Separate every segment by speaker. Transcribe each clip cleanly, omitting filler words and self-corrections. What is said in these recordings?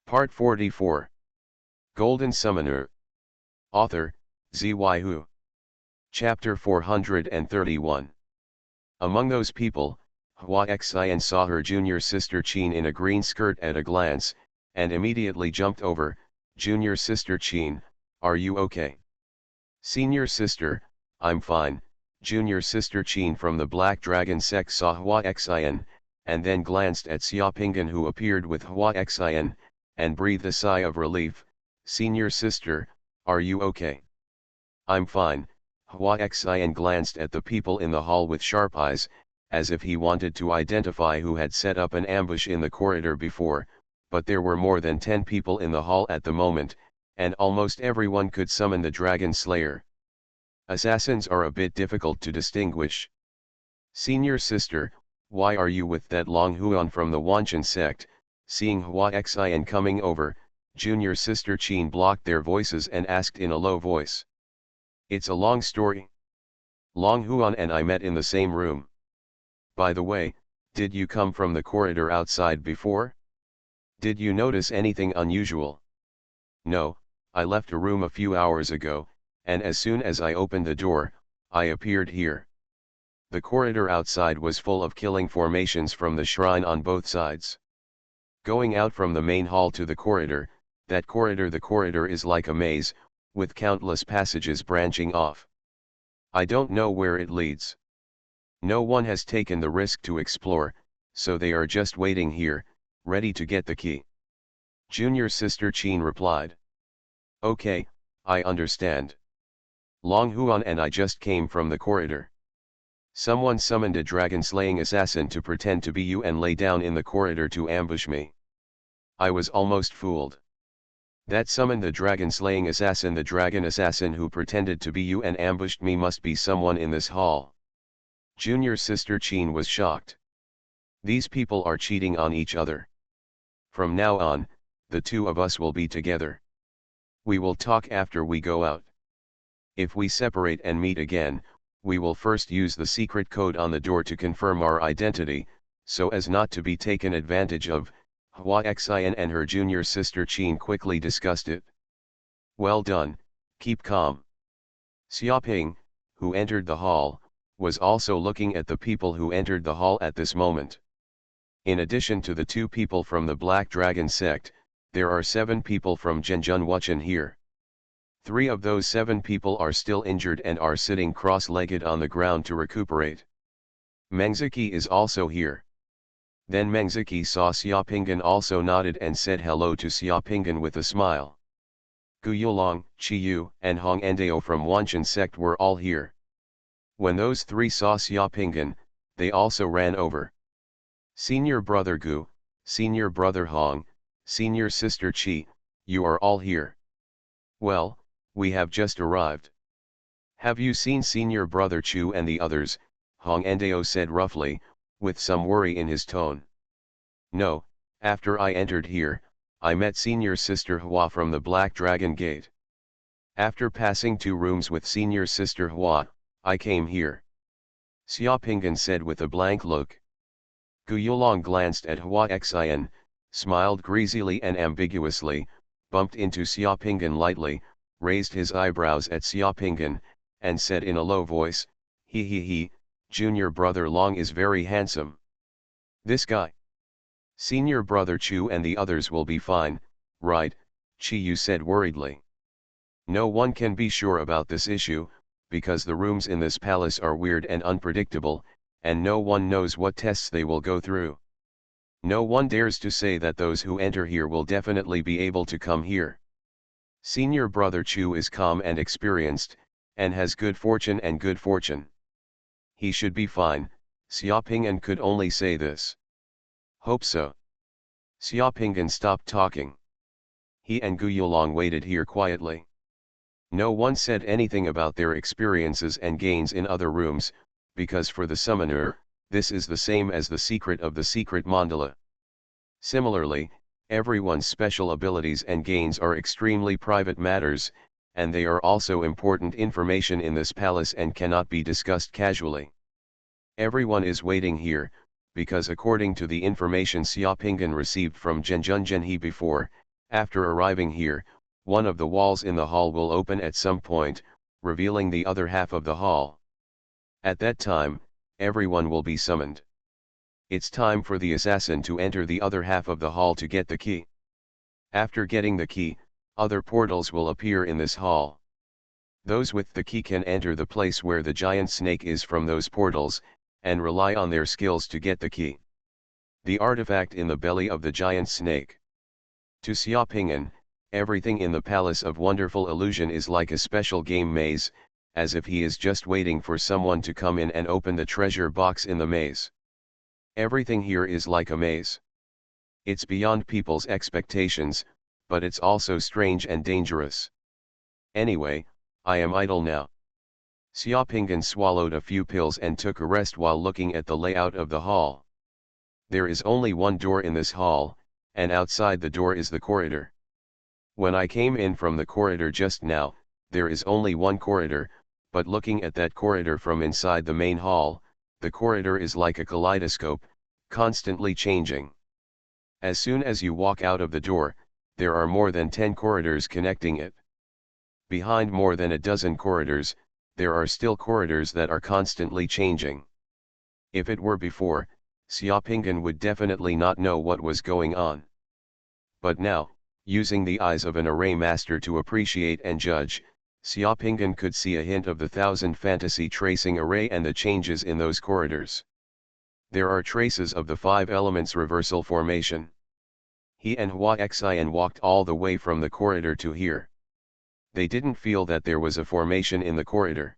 Speaker 1: Part 44. Golden Summoner. Author, Xuanhuan. Chapter 431. Among those people, Xuanhuan saw her junior sister Qin in a green skirt at a glance, and immediately jumped over. Junior sister Qin, are you okay? Senior sister, I'm fine. Junior sister Qin from the Black Dragon sect saw Xuanhuan, and then glanced at Xiaopingyan, who appeared with Xuanhuan, and breathed a sigh of relief. Senior sister, are you okay? I'm fine. Xuanhuan glanced at the people in the hall with sharp eyes, as if he wanted to identify who had set up an ambush in the corridor before, but there were more than 10 people in the hall at the moment, and almost everyone could summon the Dragon Slayer. Assassins are a bit difficult to distinguish. Senior sister, why are you with that Xuanhuan from the Wanchen sect? Seeing Xuanhuan coming over, junior sister Qin blocked their voices and asked in a low voice. It's a long story. Xuanhuan and I met in the same room. By the way, did you come from the corridor outside before? Did you notice anything unusual? No, I left a room a few hours ago, and as soon as I opened the door, I appeared here. The corridor outside was full of killing formations from the shrine on both sides. Going out from the main hall to the corridor, the corridor is like a maze, with countless passages branching off. I don't know where it leads. No one has taken the risk to explore, so they are just waiting here, ready to get the key. Junior sister Qin replied. Okay, I understand. Xuanhuan and I just came from the corridor. Someone summoned a dragon-slaying assassin to pretend to be you and lay down in the corridor to ambush me. I was almost fooled. That summoned the dragon-slaying assassin, the dragon assassin who pretended to be you and ambushed me, must be someone in this hall. Junior sister Qin was shocked. These people are cheating on each other. From now on, the two of us will be together. We will talk after we go out. If we separate and meet again, we will first use the secret code on the door to confirm our identity, so as not to be taken advantage of. Xuanhuan and her junior sister Qin quickly discussed it. Well done, keep calm. Xiaoping, who entered the hall, was also looking at the people who entered the hall at this moment. In addition to the 2 people from the Black Dragon sect, there are 7 people from Zhenjun here. 3 of those 7 people are still injured and are sitting cross-legged on the ground to recuperate. Mengziki is also here. Then Mengziki saw Xiaopingyan, also nodded and said hello to Xiaopingyan with a smile. Gu Yulong, Qi Yu, and Hong Endao from Wanchen sect were all here. When those 3 saw Xiaopingyan, they also ran over. Senior brother Gu, senior brother Hong, senior sister Qi, you are all here. Well, we have just arrived. Have you seen senior brother Chu and the others? Hong Endao said roughly, with some worry in his tone. No, after I entered here, I met senior sister Hua from the Black Dragon Gate. After passing 2 rooms with senior sister Hua, I came here. Xiaopingyan said with a blank look. Gu Yulong glanced at Xuanhuan, smiled greasily and ambiguously, bumped into Xiaopingyan lightly, raised his eyebrows at Xiaopingyan, and said in a low voice, he, junior brother Long is very handsome. This guy. Senior brother Chu and the others will be fine, right? Qi Yu said worriedly. No one can be sure about this issue, because the rooms in this palace are weird and unpredictable, and no one knows what tests they will go through. No one dares to say that those who enter here will definitely be able to come here. Senior brother Chu is calm and experienced, and has good fortune and good fortune. He should be fine. Xiaopingyan could only say this. Hope so. Xiaopingyan stopped talking. He and Gu Yulong waited here quietly. No one said anything about their experiences and gains in other rooms, because for the summoner, this is the same as the secret of the secret mandala. Similarly, everyone's special abilities and gains are extremely private matters, and they are also important information in this palace and cannot be discussed casually. Everyone is waiting here, because according to the information Xiaopingyan received from Zhenjun before, After arriving here, one of the walls in the hall will open at some point, revealing the other half of the hall. At that time, everyone will be summoned. It's time for the assassin to enter the other half of the hall to get the key. After getting the key, other portals will appear in this hall. Those with the key can enter the place where the giant snake is from those portals, and rely on their skills to get the key. The artifact in the belly of the giant snake. To Xiaoping'an, everything in the Palace of Wonderful Illusion is like a special game maze, as if he is just waiting for someone to come in and open the treasure box in the maze. Everything here is like a maze. It's beyond people's expectations, but it's also strange and dangerous. Anyway, I am idle now. Xiaoping'an swallowed a few pills and took a rest while looking at the layout of the hall. There is only one door in this hall, and outside the door is the corridor. When I came in from the corridor just now, there is only one corridor, but looking at that corridor from inside the main hall, the corridor is like a kaleidoscope, constantly changing. As soon as you walk out of the door, there are more than 10 corridors connecting it. Behind more than a dozen corridors, there are still corridors that are constantly changing. If it were before, Xiaoping'an would definitely not know what was going on. But now, using the eyes of an array master to appreciate and judge, Xiaoping'an could see a hint of the thousand fantasy tracing array and the changes in those corridors. There are traces of the 5 elements reversal formation. He and Xuanhuan walked all the way from the corridor to here. They didn't feel that there was a formation in the corridor.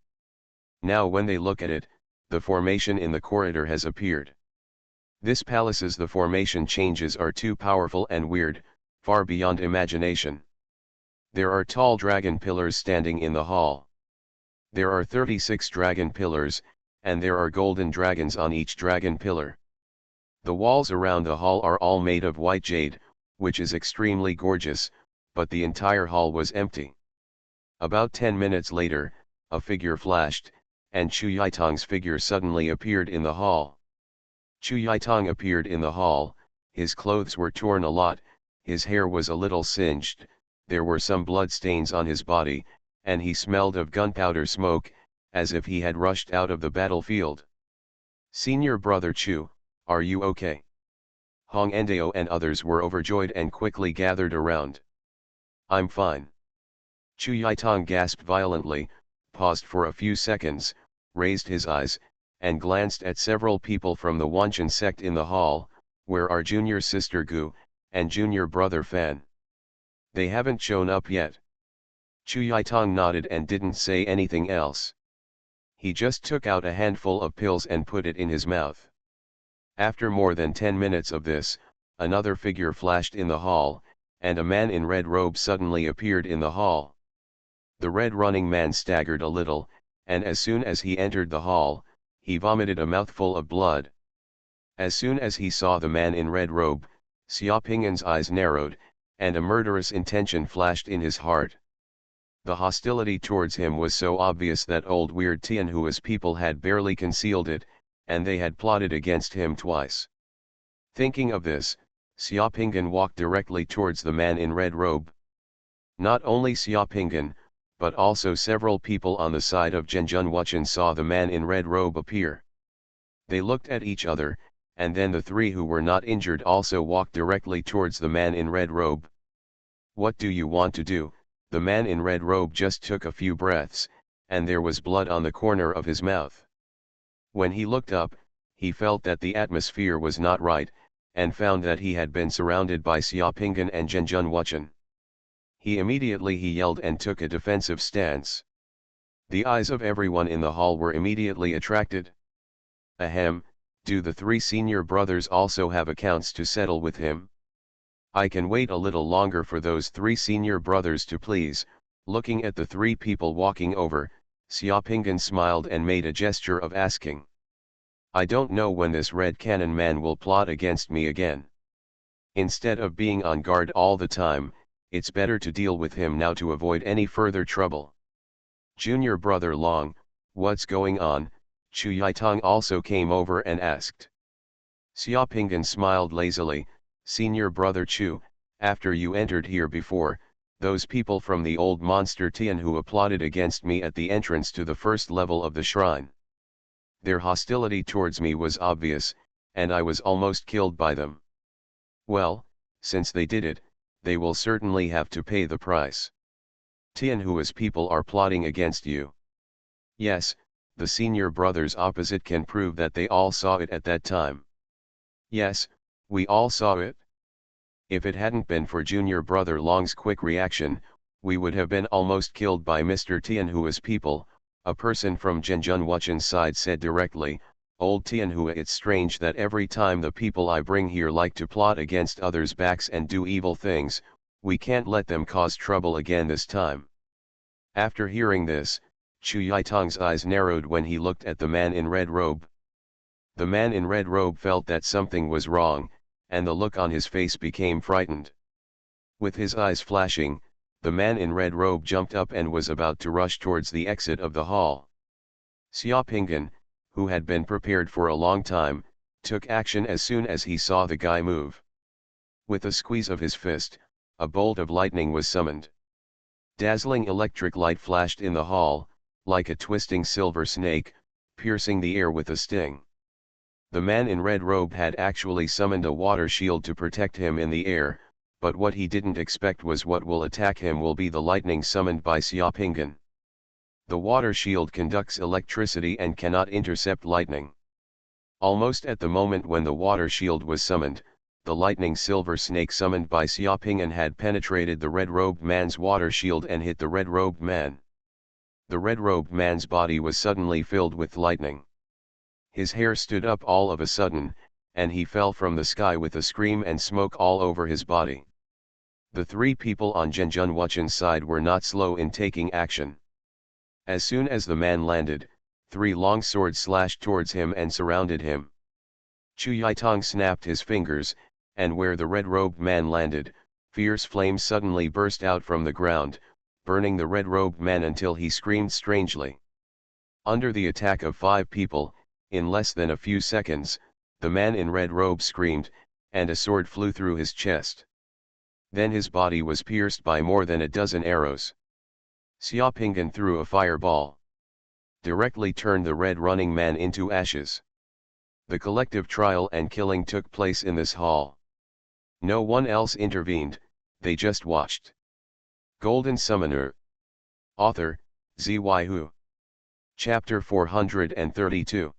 Speaker 1: Now when they look at it, the formation in the corridor has appeared. This palace's the formation changes are too powerful and weird, far beyond imagination. There are tall dragon pillars standing in the hall. There are 36 dragon pillars, and there are golden dragons on each dragon pillar. The walls around the hall are all made of white jade, which is extremely gorgeous, but the entire hall was empty. About 10 minutes later, a figure flashed, and Chu Yaitong's figure suddenly appeared in the hall. Chu Yaitong appeared in the hall, his clothes were torn a lot, his hair was a little singed, there were some blood stains on his body, and he smelled of gunpowder smoke, as if he had rushed out of the battlefield. "Senior brother Chu, are you okay?" Hong Endao and others were overjoyed and quickly gathered around. "I'm fine." Chu Yaitong gasped violently, paused for a few seconds, raised his eyes, and glanced at several people from the Wanchen sect in the hall, where are junior sister Gu, and junior brother Fan. "They haven't shown up yet." Chu Yaitong nodded and didn't say anything else. He just took out a handful of pills and put it in his mouth. After more than 10 minutes of this, another figure flashed in the hall, and a man in red robe suddenly appeared in the hall. The red running man staggered a little, and as soon as he entered the hall, he vomited a mouthful of blood. As soon as he saw the man in red robe, Xiaoping'an's eyes narrowed, and a murderous intention flashed in his heart. The hostility towards him was so obvious that old weird Tianhua's people had barely concealed it, and they had plotted against him twice. Thinking of this, Xiaoping'an walked directly towards the man in red robe. Not only Xiaoping'an, but also several people on the side of Zhenjun Wuchen saw the man in red robe appear. They looked at each other, and then the 3 who were not injured also walked directly towards the man in red robe. "What do you want to do?" The man in red robe just took a few breaths, and there was blood on the corner of his mouth. When he looked up, he felt that the atmosphere was not right, and found that he had been surrounded by Xiaoping'an and Zhenjun Wuchen. He yelled and took a defensive stance. The eyes of everyone in the hall were immediately attracted. "Ahem, do the 3 senior brothers also have accounts to settle with him?" "I can wait a little longer for those 3 senior brothers to please." Looking at the 3 people walking over, Xiaoping'an smiled and made a gesture of asking. "I don't know when this red cannon man will plot against me again. Instead of being on guard all the time, it's better to deal with him now to avoid any further trouble." "Junior brother Long, what's going on?" Chu Yaitong also came over and asked. Xiaoping'an smiled lazily. "Senior brother Chu, After you entered here before, those people from the old monster Tian who applauded against me at the entrance to the first level of the shrine. Their hostility towards me was obvious, and I was almost killed by them. Well, since they did it, they will certainly have to pay the price. Tianhua's people are plotting against you. Yes, the senior brothers opposite can prove that they all saw it at that time. Yes, we all saw it. If it hadn't been for junior brother Long's quick reaction, we would have been almost killed by Mr. Tianhua's people, a person from Zhenjun Wuchen's side said directly. Old Tianhua, it's strange that every time the people I bring here like to plot against others' backs and do evil things, we can't let them cause trouble again this time. After hearing this, Chu Yitong's eyes narrowed when he looked at the man in red robe. The man in red robe felt that something was wrong, and the look on his face became frightened. With his eyes flashing, the man in red robe jumped up and was about to rush towards the exit of the hall. Xiaopinggan, who had been prepared for a long time, took action as soon as he saw the guy move. With a squeeze of his fist, a bolt of lightning was summoned. Dazzling electric light flashed in the hall, like a twisting silver snake, piercing the air with a sting. The man in red robe had actually summoned a water shield to protect him in the air, but what he didn't expect was what will attack him will be the lightning summoned by Xiaopinggan. The water shield conducts electricity and cannot intercept lightning. Almost at the moment when the water shield was summoned, the lightning silver snake summoned by Xiaopinggan had penetrated the red-robed man's water shield and hit the red-robed man. The red-robed man's body was suddenly filled with lightning. His hair stood up all of a sudden, and he fell from the sky with a scream and smoke all over his body. The three people on Zhenjun Wuchen's side were not slow in taking action. As soon as the man landed, three long swords slashed towards him and surrounded him. Chu Yitong snapped his fingers, and where the red-robed man landed, fierce flames suddenly burst out from the ground, burning the red-robed man until he screamed strangely. Under the attack of 5 people, in less than a few seconds, the man in red robe screamed, and a sword flew through his chest. Then his body was pierced by more than a dozen arrows. Xiaopinggan threw a fireball. Directly turned the red running man into ashes. The collective trial and killing took place in this hall. No one else intervened, they just watched. Golden Summoner. Author, Xuanhuan. Chapter 432.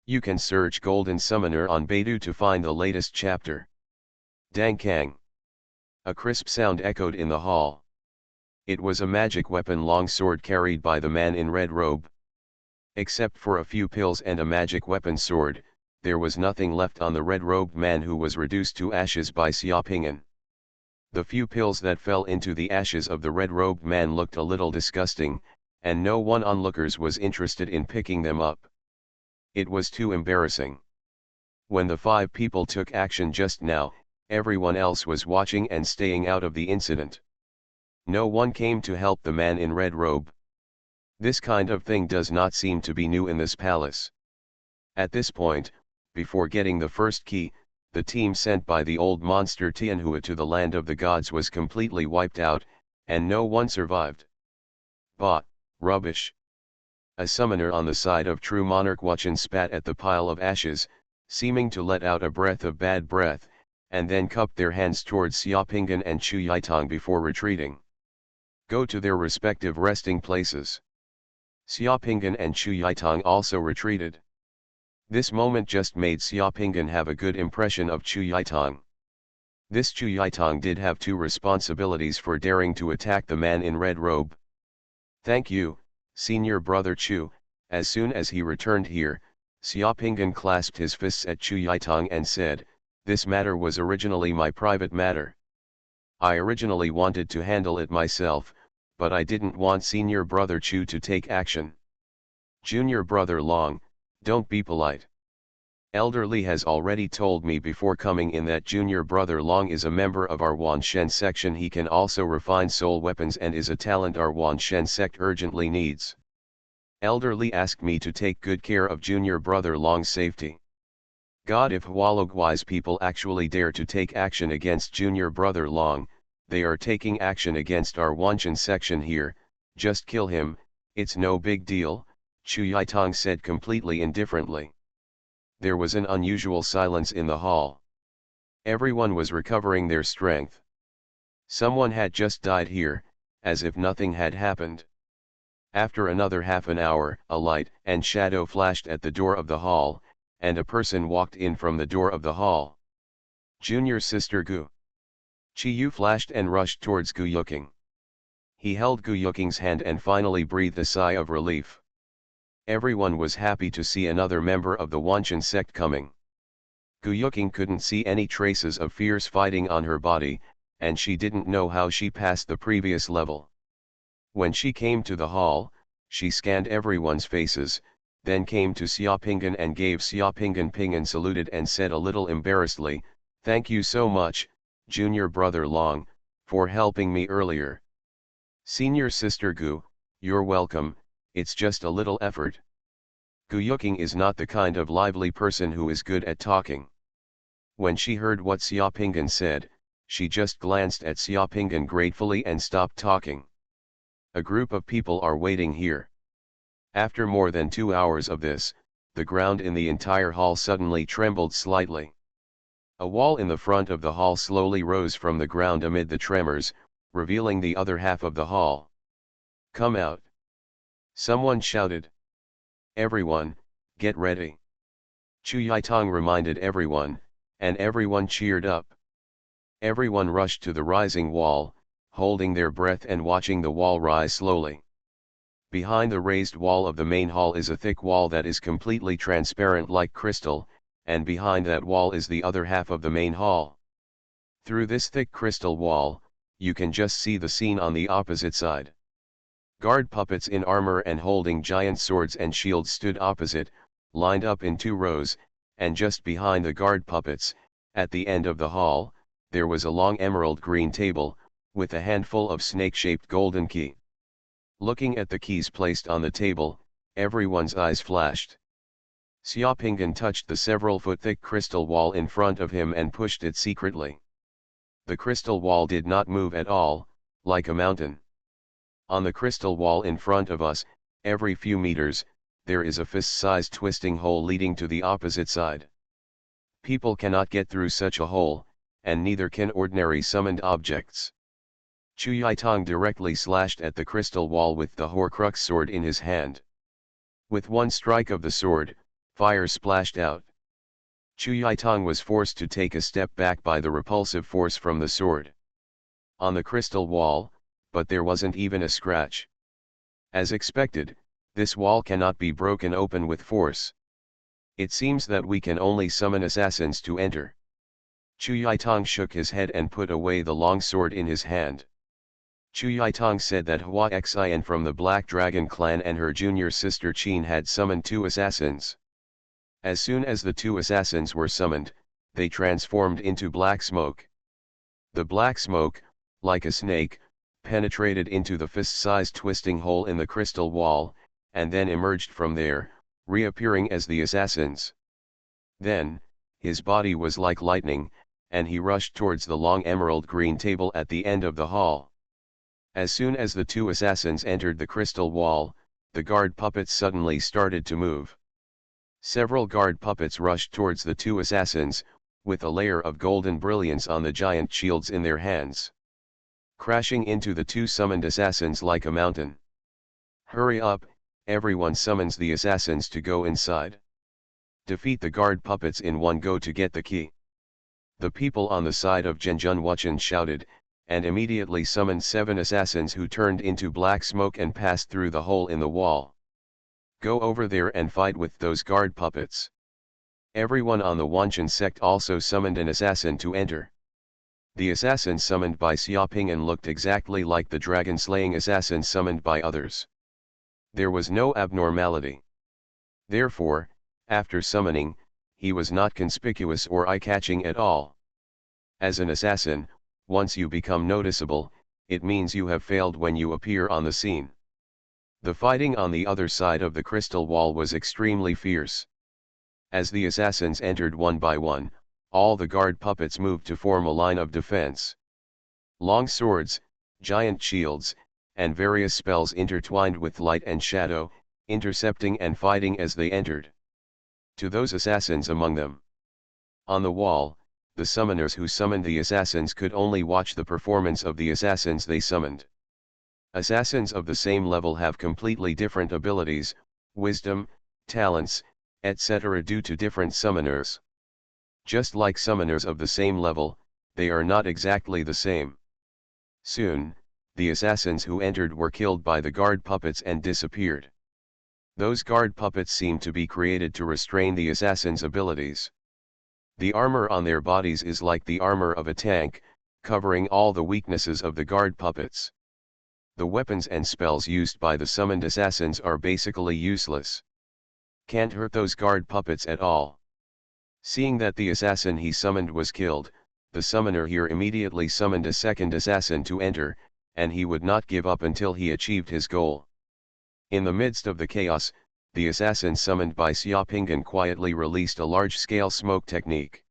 Speaker 1: You can search Golden Summoner on Baidu to find the latest chapter. Dang Kang. A crisp sound echoed in the hall. It was a magic weapon longsword carried by the man in red robe. Except for a few pills and a magic weapon sword, there was nothing left on the red-robed man who was reduced to ashes by Xiaopinggan. The few pills that fell into the ashes of the red-robed man looked a little disgusting, and no one onlookers was interested in picking them up. It was too embarrassing. When the 5 people took action just now, everyone else was watching and staying out of the incident. No one came to help the man in red robe. This kind of thing does not seem to be new in this palace. At this point, before getting the first key, the team sent by the old monster Tianhua to the land of the gods was completely wiped out, and no one survived. Bah, rubbish. A summoner on the side of true monarch Wuchen spat at the pile of ashes, seeming to let out a breath of bad breath, and then cupped their hands towards Xiaopinggan and Chu Yitong before retreating. Go to their respective resting places. Xiaopinggan and Chu Yitong also retreated. This moment just made Xiaopinggan have a good impression of Chu Yitong. This Chu Yitong did have 2 responsibilities for daring to attack the man in red robe. Thank you, senior brother Chu. As soon as he returned here, Xiaopinggan clasped his fists at Chu Yitong and said, "This matter was originally my private matter. I originally wanted to handle it myself, but I didn't want senior brother Chu to take action. Junior brother Long, don't be polite. Elderly has already told me before coming in that junior brother Long is a member of our Wanshen section. He can also refine soul weapons and is a talent our Wanshen sect urgently needs. Elderly asked me to take good care of junior brother Long's safety. God, if Hualogwise people actually dare to take action against Junior Brother Long, they are taking action against our Wanchen section here, just kill him, it's no big deal, Chu Yaitong said completely indifferently. There was an unusual silence in the hall. Everyone was recovering their strength. Someone had just died here, as if nothing had happened. After another half an hour, a light and shadow flashed at the door of the hall, and a person walked in from the door of the hall. Junior Sister Gu. Chi Yu flashed and rushed towards Gu Yuking. He held Gu Yuking's hand and finally breathed a sigh of relief. Everyone was happy to see another member of the Wanchen sect coming. Gu Yuking couldn't see any traces of fierce fighting on her body, and she didn't know how she passed the previous level. When she came to the hall, she scanned everyone's faces, then came to Xiaopingan and gave Xiaopingan ping and saluted and said a little embarrassedly, "Thank you so much, Junior Brother Long, for helping me earlier." "Senior Sister Gu, you're welcome, it's just a little effort." Gu Yuking is not the kind of lively person who is good at talking. When she heard what Xiaopingan said, she just glanced at Xiaopingan gratefully and stopped talking. "A group of people are waiting here." After more than 2 hours of this, the ground in the entire hall suddenly trembled slightly. A wall in the front of the hall slowly rose from the ground amid the tremors, revealing the other half of the hall. "Come out!" someone shouted. "Everyone, get ready!" Chu Yaitong reminded everyone, and everyone cheered up. Everyone rushed to the rising wall, holding their breath and watching the wall rise slowly. Behind the raised wall of the main hall is a thick wall that is completely transparent like crystal, and behind that wall is the other half of the main hall. Through this thick crystal wall, you can just see the scene on the opposite side. Guard puppets in armor and holding giant swords and shields stood opposite, lined up in 2 rows, and just behind the guard puppets, at the end of the hall, there was a long emerald green table, with a handful of snake-shaped golden key. Looking at the keys placed on the table, everyone's eyes flashed. Xiaopingan touched the several-foot-thick crystal wall in front of him and pushed it secretly. The crystal wall did not move at all, like a mountain. On the crystal wall in front of us, every few meters, there is a fist-sized twisting hole leading to the opposite side. People cannot get through such a hole, and neither can ordinary summoned objects. Chu Yaitong directly slashed at the crystal wall with the Horcrux sword in his hand. With one strike of the sword, fire splashed out. Chu Yaitong was forced to take a step back by the repulsive force from the sword. On the crystal wall, but there wasn't even a scratch. As expected, this wall cannot be broken open with force. It seems that we can only summon assassins to enter. Chu Yaitong shook his head and put away the long sword in his hand. Chu Yaitong said that Hua Xian from the Black Dragon clan and her junior sister Qin had summoned 2 assassins. As soon as the 2 assassins were summoned, they transformed into black smoke. The black smoke, like a snake, penetrated into the fist-sized twisting hole in the crystal wall, and then emerged from there, reappearing as the assassins. Then, his body was like lightning, and he rushed towards the long emerald green table at the end of the hall. As soon as the 2 assassins entered the crystal wall, the guard puppets suddenly started to move. Several guard puppets rushed towards the 2 assassins, with a layer of golden brilliance on the giant shields in their hands. Crashing into the 2 summoned assassins like a mountain. "Hurry up, everyone summons the assassins to go inside. Defeat the guard puppets in one go to get the key." The people on the side of Zhenjun Wuchen shouted, and immediately summoned 7 assassins who turned into black smoke and passed through the hole in the wall. "Go over there and fight with those guard puppets." Everyone on the Wanchen sect also summoned an assassin to enter. The assassin summoned by Xiaopingan looked exactly like the dragon-slaying assassin summoned by others. There was no abnormality. Therefore, after summoning, he was not conspicuous or eye-catching at all. As an assassin, once you become noticeable, it means you have failed when you appear on the scene. The fighting on the other side of the crystal wall was extremely fierce. As the assassins entered one by one, all the guard puppets moved to form a line of defense. Long swords, giant shields, and various spells intertwined with light and shadow, intercepting and fighting as they entered. To those assassins among them. On the wall, the summoners who summoned the assassins could only watch the performance of the assassins they summoned. Assassins of the same level have completely different abilities, wisdom, talents, etc. due to different summoners. Just like summoners of the same level, they are not exactly the same. Soon, the assassins who entered were killed by the guard puppets and disappeared. Those guard puppets seem to be created to restrain the assassins' abilities. The armor on their bodies is like the armor of a tank, covering all the weaknesses of the guard puppets. The weapons and spells used by the summoned assassins are basically useless. Can't hurt those guard puppets at all. Seeing that the assassin he summoned was killed, the summoner here immediately summoned a second assassin to enter, and he would not give up until he achieved his goal. In the midst of the chaos, the assassin summoned by Xiaopingan quietly released a large-scale smoke technique.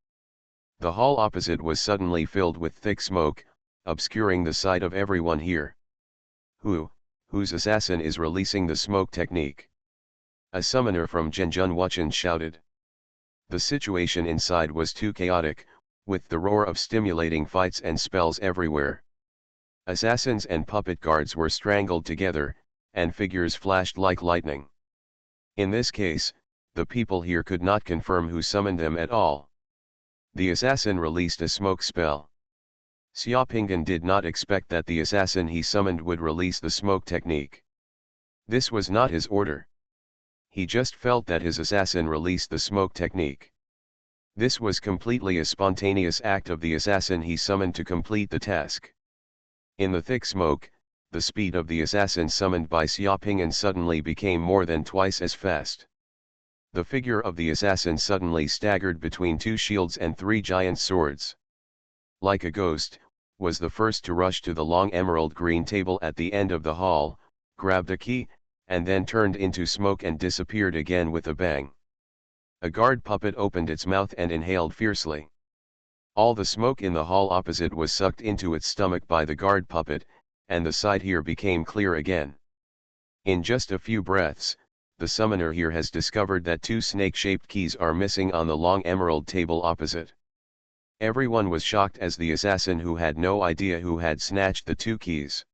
Speaker 1: The hall opposite was suddenly filled with thick smoke, obscuring the sight of everyone here. Whose assassin is releasing the smoke technique? A summoner from Zhenjun Wuchen shouted. The situation inside was too chaotic, with the roar of stimulating fights and spells everywhere. Assassins and puppet guards were strangled together, and figures flashed like lightning. In this case, the people here could not confirm who summoned them at all. The assassin released a smoke spell. Xiaopingan did not expect that the assassin he summoned would release the smoke technique. This was not his order. He just felt that his assassin released the smoke technique. This was completely a spontaneous act of the assassin he summoned to complete the task. In the thick smoke, the speed of the assassin summoned by Xiaopingan suddenly became more than twice as fast. The figure of the assassin suddenly staggered between two shields and three giant swords. Like a ghost, was the first to rush to the long emerald green table at the end of the hall, grabbed a key, and then turned into smoke and disappeared again with a bang. A guard puppet opened its mouth and inhaled fiercely. All the smoke in the hall opposite was sucked into its stomach by the guard puppet, and the sight here became clear again. In just a few breaths, the summoner here has discovered that two snake-shaped keys are missing on the long emerald table opposite. Everyone was shocked as the assassin who had no idea who had snatched the two keys.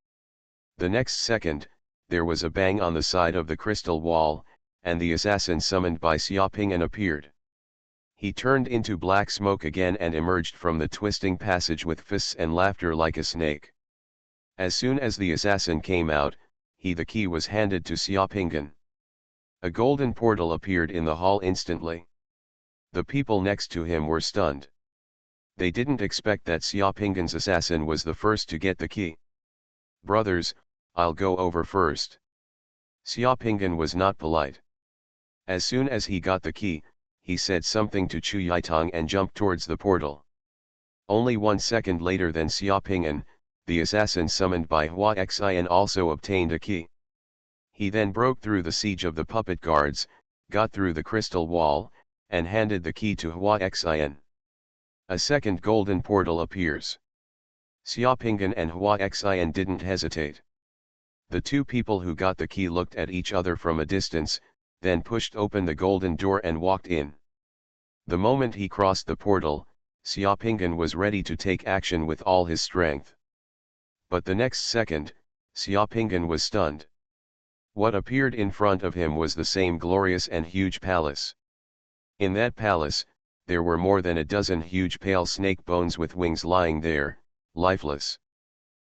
Speaker 1: The next second, there was a bang on the side of the crystal wall, and the assassin summoned by Xiaopingan appeared. He turned into black smoke again and emerged from the twisting passage with fists and laughter like a snake. As soon as the assassin came out, the key was handed to Xiaopingan. A golden portal appeared in the hall instantly. The people next to him were stunned. They didn't expect that Xiaopingan's assassin was the first to get the key. "Brothers, I'll go over first." Xiaopingan was not polite. As soon as he got the key, he said something to Chu Yaitong and jumped towards the portal. Only 1 second later than Xiaopingan, the assassin summoned by Hua Xian also obtained a key. He then broke through the siege of the puppet guards, got through the crystal wall, and handed the key to Hua Xian. A second golden portal appears. Xiaopingan and Hua Xian didn't hesitate. The two people who got the key looked at each other from a distance, then pushed open the golden door and walked in. The moment he crossed the portal, Xiaopingan was ready to take action with all his strength. But the next second, Xiaopingan was stunned. What appeared in front of him was the same glorious and huge palace. In that palace, there were more than a dozen huge pale snake bones with wings lying there, lifeless.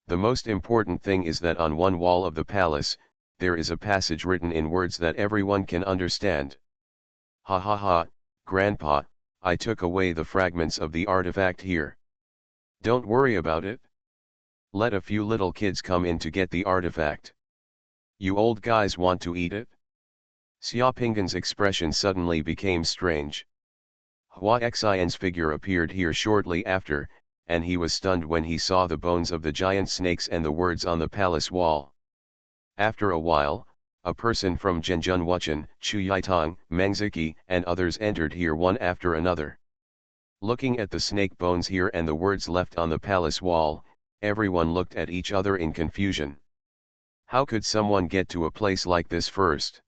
Speaker 1: The most important thing is that on one wall of the palace, there is a passage written in words that everyone can understand. "Ha ha ha, Grandpa, I took away the fragments of the artifact here. Don't worry about it. Let a few little kids come in to get the artifact. You old guys want to eat it?" Xiaopingan's expression suddenly became strange. Hua Xian's figure appeared here shortly after, and he was stunned when he saw the bones of the giant snakes and the words on the palace wall. After a while, a person from Zhenjun, Chuyaitang, Mangziki, and others entered here one after another. Looking at the snake bones here and the words left on the palace wall, everyone looked at each other in confusion. How could someone get to a place like this first?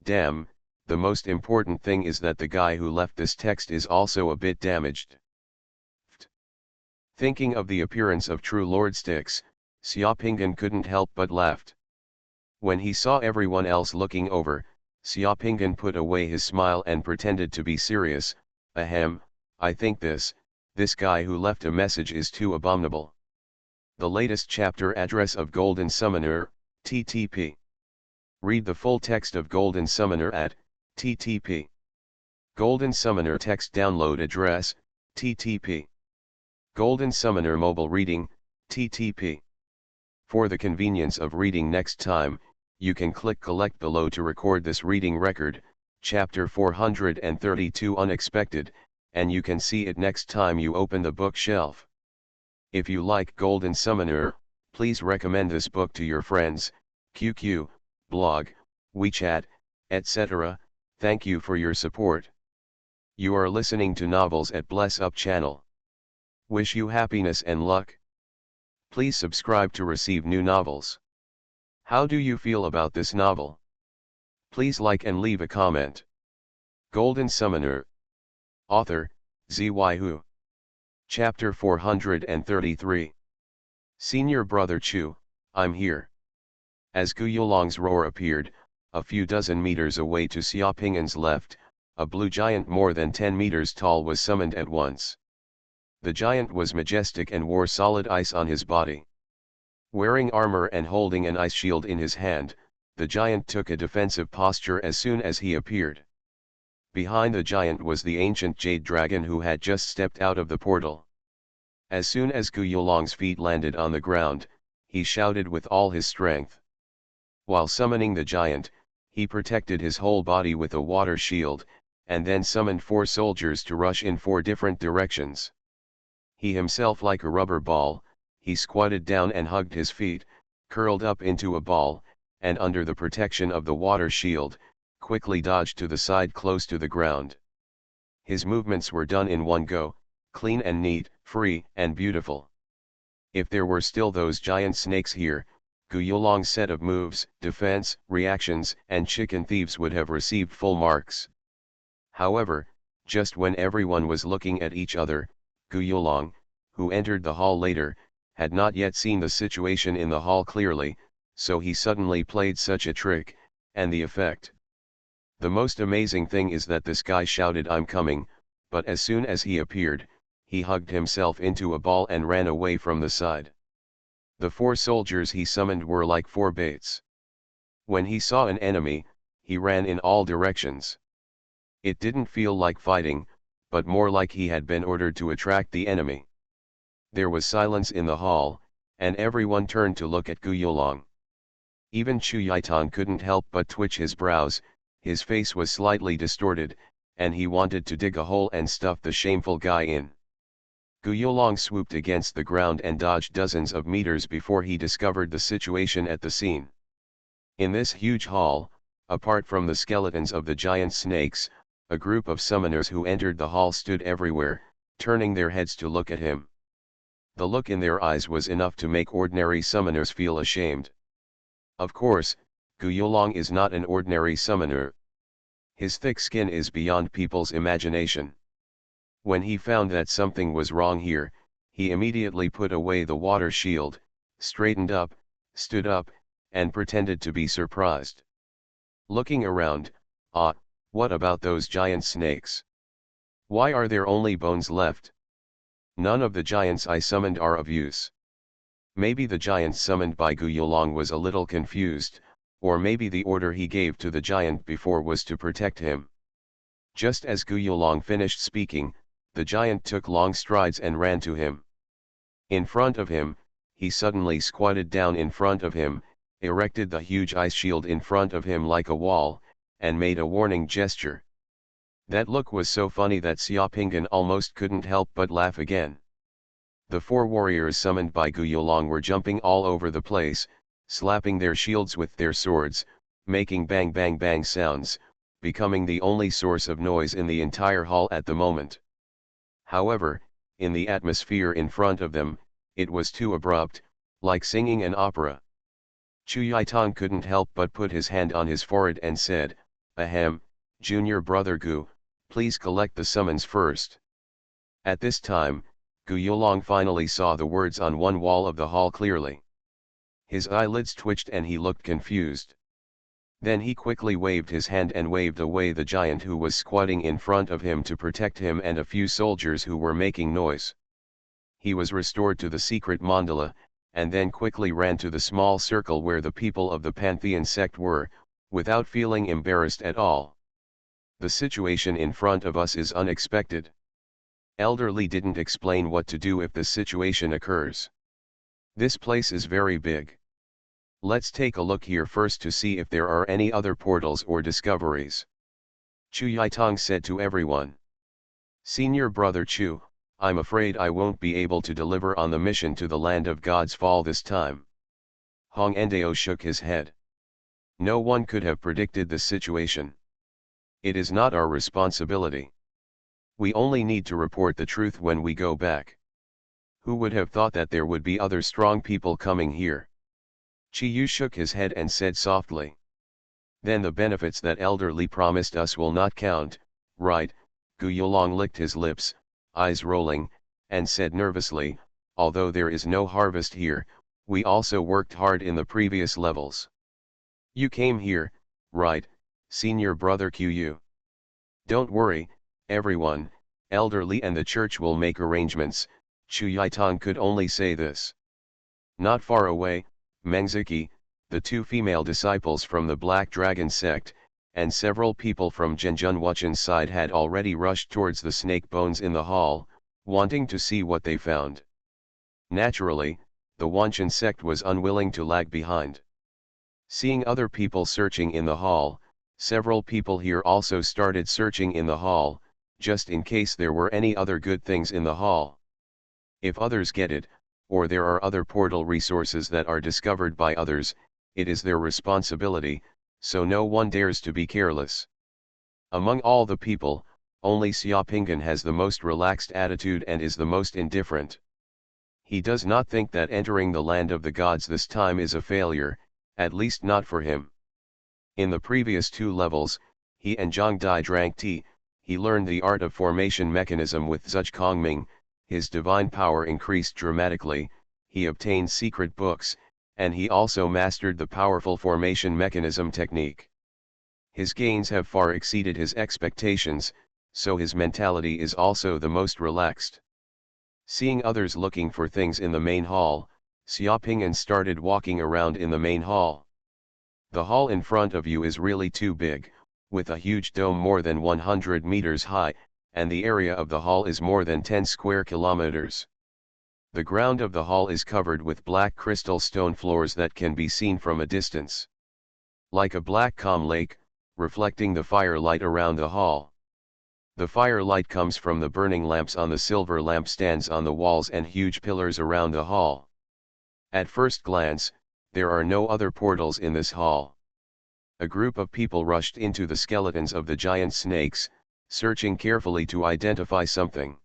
Speaker 1: Damn, the most important thing is that the guy who left this text is also a bit damaged. Thinking of the appearance of true Lord Styx, Xiaopinggan couldn't help but laughed. When he saw everyone else looking over, Xiaopinggan put away his smile and pretended to be serious. Ahem, I think this guy who left a message is too abominable. The latest chapter address of Golden Summoner, TTP. Read the full text of Golden Summoner at TTP. Golden Summoner text download address, TTP. Golden Summoner mobile reading, TTP. For the convenience of reading next time, you can click collect below to record this reading record, chapter 432 Unexpected, and you can see it next time you open the bookshelf. If you like Golden Summoner, please recommend this book to your friends, QQ, blog, WeChat, etc. Thank you for your support. You are listening to Novels at Bless Up channel. Wish you happiness and luck. Please subscribe to receive new novels. How do you feel about this novel? Please like and leave a comment. Golden Summoner. Author, Xuanhuan. Chapter 433. Senior Brother Chu, I'm here. As Gu Yulong's roar appeared, a few dozen meters away to Xiaopinggan's left, a blue giant more than 10 meters tall was summoned at once. The giant was majestic and wore solid ice on his body. Wearing armor and holding an ice shield in his hand, the giant took a defensive posture as soon as he appeared. Behind the giant was the ancient jade dragon who had just stepped out of the portal. As soon as Gu Yulong's feet landed on the ground, he shouted with all his strength. While summoning the giant, he protected his whole body with a water shield, and then summoned 4 soldiers to rush in 4 different directions. He himself, like a rubber ball, he squatted down and hugged his feet, curled up into a ball, and under the protection of the water shield, quickly dodged to the side close to the ground. His movements were done in one go, clean and neat, free and beautiful. If there were still those giant snakes here, Gu Yulong's set of moves, defense, reactions, and chicken thieves would have received full marks. However, just when everyone was looking at each other, Gu Yulong, who entered the hall later, had not yet seen the situation in the hall clearly, so he suddenly played such a trick, and the effect. The most amazing thing is that this guy shouted "I'm coming," but as soon as he appeared, he hugged himself into a ball and ran away from the side. The 4 soldiers he summoned were like 4 baits. When he saw an enemy, he ran in all directions. It didn't feel like fighting, but more like he had been ordered to attract the enemy. There was silence in the hall, and everyone turned to look at Gu Yulong. Even Chu Yaitan couldn't help but twitch his brows, his face was slightly distorted, and he wanted to dig a hole and stuff the shameful guy in. Gu Yulong swooped against the ground and dodged dozens of meters before he discovered the situation at the scene. In this huge hall, apart from the skeletons of the giant snakes, a group of summoners who entered the hall stood everywhere, turning their heads to look at him. The look in their eyes was enough to make ordinary summoners feel ashamed. Of course, Gu Yulong is not an ordinary summoner. His thick skin is beyond people's imagination. When he found that something was wrong here, he immediately put away the water shield, straightened up, stood up, and pretended to be surprised. Looking around, what about those giant snakes? Why are there only bones left? None of the giants I summoned are of use. Maybe the giant summoned by Gu Yulong was a little confused, or maybe the order he gave to the giant before was to protect him. Just as Gu Yulong finished speaking, the giant took long strides and ran to him. In front of him, he suddenly squatted down in front of him, erected the huge ice shield in front of him like a wall, and made a warning gesture. That look was so funny that Xiaopinggan almost couldn't help but laugh again. The 4 warriors summoned by Gu Yulong were jumping all over the place, slapping their shields with their swords, making bang bang bang sounds, becoming the only source of noise in the entire hall at the moment. However, in the atmosphere in front of them, it was too abrupt, like singing an opera. Chu Yaitong couldn't help but put his hand on his forehead and said, "Ahem, junior brother Gu, please collect the summons first." At this time, Gu Yolong finally saw the words on one wall of the hall clearly. His eyelids twitched and he looked confused. Then he quickly waved his hand and waved away the giant who was squatting in front of him to protect him and a few soldiers who were making noise. He was restored to the secret mandala, and then quickly ran to the small circle where the people of the Pantheon sect were, without feeling embarrassed at all. The situation in front of us is unexpected. Elder Li didn't explain what to do if this situation occurs. This place is very big. Let's take a look here first to see if there are any other portals or discoveries. Chu Yaitong said to everyone. Senior brother Chu, I'm afraid I won't be able to deliver on the mission to the land of God's fall this time. Hong Endao shook his head. No one could have predicted this situation. It is not our responsibility. We only need to report the truth when we go back. Who would have thought that there would be other strong people coming here? Chi Yu shook his head and said softly. Then the benefits that Elder Li promised us will not count, right? Gu Yolong licked his lips, eyes rolling, and said nervously, although there is no harvest here, we also worked hard in the previous levels. You came here, right, senior brother Qiu? Don't worry, everyone, Elder Li and the church will make arrangements. Chu Yaitong could only say this. Not far away, Mengziki, the two female disciples from the Black Dragon sect, and several people from Zhenjun Wuchen's side had already rushed towards the snake bones in the hall, wanting to see what they found. Naturally, the Wuchen sect was unwilling to lag behind. Seeing other people searching in the hall, several people here also started searching in the hall, just in case there were any other good things in the hall. If others get it, or there are other portal resources that are discovered by others, it is their responsibility, so no one dares to be careless. Among all the people, only Xiaopingan has the most relaxed attitude and is the most indifferent. He does not think that entering the land of the gods this time is a failure, at least not for him. In the previous two levels, he and Zhang Dai drank tea, he learned the art of formation mechanism with Zuch Kongming, his divine power increased dramatically, he obtained secret books, and he also mastered the powerful formation mechanism technique. His gains have far exceeded his expectations, so his mentality is also the most relaxed. Seeing others looking for things in the main hall, Xiaopingan started walking around in the main hall. The hall in front of you is really too big, with a huge dome more than 100 meters high, and the area of the hall is more than 10 square kilometers. The ground of the hall is covered with black crystal stone floors that can be seen from a distance. Like a black calm lake, reflecting the firelight around the hall. The firelight comes from the burning lamps on the silver lampstands on the walls and huge pillars around the hall. At first glance, there are no other portals in this hall. A group of people rushed into the skeletons of the giant snakes, searching carefully to identify something.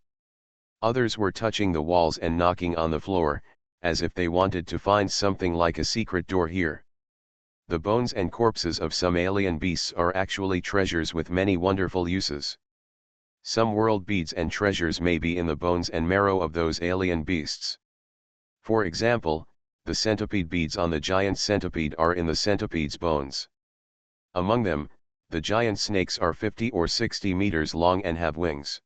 Speaker 1: Others were touching the walls and knocking on the floor, as if they wanted to find something like a secret door here. The bones and corpses of some alien beasts are actually treasures with many wonderful uses. Some world beads and treasures may be in the bones and marrow of those alien beasts. For example, the centipede beads on the giant centipede are in the centipede's bones. Among them, the giant snakes are 50 or 60 meters long and have wings.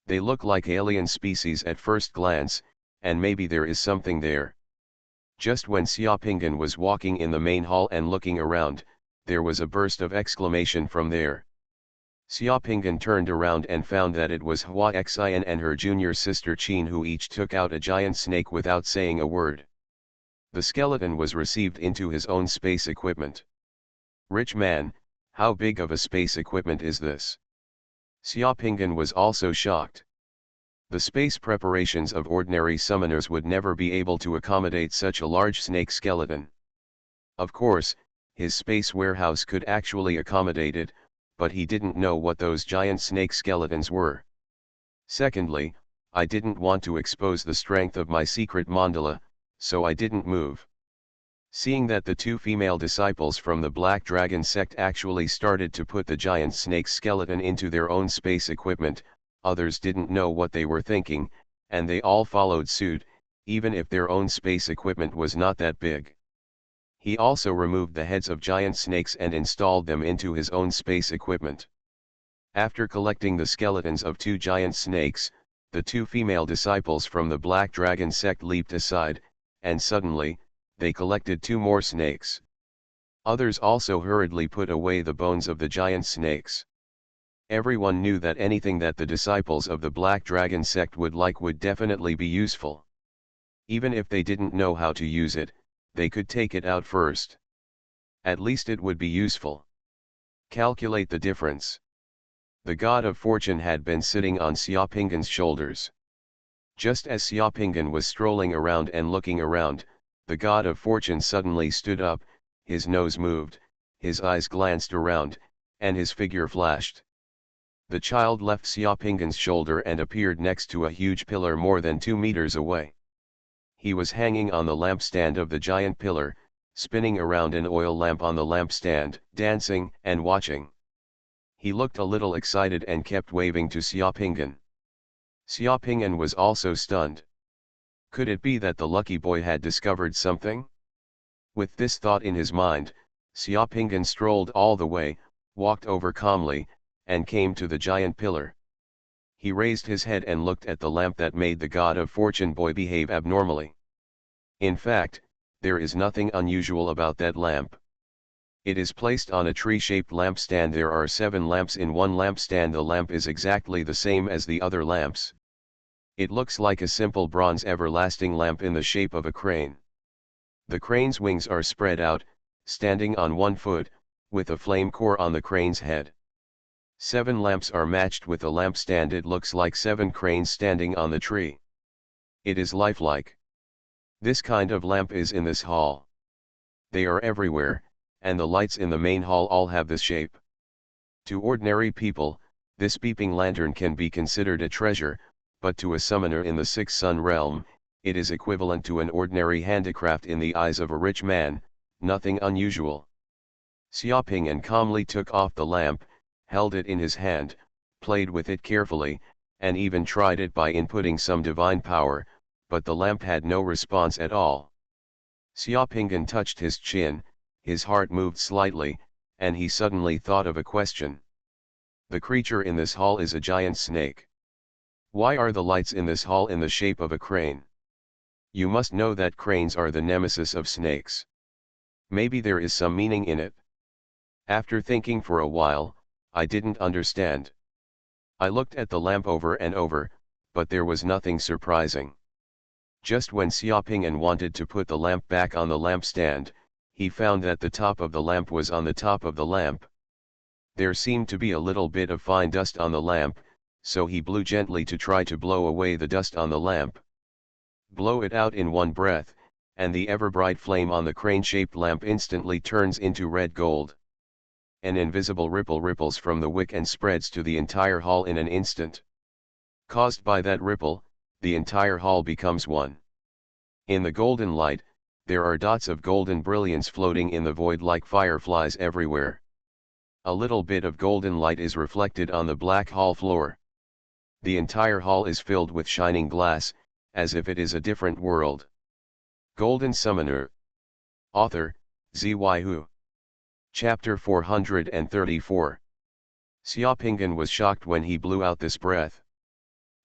Speaker 1: They look like alien species at first glance, and maybe there is something there. Just when Xiaopingan was walking in the main hall and looking around, there was a burst of exclamation from there. Xiaopingan turned around and found that it was Hua Xian and her junior sister Qin who each took out a giant snake without saying a word. The skeleton was received into his own space equipment. Rich man, how big of a space equipment is this? Xiaopingan was also shocked. The space preparations of ordinary summoners would never be able to accommodate such a large snake skeleton. Of course, his space warehouse could actually accommodate it, but he didn't know what those giant snake skeletons were. Secondly, I didn't want to expose the strength of my secret mandala, so I didn't move. Seeing that the two female disciples from the Black Dragon sect actually started to put the giant snake skeleton into their own space equipment, others didn't know what they were thinking, and they all followed suit, even if their own space equipment was not that big. He also removed the heads of giant snakes and installed them into his own space equipment. After collecting the skeletons of two giant snakes, the two female disciples from the Black Dragon sect leaped aside, and suddenly, they collected two more snakes. Others also hurriedly put away the bones of the giant snakes. Everyone knew that anything that the disciples of the Black Dragon sect would like would definitely be useful. Even if they didn't know how to use it, they could take it out first. At least it would be useful. Calculate the difference. The god of fortune had been sitting on Xiaopinggan's shoulders. Just as Xiaopinggan was strolling around and looking around, the god of fortune suddenly stood up, his nose moved, his eyes glanced around, and his figure flashed. The child left Xiaopinggan's shoulder and appeared next to a huge pillar more than 2 meters away. He was hanging on the lampstand of the giant pillar, spinning around an oil lamp on the lampstand, dancing and watching. He looked a little excited and kept waving to Xiaopinggan. Xiaopinggan was also stunned. Could it be that the lucky boy had discovered something? With this thought in his mind, Xiaopinggan strolled all the way, walked over calmly, and came to the giant pillar. He raised his head and looked at the lamp that made the god of fortune boy behave abnormally. In fact, there is nothing unusual about that lamp. It is placed on a tree-shaped lampstand. There are 7 lamps in one lampstand. The lamp is exactly the same as the other lamps. It looks like a simple bronze everlasting lamp in the shape of a crane. The crane's wings are spread out, standing on one foot, with a flame core on the crane's head. 7 lamps are matched with a lampstand. It looks like 7 cranes standing on the tree. It is lifelike. This kind of lamp is in this hall. They are everywhere, and the lights in the main hall all have this shape. To ordinary people, this beeping lantern can be considered a treasure, but to a summoner in the Sixth Sun realm, it is equivalent to an ordinary handicraft in the eyes of a rich man, nothing unusual. Xiaopinggan calmly took off the lamp, held it in his hand, played with it carefully, and even tried it by inputting some divine power, but the lamp had no response at all. Xiaopinggan touched his chin, his heart moved slightly, and he suddenly thought of a question. The creature in this hall is a giant snake. Why are the lights in this hall in the shape of a crane? You must know that cranes are the nemesis of snakes. Maybe there is some meaning in it. After thinking for a while, I didn't understand. I looked at the lamp over and over, but there was nothing surprising. Just when Xiaopinggan wanted to put the lamp back on the lampstand, he found that the top of the lamp was on the top of the lamp. There seemed to be a little bit of fine dust on the lamp, so he blew gently to try to blow away the dust on the lamp. Blow it out in one breath, and the ever-bright flame on the crane-shaped lamp instantly turns into red gold. An invisible ripple ripples from the wick and spreads to the entire hall in an instant. Caused by that ripple, the entire hall becomes one. In the golden light, there are dots of golden brilliance floating in the void like fireflies everywhere. A little bit of golden light is reflected on the black hall floor. The entire hall is filled with shining glass, as if it is a different world. Golden Summoner. Author, Xuanhuan. Chapter 434. Xiaopinggan was shocked when he blew out this breath.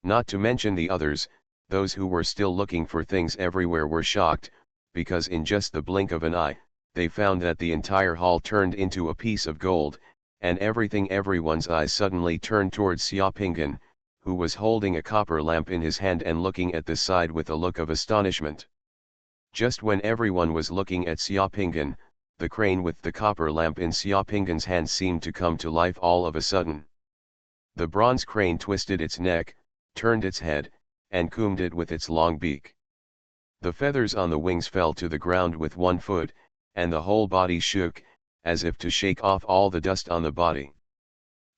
Speaker 1: Not to mention the others, those who were still looking for things everywhere were shocked, because in just the blink of an eye, they found that the entire hall turned into a piece of gold, and everyone's eyes suddenly turned towards Xiaopinggan, who was holding a copper lamp in his hand and looking at the side with a look of astonishment. Just when everyone was looking at Xiaopinggan, the crane with the copper lamp in Xiaopinggan's hand seemed to come to life all of a sudden. The bronze crane twisted its neck, turned its head, and combed it with its long beak. The feathers on the wings fell to the ground with one foot, and the whole body shook, as if to shake off all the dust on the body.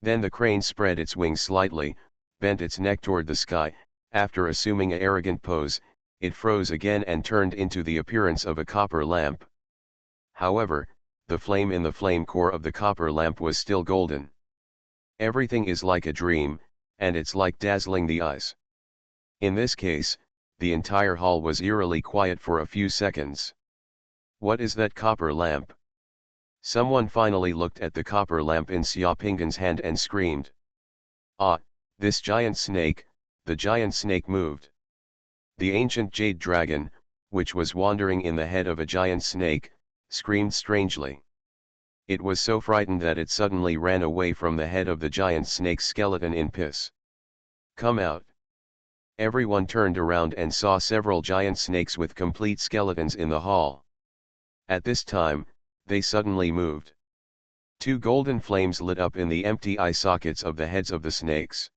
Speaker 1: Then the crane spread its wings slightly, bent its neck toward the sky. After assuming an arrogant pose, it froze again and turned into the appearance of a copper lamp. However, the flame in the flame core of the copper lamp was still golden. Everything is like a dream, and it's like dazzling the eyes. In this case, the entire hall was eerily quiet for a few seconds. What is that copper lamp? Someone finally looked at the copper lamp in Xiaoping's hand and screamed. Ah, this giant snake. The giant snake moved. The ancient jade dragon, which was wandering in the head of a giant snake, screamed strangely. It was so frightened that it suddenly ran away from the head of the giant snake's skeleton in piss. Come out. Everyone turned around and saw several giant snakes with complete skeletons in the hall. At this time, they suddenly moved. Two golden flames lit up in the empty eye sockets of the heads of the snakes.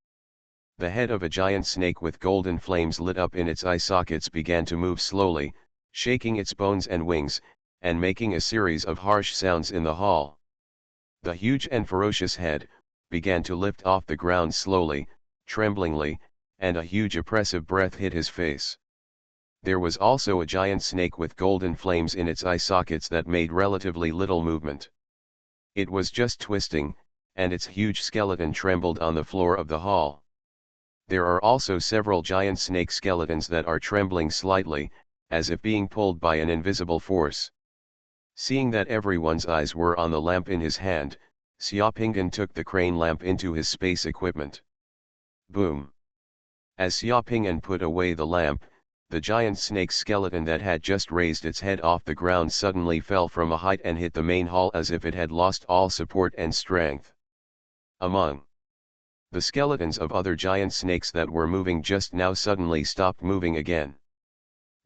Speaker 1: The head of a giant snake with golden flames lit up in its eye sockets began to move slowly, shaking its bones and wings, and making a series of harsh sounds in the hall. The huge and ferocious head began to lift off the ground slowly, tremblingly, and a huge oppressive breath hit his face. There was also a giant snake with golden flames in its eye sockets that made relatively little movement. It was just twisting, and its huge skeleton trembled on the floor of the hall. There are also several giant snake skeletons that are trembling slightly, as if being pulled by an invisible force. Seeing that everyone's eyes were on the lamp in his hand, Xiaoping took the crane lamp into his space equipment. Boom! As Xiaoping put away the lamp, the giant snake skeleton that had just raised its head off the ground suddenly fell from a height and hit the main hall as if it had lost all support and strength. Among the skeletons of other giant snakes that were moving just now suddenly stopped moving again.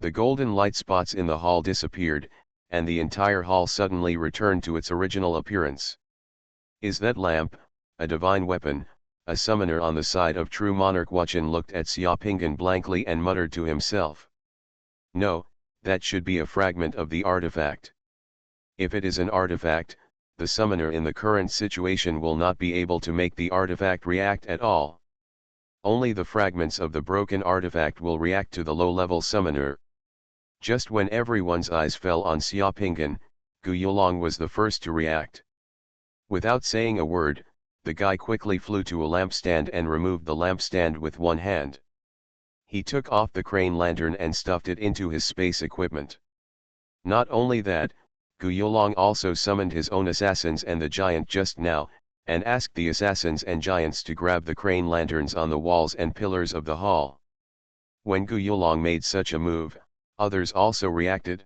Speaker 1: The golden light spots in the hall disappeared, and the entire hall suddenly returned to its original appearance. Is that lamp a divine weapon? A summoner on the side of true monarch Huachan looked at Xiaoping blankly and muttered to himself. No, that should be a fragment of the artifact. If it is an artifact, the summoner in the current situation will not be able to make the artifact react at all. Only the fragments of the broken artifact will react to the low-level summoner. Just when everyone's eyes fell on Xiaoping, Gu Yulong was the first to react. Without saying a word, the guy quickly flew to a lampstand and removed the lampstand with one hand. He took off the crane lantern and stuffed it into his space equipment. Not only that, Gu Yulong also summoned his own assassins and the giant just now, and asked the assassins and giants to grab the crane lanterns on the walls and pillars of the hall. When Gu Yulong made such a move, others also reacted.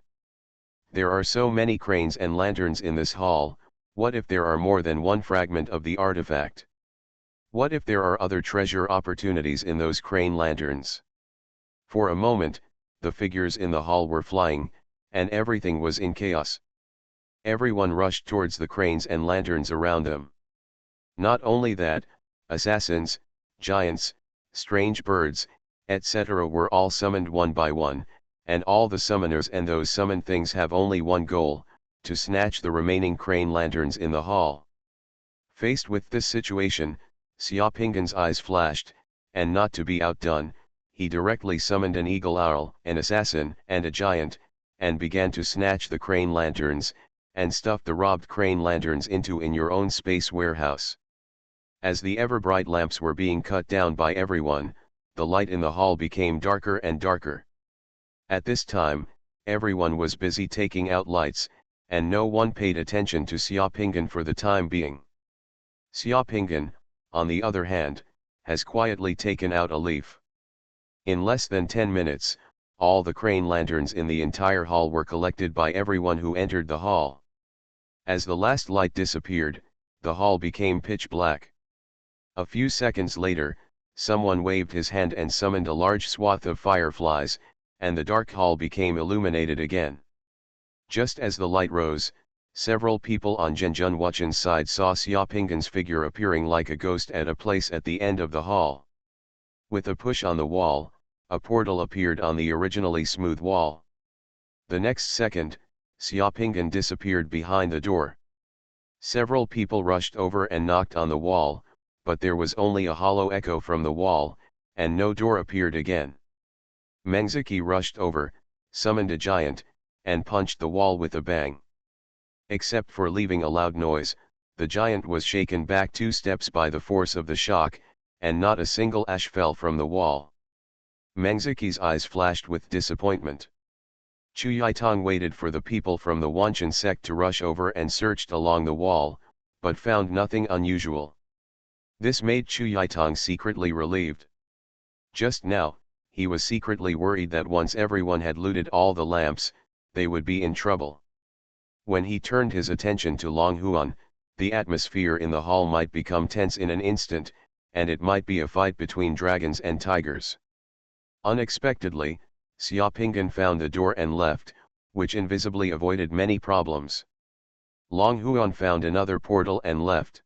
Speaker 1: There are so many cranes and lanterns in this hall. What if there are more than one fragment of the artifact? What if there are other treasure opportunities in those crane lanterns? For a moment, the figures in the hall were flying, and everything was in chaos. Everyone rushed towards the cranes and lanterns around them. Not only that, assassins, giants, strange birds, etc. were all summoned one by one, and all the summoners and those summoned things have only one goal: to snatch the remaining crane lanterns in the hall. Faced with this situation, Xiaoping's eyes flashed, and not to be outdone, he directly summoned an eagle owl, an assassin, and a giant, and began to snatch the crane lanterns, and stuff the robbed crane lanterns into your own space warehouse. As the ever-bright lamps were being cut down by everyone, the light in the hall became darker and darker. At this time, everyone was busy taking out lights, and no one paid attention to Xiaoping for the time being. Xiaoping, on the other hand, has quietly taken out a leaf. In less than 10 minutes, all the crane lanterns in the entire hall were collected by everyone who entered the hall. As the last light disappeared, the hall became pitch black. A few seconds later, someone waved his hand and summoned a large swath of fireflies, and the dark hall became illuminated again. Just as the light rose, several people on Zhenjun Huachan's side saw Xiaoping's figure appearing like a ghost at a place at the end of the hall. With a push on the wall, a portal appeared on the originally smooth wall. The next second, Xiaoping disappeared behind the door. Several people rushed over and knocked on the wall, but there was only a hollow echo from the wall, and no door appeared again. Mengziki rushed over, summoned a giant, and punched the wall with a bang. Except for leaving a loud noise, the giant was shaken back 2 steps by the force of the shock, and not a single ash fell from the wall. Mengziki's eyes flashed with disappointment. Chu Yaitong waited for the people from the Wanchen sect to rush over and searched along the wall, but found nothing unusual. This made Chu Yaitong secretly relieved. Just now, he was secretly worried that once everyone had looted all the lamps, they would be in trouble. When he turned his attention to Xuanhuan, the atmosphere in the hall might become tense in an instant, and it might be a fight between dragons and tigers. Unexpectedly, Xiaopinggan found the door and left, which invisibly avoided many problems. Xuanhuan found another portal and left.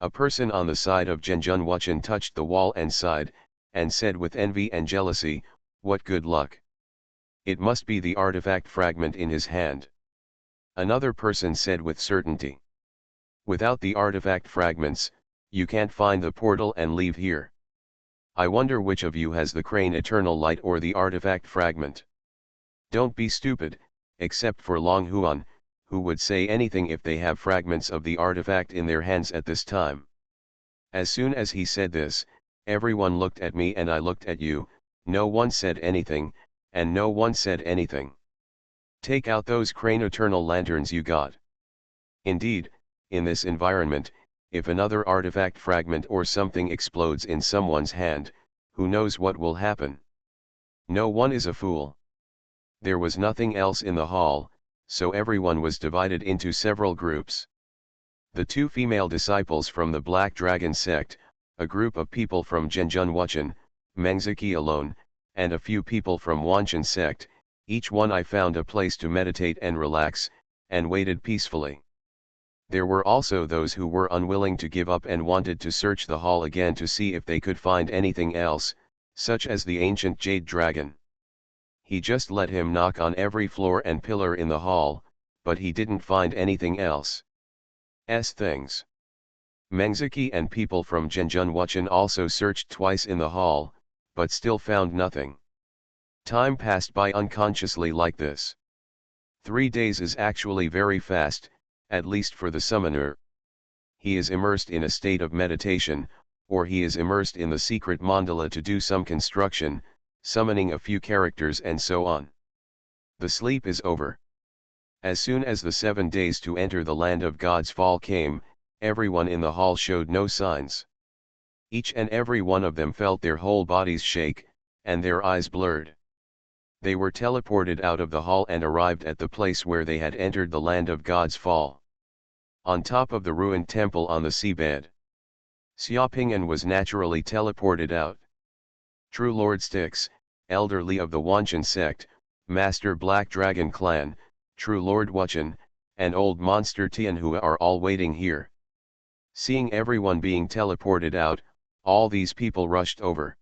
Speaker 1: A person on the side of Zhenjun Wuchen touched the wall and sighed, and said with envy and jealousy, "What good luck! It must be the artifact fragment in his hand." Another person said with certainty, "Without the artifact fragments, you can't find the portal and leave here. I wonder which of you has the crane eternal light or the artifact fragment." Don't be stupid, except for Xuanhuan, who would say anything if they have fragments of the artifact in their hands at this time. As soon as he said this, everyone looked at me and I looked at you, no one said anything, and no one said anything. Take out those crane eternal lanterns you got. Indeed, in this environment, if another artifact fragment or something explodes in someone's hand, who knows what will happen? No one is a fool. There was nothing else in the hall, so everyone was divided into several groups. The 2 female disciples from the Black Dragon sect, a group of people from Zhenjun Wuchen, Mengziki alone, and a few people from Wanchen sect, each one I found a place to meditate and relax, and waited peacefully. There were also those who were unwilling to give up and wanted to search the hall again to see if they could find anything else, such as the ancient jade dragon. He just let him knock on every floor and pillar in the hall, but he didn't find anything else. Things. Mengziki and people from Zhenjun Wuchen also searched twice in the hall, but still found nothing. Time passed by unconsciously like this. 3 days is actually very fast, at least for the summoner. He is immersed in a state of meditation, or he is immersed in the secret mandala to do some construction, summoning a few characters and so on. The sleep is over. As soon as the 7 days to enter the land of God's fall came, everyone in the hall showed no signs. Each and every one of them felt their whole bodies shake, and their eyes blurred. They were teleported out of the hall and arrived at the place where they had entered the land of God's fall. On top of the ruined temple on the seabed. Xiaopingyan was naturally teleported out. True Lord Styx, elderly of the Wanchen sect, Master Black Dragon clan, True Lord Wuchen, and Old Monster Tianhua are all waiting here. Seeing everyone being teleported out, all these people rushed over.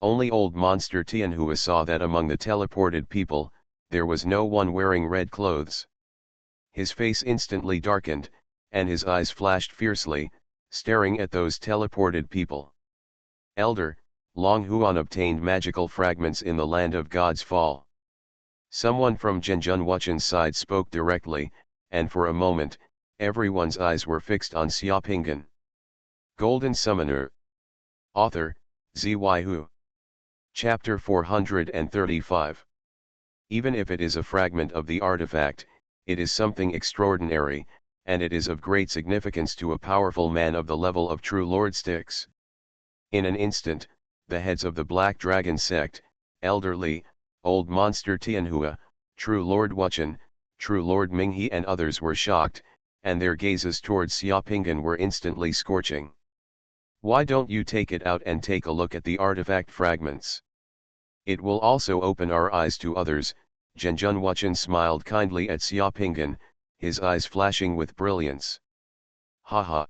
Speaker 1: Only Old Monster Tianhua saw that among the teleported people, there was no one wearing red clothes. His face instantly darkened, and his eyes flashed fiercely, staring at those teleported people. Elder, Xuanhuan obtained magical fragments in the land of God's fall. Someone from Zhenjun Wuchen's side spoke directly, and for a moment, everyone's eyes were fixed on Xiaopingyan. Golden Summoner. Author, Zyu. Chapter 435. Even if it is a fragment of the artifact, it is something extraordinary, and it is of great significance to a powerful man of the level of True Lord Styx. In an instant, the heads of the Black Dragon sect, elderly, Old Monster Tianhua, True Lord Wuchen, True Lord Minghe and others were shocked, and their gazes towards Xiaopingyan were instantly scorching. Why don't you take it out and take a look at the artifact fragments? It will also open our eyes to others. Zhenjun Wuchen smiled kindly at Xiaopingyan, his eyes flashing with brilliance. Ha ha!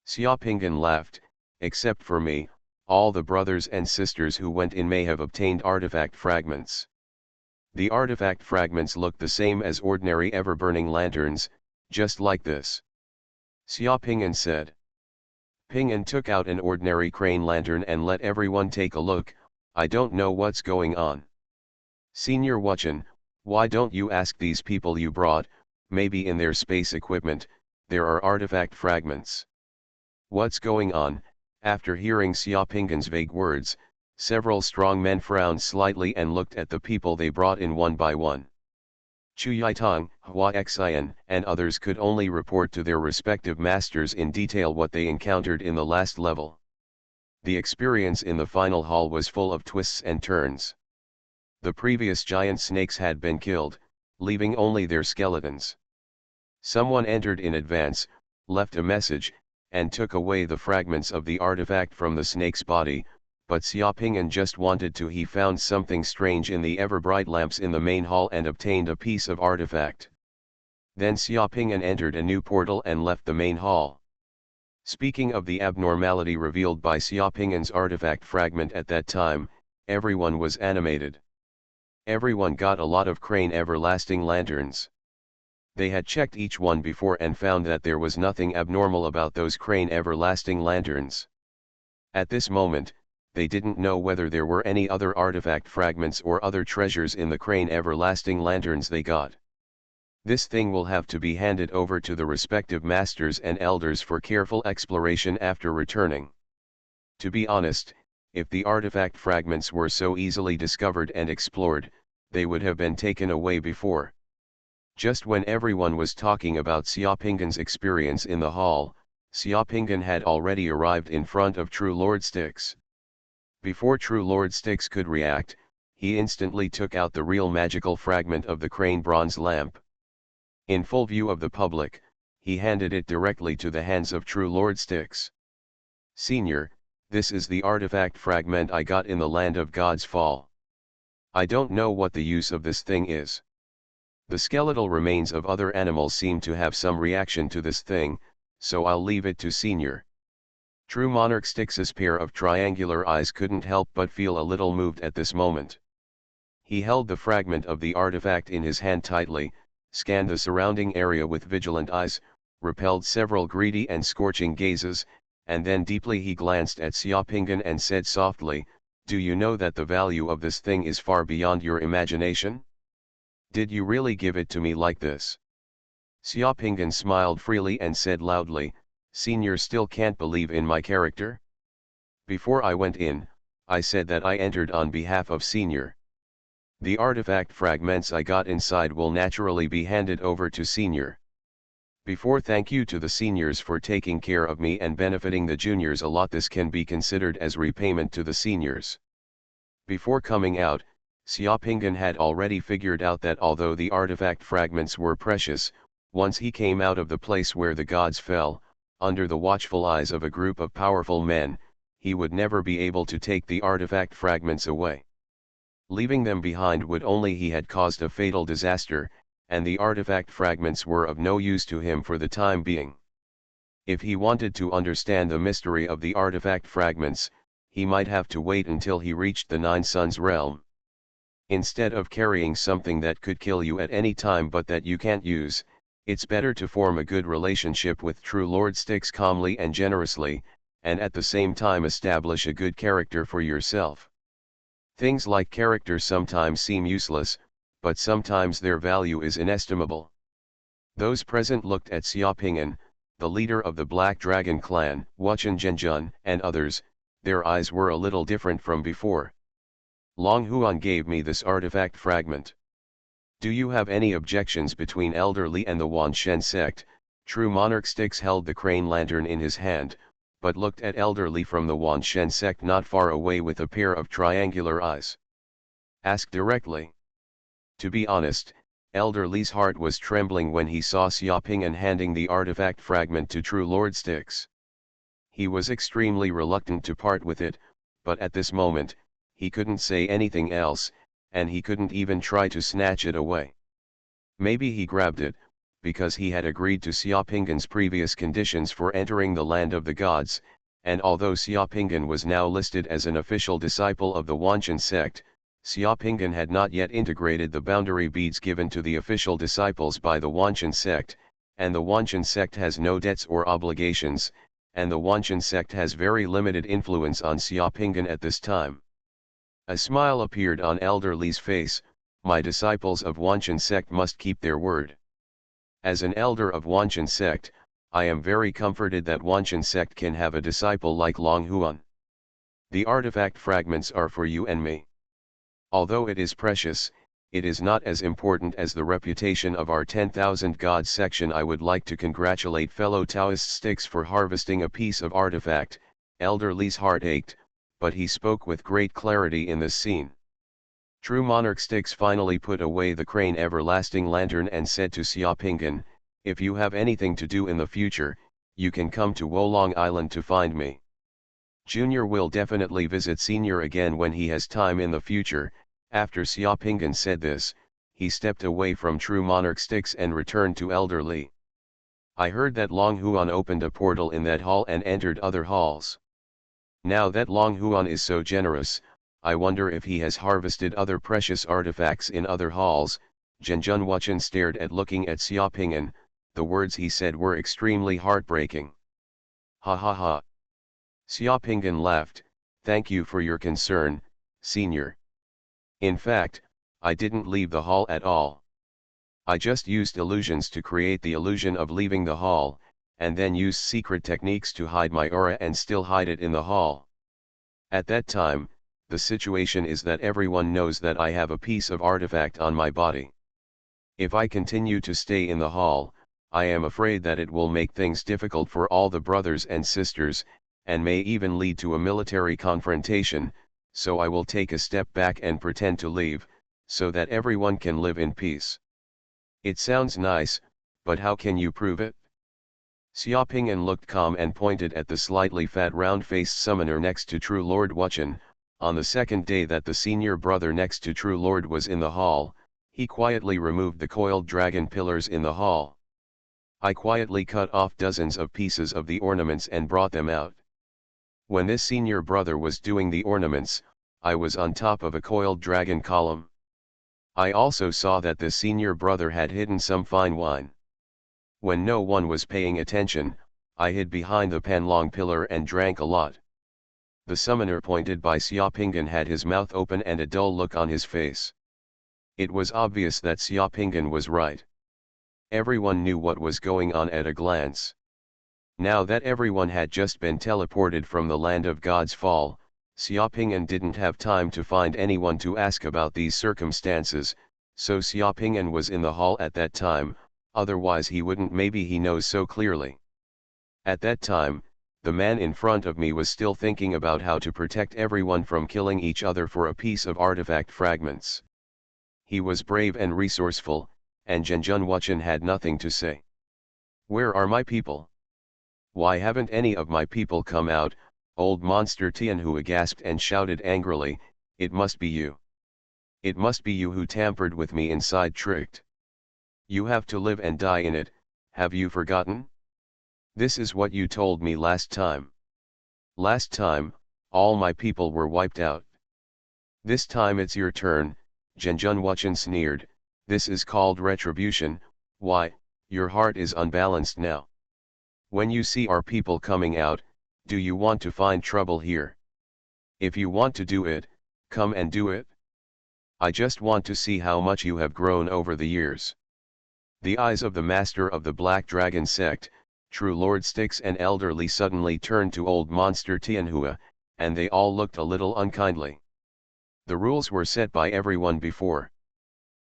Speaker 1: Xiaopingyan laughed, except for me, all the brothers and sisters who went in may have obtained artifact fragments. The artifact fragments look the same as ordinary ever-burning lanterns, just like this. Xia Pingan said. Pingan took out an ordinary crane lantern and let everyone take a look. I don't know what's going on. Senior Wuchen, why don't you ask these people you brought, maybe in their space equipment, there are artifact fragments. What's going on? After hearing Xia Pingan's vague words, several strong men frowned slightly and looked at the people they brought in one by one. Chu Yitong, Hua Xian, and others could only report to their respective masters in detail what they encountered in the last level. The experience in the final hall was full of twists and turns. The previous giant snakes had been killed, leaving only their skeletons. Someone entered in advance, left a message, and took away the fragments of the artifact from the snake's body, but Xia Pingan just wanted to. He found something strange in the ever-bright lamps in the main hall and obtained a piece of artifact. Then Xia Pingan entered a new portal and left the main hall. Speaking of the abnormality revealed by Xia Pingan's artifact fragment at that time, everyone was animated. Everyone got a lot of crane everlasting lanterns. They had checked each one before and found that there was nothing abnormal about those crane everlasting lanterns. At this moment, they didn't know whether there were any other artifact fragments or other treasures in the crane everlasting lanterns they got. This thing will have to be handed over to the respective masters and elders for careful exploration after returning. To be honest, if the artifact fragments were so easily discovered and explored, they would have been taken away before. Just when everyone was talking about Xia Pingan's experience in the hall, Xia Pingan had already arrived in front of True Lord Styx. Before True Lord Styx could react, he instantly took out the real magical fragment of the crane bronze lamp. In full view of the public, he handed it directly to the hands of True Lord Styx. Senior, this is the artifact fragment I got in the land of God's Fall. I don't know what the use of this thing is. The skeletal remains of other animals seem to have some reaction to this thing, so I'll leave it to Senior. True Monarch Styx's pair of triangular eyes couldn't help but feel a little moved at this moment. He held the fragment of the artifact in his hand tightly, scanned the surrounding area with vigilant eyes, repelled several greedy and scorching gazes, and then deeply he glanced at Xia Pingan and said softly, "Do you know that the value of this thing is far beyond your imagination? Did you really give it to me like this?" Xia Pingan smiled freely and said loudly, "Senior still can't believe in my character? Before I went in, I said that I entered on behalf of Senior. The artifact fragments I got inside will naturally be handed over to Senior. Before thank you to the seniors for taking care of me and benefiting the juniors a lot. This can be considered as repayment to the seniors." Before coming out, Xia Pingan had already figured out that although the artifact fragments were precious, once he came out of the place where the gods fell, under the watchful eyes of a group of powerful men, he would never be able to take the artifact fragments away. Leaving them behind would only he had caused a fatal disaster, and the artifact fragments were of no use to him for the time being. If he wanted to understand the mystery of the artifact fragments, he might have to wait until he reached the Nine Suns realm. Instead of carrying something that could kill you at any time but that you can't use, it's better to form a good relationship with True Lord Styx calmly and generously, and at the same time establish a good character for yourself. Things like character sometimes seem useless, but sometimes their value is inestimable. Those present looked at Xia Pingan, the leader of the Black Dragon clan, Wuchen Zhenjun, and others. Their eyes were a little different from before. Long Huan gave me this artifact fragment. Do you have any objections between Elder Li and the Wanshen sect? True Monarch Styx held the crane lantern in his hand, but looked at Elder Li from the Wanshen sect not far away with a pair of triangular eyes. Ask directly. To be honest, Elder Li's heart was trembling when he saw Xia Pingan handing the artifact fragment to True Lord Styx. He was extremely reluctant to part with it, but at this moment, he couldn't say anything else, and he couldn't even try to snatch it away. Maybe he grabbed it, because he had agreed to Xia Pingan's previous conditions for entering the land of the gods, and although Xia Pingan was now listed as an official disciple of the Wanshen sect, Xia Pingan had not yet integrated the boundary beads given to the official disciples by the Wanshen sect, and the Wanchen sect has no debts or obligations, and the Wanchen sect has very limited influence on Xiaopinggan at this time. A smile appeared on Elder Li's face. My disciples of Wanchen sect must keep their word. As an elder of Wanchen sect, I am very comforted that Wanchen sect can have a disciple like Xuanhuan. The artifact fragments are for you and me. Although it is precious, it is not as important as the reputation of our 10,000 gods section. I would like to congratulate fellow Taoist sticks for harvesting a piece of artifact. Elder Li's heart ached, but he spoke with great clarity in this scene. True Monarch Sticks finally put away the crane everlasting lantern and said to Xiaopinggan, if you have anything to do in the future, you can come to Wolong Island to find me. Junior will definitely visit Senior again when he has time in the future. After Xiaopinggan said this, he stepped away from True Monarch Sticks and returned to Elder Li. I heard that Longhuan opened a portal in that hall and entered other halls. Now that Longhuan is so generous, I wonder if he has harvested other precious artifacts in other halls. Zhenjun Wuchen stared at looking at Xiaopinggan. The words he said were extremely heartbreaking. Ha ha ha. Xiaopinggan laughed, thank you for your concern, Senior. In fact, I didn't leave the hall at all. I just used illusions to create the illusion of leaving the hall, and then used secret techniques to hide my aura and still hide it in the hall. At that time, the situation is that everyone knows that I have a piece of artifact on my body. If I continue to stay in the hall, I am afraid that it will make things difficult for all the brothers and sisters, and may even lead to a military confrontation, so I will take a step back and pretend to leave, so that everyone can live in peace. It sounds nice, but how can you prove it? Xiaopinggan looked calm and pointed at the slightly fat round-faced summoner next to True Lord Wuchen. On the second day that the senior brother next to True Lord was in the hall, he quietly removed the coiled dragon pillars in the hall. I quietly cut off dozens of pieces of the ornaments and brought them out. When this senior brother was doing the ornaments, I was on top of a coiled dragon column. I also saw that the senior brother had hidden some fine wine. When no one was paying attention, I hid behind the Panlong pillar and drank a lot. The summoner pointed by Xiaopinggan had his mouth open and a dull look on his face. It was obvious that Xiaopinggan was right. Everyone knew what was going on at a glance. Now that everyone had just been teleported from the land of God's fall, Xiaopinggan didn't have time to find anyone to ask about these circumstances, so Xiaopinggan was in the hall at that time, otherwise he wouldn't. Maybe he knows so clearly. At that time, the man in front of me was still thinking about how to protect everyone from killing each other for a piece of artifact fragments. He was brave and resourceful, and Zhenjun Wuchen had nothing to say. Where are my people? Why haven't any of my people come out? Old monster Tianhua gasped and shouted angrily, it must be you. It must be you who tampered with me inside tricked. You have to live and die in it, have you forgotten? This is what you told me last time. Last time, all my people were wiped out. This time it's your turn, Zhenjun Wuchen sneered, this is called retribution. Why, your heart is unbalanced now. When you see our people coming out, do you want to find trouble here? If you want to do it, come and do it. I just want to see how much you have grown over the years. The eyes of the master of the Black Dragon sect, True Lord Styx and Elder Li suddenly turned to old monster Tianhua, and they all looked a little unkindly. The rules were set by everyone before.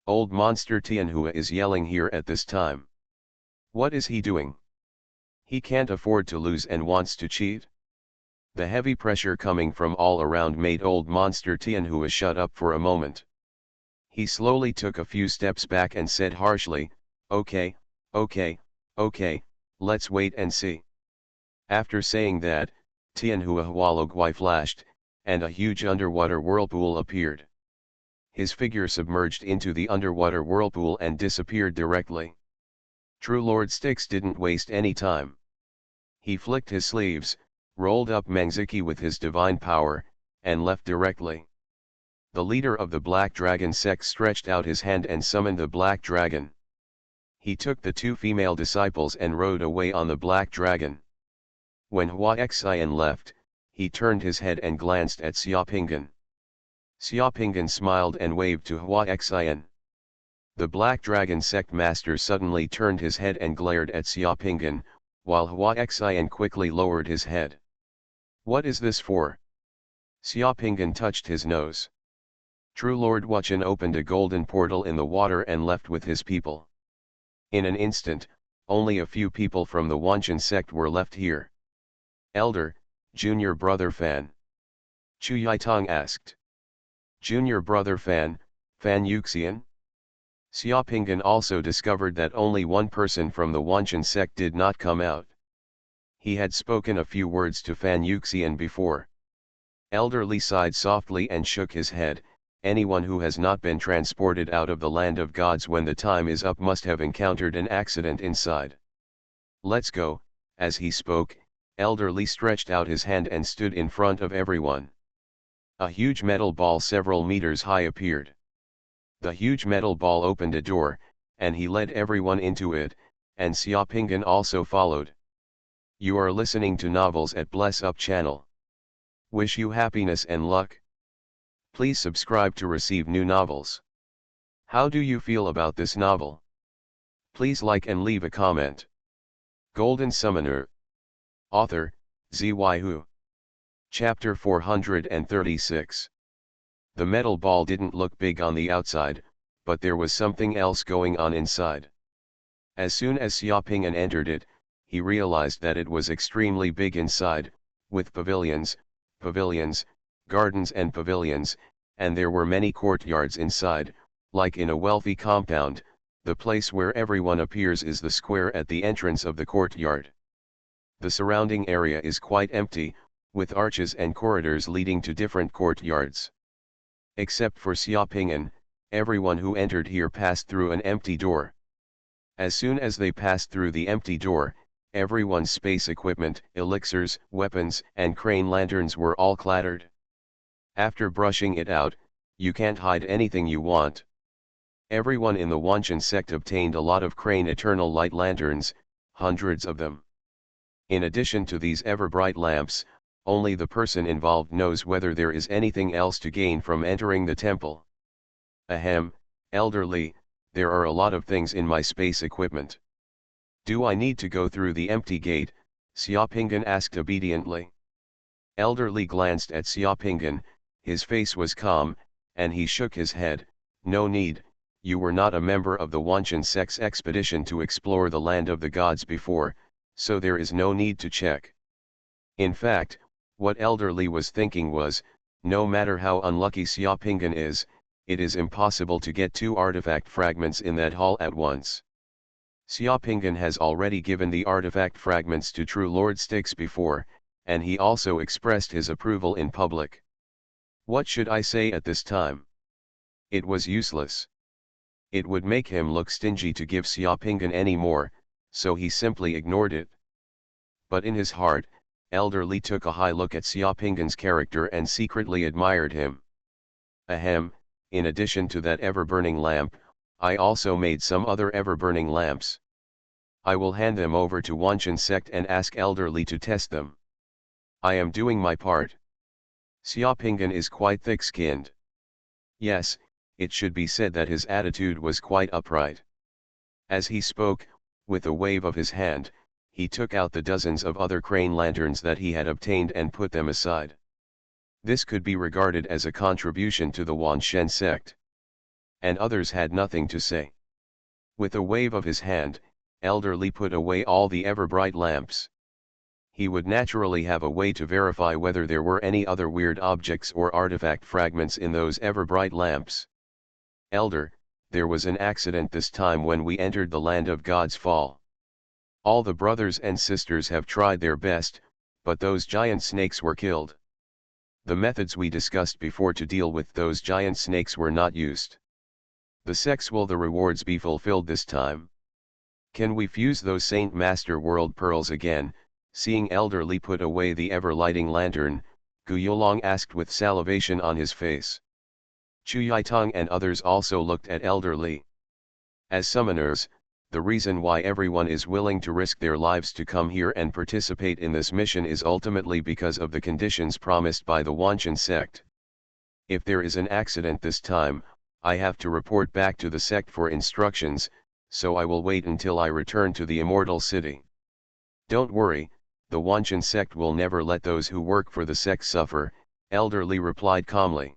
Speaker 1: Old monster Tianhua is yelling here at this time. What is he doing? He can't afford to lose and wants to cheat. The heavy pressure coming from all around made old monster Tianhua shut up for a moment. He slowly took a few steps back and said harshly, okay, let's wait and see. After saying that, Tianhua Hualogui flashed, and a huge underwater whirlpool appeared. His figure submerged into the underwater whirlpool and disappeared directly. True Lord Styx didn't waste any time. He flicked his sleeves, rolled up Mangziki with his divine power, and left directly. The leader of the Black Dragon sect stretched out his hand and summoned the Black Dragon. He took the two female disciples and rode away on the black dragon. When Xuanhuan left, he turned his head and glanced at Xiaopingan. Xiaopingan smiled and waved to Xuanhuan. The Black Dragon sect master suddenly turned his head and glared at Xiaopingan, while Xuanhuan quickly lowered his head. "What is this for?" Xiaopingan touched his nose. True Lord Wuchen opened a golden portal in the water and left with his people. In an instant, only a few people from the Wanchen sect were left here. "Elder, junior brother Fan?" Chu Yaitong asked. "Junior brother Fan Yuxian?" Xiaopingan also discovered that only one person from the Wanchen sect did not come out. He had spoken a few words to Fan Yuxian before. Elder Li sighed softly and shook his head. "Anyone who has not been transported out of the land of gods when the time is up must have encountered an accident inside. Let's go." As he spoke, Elder Li stretched out his hand and stood in front of everyone. A huge metal ball several meters high appeared. The huge metal ball opened a door, and he led everyone into it, and Xiaopingan also followed. You are listening to Novels at Bless Up channel. Wish you happiness and luck. Please subscribe to receive new novels. How do you feel about this novel? Please like and leave a comment. Golden Summoner. Author, Xuanhuan. Chapter 436. The metal ball didn't look big on the outside, but there was something else going on inside. As soon as Xiaopingan entered it, he realized that it was extremely big inside, with pavilions, gardens and pavilions, and there were many courtyards inside. Like in a wealthy compound, the place where everyone appears is the square at the entrance of the courtyard. The surrounding area is quite empty, with arches and corridors leading to different courtyards. Except for Xiaopingan, everyone who entered here passed through an empty door. As soon as they passed through the empty door, everyone's space equipment, elixirs, weapons, and crane lanterns were all clattered. After brushing it out, you can't hide anything you want. Everyone in the Wanchen sect obtained a lot of crane eternal light lanterns, hundreds of them. In addition to these ever-bright lamps, only the person involved knows whether there is anything else to gain from entering the temple. Ahem, Elder Li, there are a lot of things in my space equipment. Do I need to go through the empty gate? Xiaopingan asked obediently. Elder Li glanced at Xiaopingan, his face was calm, and he shook his head. No need, you were not a member of the Wanchen sect's expedition to explore the land of the gods before, so there is no need to check. In fact, what Elder Li was thinking was, no matter how unlucky Xiaopingan is, it is impossible to get two artifact fragments in that hall at once. Xiaopingan has already given the artifact fragments to True Lord Styx before, and he also expressed his approval in public. What should I say at this time? It was useless. It would make him look stingy to give Xiaopingan any more, so he simply ignored it. But in his heart, Elder Li took a high look at Xiaopingan's character and secretly admired him. Ahem, in addition to that ever-burning lamp, I also made some other ever-burning lamps. I will hand them over to Wanchen sect and ask Elder Li to test them. I am doing my part. Xiaopingan is quite thick-skinned. Yes, it should be said that his attitude was quite upright. As he spoke, with a wave of his hand, he took out the dozens of other crane lanterns that he had obtained and put them aside. This could be regarded as a contribution to the Wanchen sect. And others had nothing to say. With a wave of his hand, Elder Li put away all the ever-bright lamps. He would naturally have a way to verify whether there were any other weird objects or artifact fragments in those ever-bright lamps. Elder, there was an accident this time when we entered the land of God's fall. All the brothers and sisters have tried their best, but those giant snakes were killed. The methods we discussed before to deal with those giant snakes were not used. The sects will the rewards be fulfilled this time? Can we fuse those Saint Master World Pearls again? Seeing Elder Li put away the ever-lighting lantern, Gu Yolong asked with salivation on his face. Chu Yaitong and others also looked at Elder Li. As summoners, the reason why everyone is willing to risk their lives to come here and participate in this mission is ultimately because of the conditions promised by the Xuanhuan sect. If there is an accident this time, I have to report back to the sect for instructions, so I will wait until I return to the Immortal City. Don't worry, the Xuanhuan sect will never let those who work for the sect suffer, Elderly replied calmly.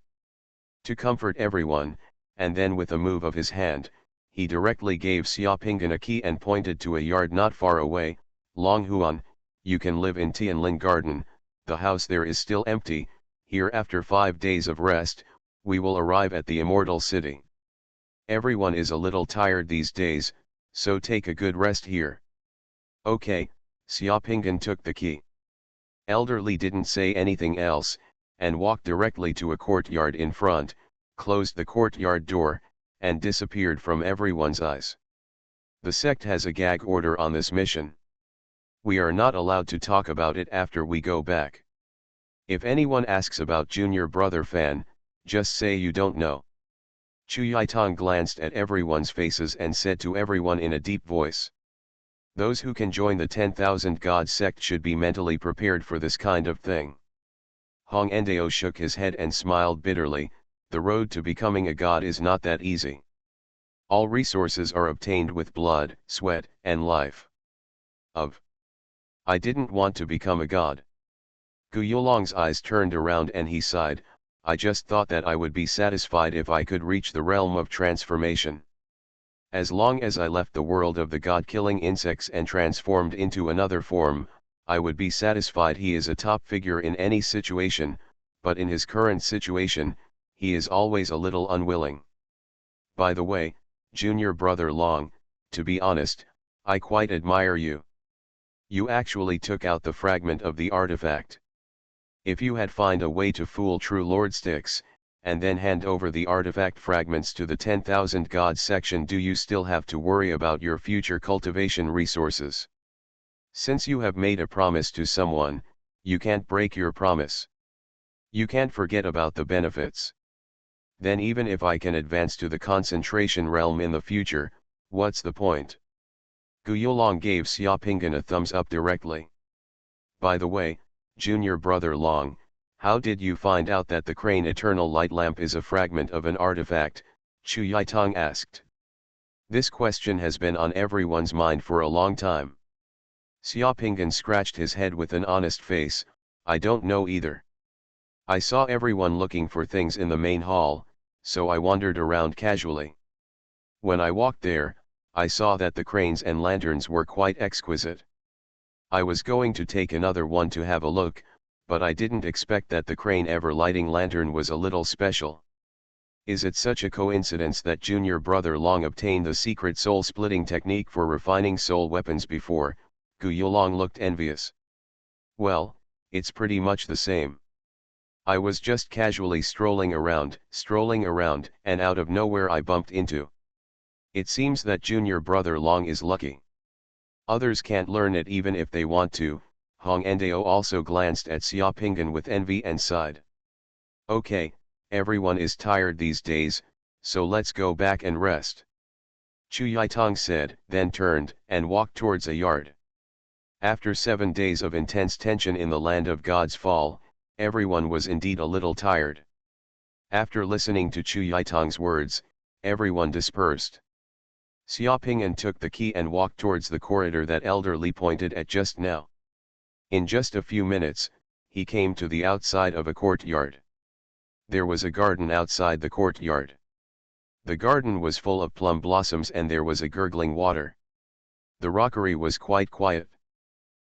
Speaker 1: To comfort everyone, and then with a move of his hand, he directly gave Xiaopingan a key and pointed to a yard not far away. Xuanhuan, you can live in Tianlin Garden, the house there is still empty. Here after 5 days of rest, we will arrive at the Immortal City. Everyone is a little tired these days, so take a good rest here. Okay, Xiaopingan took the key. Elderly didn't say anything else, and walked directly to a courtyard in front, closed the courtyard door, and disappeared from everyone's eyes. The sect has a gag order on this mission. We are not allowed to talk about it after we go back. If anyone asks about Junior Brother Fan, just say you don't know. Chu Yaitong glanced at everyone's faces and said to everyone in a deep voice. Those who can join the 10,000 God sect should be mentally prepared for this kind of thing. Hong Endao shook his head and smiled bitterly. The road to becoming a god is not that easy. All resources are obtained with blood, sweat, and life. I didn't want to become a god. Gu Yulong's eyes turned around and he sighed. I just thought that I would be satisfied if I could reach the realm of transformation. As long as I left the world of the god-killing insects and transformed into another form, I would be satisfied. He is a top figure in any situation, but in his current situation, he is always a little unwilling. By the way, Junior Brother Long, to be honest, I quite admire you. You actually took out the fragment of the artifact. If you had found a way to fool True Lord Styx, and then hand over the artifact fragments to the 10,000 God section, do you still have to worry about your future cultivation resources? Since you have made a promise to someone, you can't break your promise. You can't forget about the benefits. Then even if I can advance to the concentration realm in the future, what's the point? Gu Yulong gave Xiaopingan a thumbs up directly. By the way, Junior Brother Long, how did you find out that the crane eternal light lamp is a fragment of an artifact? Chu Yaitong asked. This question has been on everyone's mind for a long time. Xiaopingan scratched his head with an honest face. I don't know either. I saw everyone looking for things in the main hall, so I wandered around casually. When I walked there, I saw that the cranes and lanterns were quite exquisite. I was going to take another one to have a look, but I didn't expect that the crane ever lighting lantern was a little special. Is it such a coincidence that Junior Brother Long obtained the secret soul-splitting technique for refining soul weapons before? Gu Yulong looked envious. Well, it's pretty much the same. I was just casually strolling around, and out of nowhere I bumped into. It seems that Junior Brother Long is lucky. Others can't learn it even if they want to. Hong Endao also glanced at Xiaopingan with envy and sighed. Okay, everyone is tired these days, so let's go back and rest. Chu Yaitong said, then turned and walked towards a yard. After 7 days of intense tension in the land of God's fall, everyone was indeed a little tired. After listening to Chu Yaitong's words, everyone dispersed. Xiaopingan took the key and walked towards the corridor that Elderly pointed at just now. In just a few minutes, he came to the outside of a courtyard. There was a garden outside the courtyard. The garden was full of plum blossoms and there was a gurgling water. The rockery was quite quiet.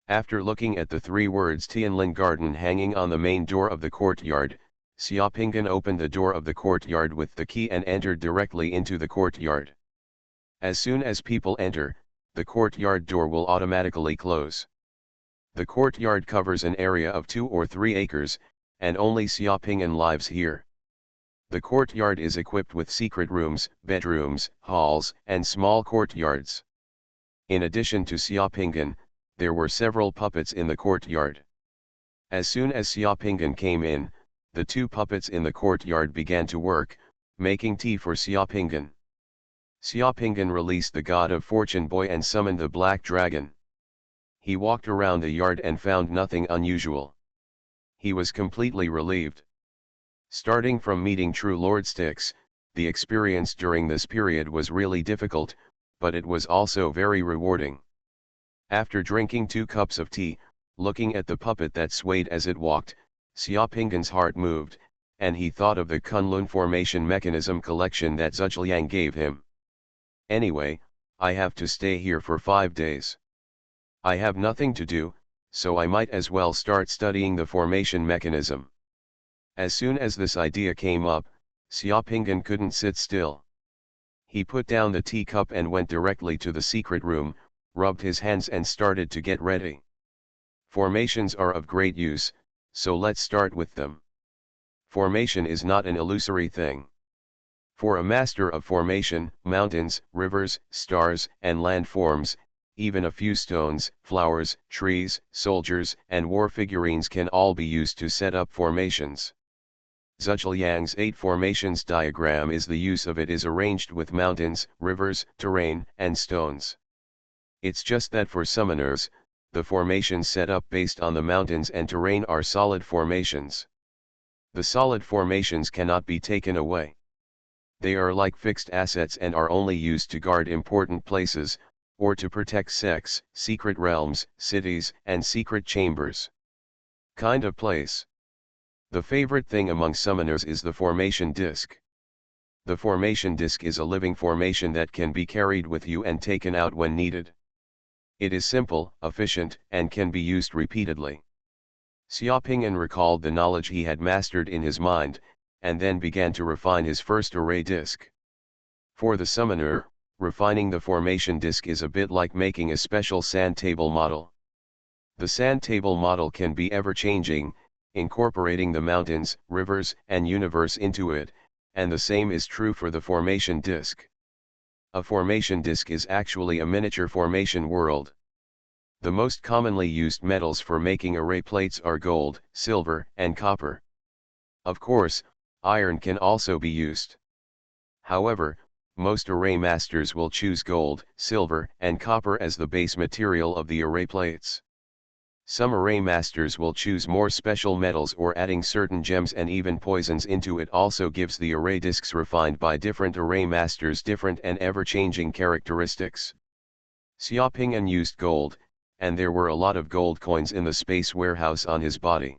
Speaker 1: After looking at the 3 words Tianlin Garden hanging on the main door of the courtyard, Xiaopingan opened the door of the courtyard with the key and entered directly into the courtyard. As soon as people enter, the courtyard door will automatically close. The courtyard covers an area of 2 or 3 acres, and only Xiaopingan lives here. The courtyard is equipped with secret rooms, bedrooms, halls, and small courtyards. In addition to Xiaopingan, there were several puppets in the courtyard. As soon as Xiaopingan came in, the 2 puppets in the courtyard began to work, making tea for Xiaopingan. Xiaopinggan released the god of fortune boy and summoned the black dragon. He walked around the yard and found nothing unusual. He was completely relieved. Starting from meeting true Lord Styx, the experience during this period was really difficult, but it was also very rewarding. After drinking 2 cups of tea, looking at the puppet that swayed as it walked, Xiaopinggan's heart moved, and he thought of the Kunlun formation mechanism collection that Zhuliang gave him. Anyway, I have to stay here for 5 days. I have nothing to do, so I might as well start studying the formation mechanism. As soon as this idea came up, Xiaopinggan couldn't sit still. He put down the teacup and went directly to the secret room, rubbed his hands and started to get ready. Formations are of great use, so let's start with them. Formation is not an illusory thing. For a master of formation, mountains, rivers, stars, and landforms, even a few stones, flowers, trees, soldiers, and war figurines can all be used to set up formations. Zhuliang's 8 formations diagram is the use of it is arranged with mountains, rivers, terrain, and stones. It's just that for summoners, the formations set up based on the mountains and terrain are solid formations. The solid formations cannot be taken away. They are like fixed assets and are only used to guard important places, or to protect sects, secret realms, cities, and secret chambers. Kind of place. The favorite thing among summoners is the formation disc. The formation disc is a living formation that can be carried with you and taken out when needed. It is simple, efficient, and can be used repeatedly. Xiaopinggan recalled the knowledge he had mastered in his mind, and then began to refine his first array disc. For the summoner, refining the formation disc is a bit like making a special sand table model. The sand table model can be ever-changing, incorporating the mountains, rivers, and universe into it, and the same is true for the formation disc. A formation disc is actually a miniature formation world. The most commonly used metals for making array plates are gold, silver, and copper. Of course, iron can also be used. However, most array masters will choose gold, silver, and copper as the base material of the array plates. Some array masters will choose more special metals or adding certain gems and even poisons into it also gives the array discs refined by different array masters different and ever-changing characteristics. Xiaopinggan used gold, and there were a lot of gold coins in the space warehouse on his body.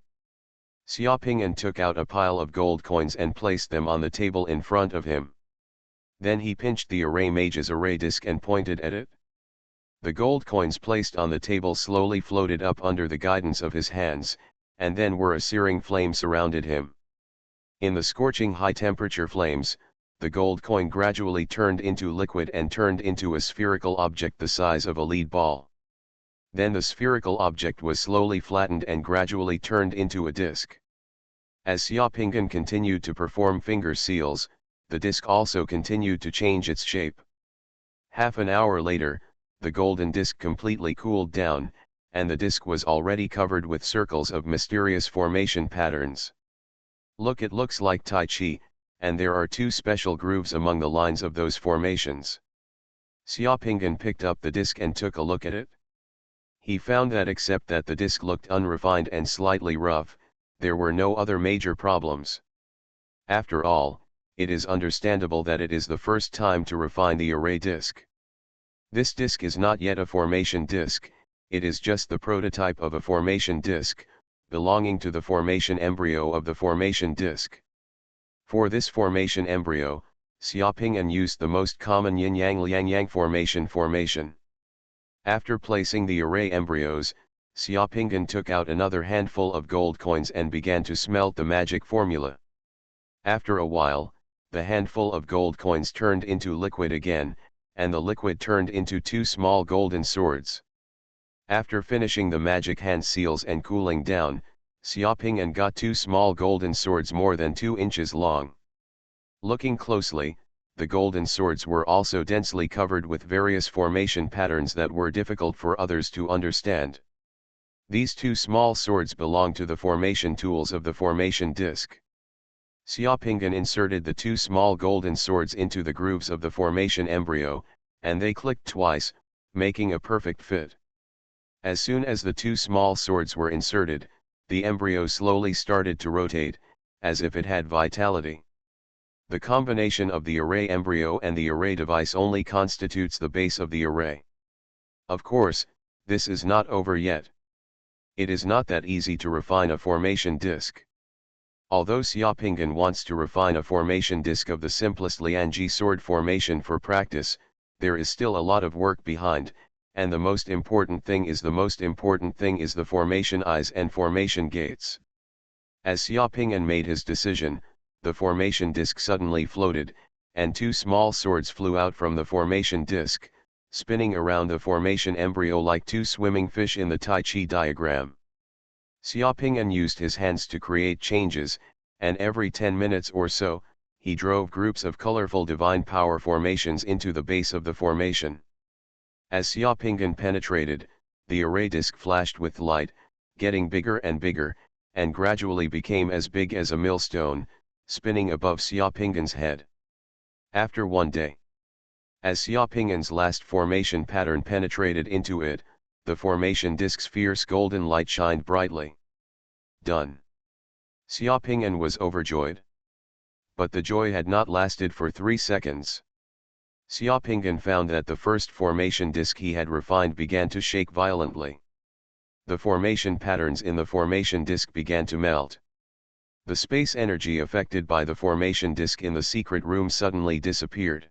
Speaker 1: Xiaopinggan took out a pile of gold coins and placed them on the table in front of him. Then he pinched the array mage's array disc and pointed at it. The gold coins placed on the table slowly floated up under the guidance of his hands, and then a searing flame surrounded him. In the scorching high-temperature flames, the gold coin gradually turned into liquid and turned into a spherical object the size of a lead ball. Then the spherical object was slowly flattened and gradually turned into a disc. As Xiaopinggan continued to perform finger seals, the disc also continued to change its shape. Half an hour later, the golden disc completely cooled down, and the disc was already covered with circles of mysterious formation patterns. Look, it looks like Tai Chi, and there are 2 special grooves among the lines of those formations. Xiaopinggan picked up the disc and took a look at it. He found that except that the disc looked unrefined and slightly rough, there were no other major problems. After all, it is understandable that it is the first time to refine the array disc. This disc is not yet a formation disc, it is just the prototype of a formation disc, belonging to the formation embryo of the formation disc. For this formation embryo, Xiaopinggan used the most common yin-yang liang-yang formation. After placing the array embryos, Xiaopinggan took out another handful of gold coins and began to smelt the magic formula. After a while, the handful of gold coins turned into liquid again, and the liquid turned into 2 small golden swords. After finishing the magic hand seals and cooling down, Xiaopinggan got 2 small golden swords more than 2 inches long. Looking closely, the golden swords were also densely covered with various formation patterns that were difficult for others to understand. These 2 small swords belong to the formation tools of the formation disc. Xiaoping'an inserted the two small golden swords into the grooves of the formation embryo, and they clicked twice, making a perfect fit. As soon as the two small swords were inserted, the embryo slowly started to rotate, as if it had vitality. The combination of the array embryo and the array device only constitutes the base of the array. Of course, this is not over yet. It is not that easy to refine a formation disk. Although Xiaoping'an wants to refine a formation disk of the simplest Lianji sword formation for practice, there is still a lot of work behind, and the most important thing is the formation eyes and formation gates. As Xiaoping'an made his decision, the formation disk suddenly floated, and two small swords flew out from the formation disk, spinning around the formation embryo like two swimming fish in the Tai Chi diagram. Xiaoping'an used his hands to create changes, and every 10 minutes or so, he drove groups of colorful divine power formations into the base of the formation. As Xiaoping'an penetrated, the array disk flashed with light, getting bigger and bigger, and gradually became as big as a millstone, spinning above Xiaoping'an's head. After one day, as Xiaoping'an's last formation pattern penetrated into it, the formation disk's fierce golden light shined brightly. Done. Xiaoping'an was overjoyed. But the joy had not lasted for 3 seconds. Xiaoping'an found that the first formation disk he had refined began to shake violently. The formation patterns in the formation disk began to melt. The space energy affected by the formation disk in the secret room suddenly disappeared.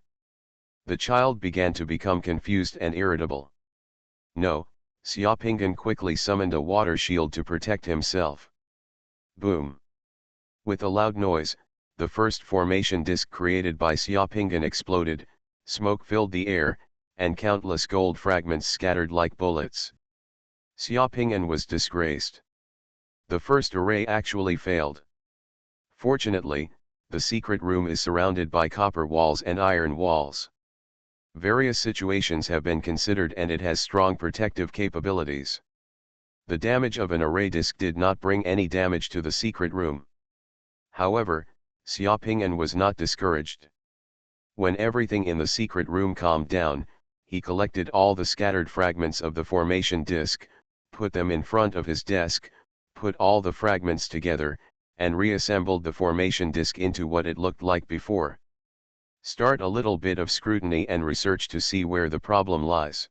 Speaker 1: The child began to become confused and irritable. No, Xiaoping'an quickly summoned a water shield to protect himself. Boom! With a loud noise, the first formation disk created by Xiaoping'an exploded, smoke filled the air, and countless gold fragments scattered like bullets. Xiaoping'an was disgraced. The first array actually failed. Fortunately, the secret room is surrounded by copper walls and iron walls. Various situations have been considered and it has strong protective capabilities. The damage of an array disk did not bring any damage to the secret room. However, Xiaoping'an was not discouraged. When everything in the secret room calmed down, he collected all the scattered fragments of the formation disk, put them in front of his desk, put all the fragments together, and reassembled the formation disk into what it looked like before. Start a little bit of scrutiny and research to see where the problem lies.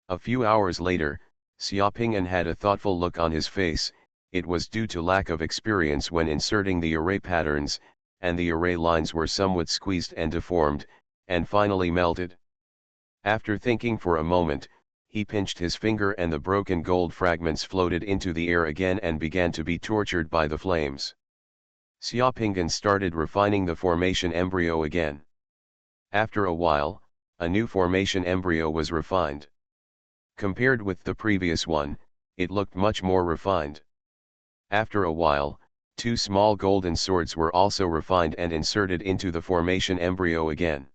Speaker 1: A few hours later, Xiaoping'an had a thoughtful look on his face. It was due to lack of experience when inserting the array patterns, and the array lines were somewhat squeezed and deformed, and finally melted. After thinking for a moment, he pinched his finger and the broken gold fragments floated into the air again and began to be tortured by the flames. Xiaoping'an started refining the formation embryo again. After a while, a new formation embryo was refined. Compared with the previous one, it looked much more refined. After a while, two small golden swords were also refined and inserted into the formation embryo again.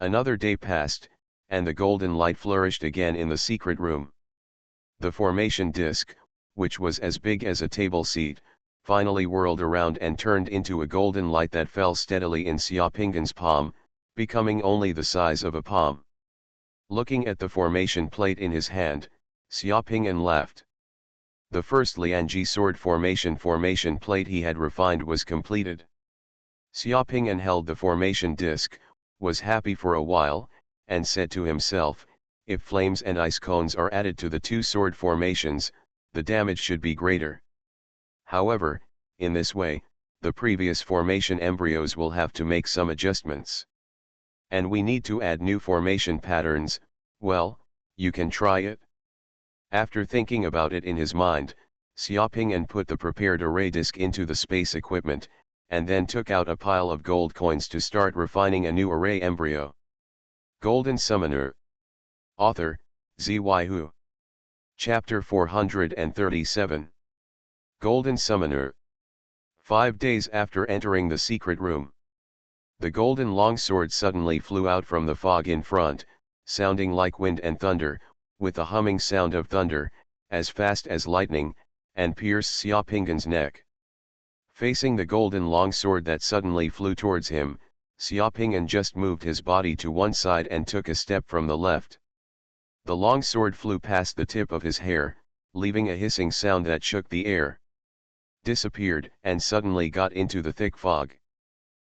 Speaker 1: Another day passed, and the golden light flourished again in the secret room. The formation disk, which was as big as a table seat, finally whirled around and turned into a golden light that fell steadily in Xiaoping'an's palm, becoming only the size of a palm. Looking at the formation plate in his hand, Xiaoping'an laughed. The first Lianji sword formation plate he had refined was completed. Xiaoping'an held the formation disk, was happy for a while, and said to himself, if flames and ice cones are added to the two sword formations, the damage should be greater. However, in this way, the previous formation embryos will have to make some adjustments. And we need to add new formation patterns. Well, you can try it. After thinking about it in his mind, Xiaoping'an put the prepared array disk into the space equipment, and then took out a pile of gold coins to start refining a new array embryo. Golden Summoner. Author, Xuanhuan. Chapter 437. Golden Summoner. 5 days after entering the secret room, the golden longsword suddenly flew out from the fog in front, sounding like wind and thunder, with a humming sound of thunder, as fast as lightning, and pierced Xiaoping'an's neck. Facing the golden longsword that suddenly flew towards him, Xiaopingyan just moved his body to one side and took a step from the left. The longsword flew past the tip of his hair, leaving a hissing sound that shook the air, disappeared, and suddenly got into the thick fog.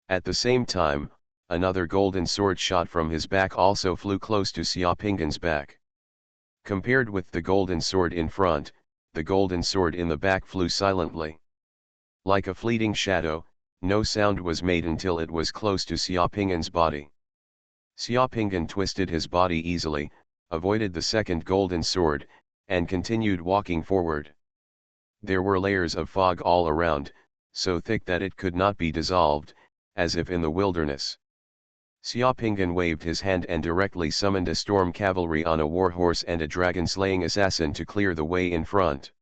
Speaker 1: At the same time, another golden sword shot from his back also flew close to Xiaopingyan's back. Compared with the golden sword in front, the golden sword in the back flew silently. Like a fleeting shadow, no sound was made until it was close to Xiaopingyan's body. Xiaopingyan twisted his body easily, avoided the second golden sword, and continued walking forward. There were layers of fog all around, so thick that it could not be dissolved, as if in the wilderness. Xiaopingyan waved his hand and directly summoned a storm cavalry on a war horse and a dragon-slaying assassin to clear the way in front.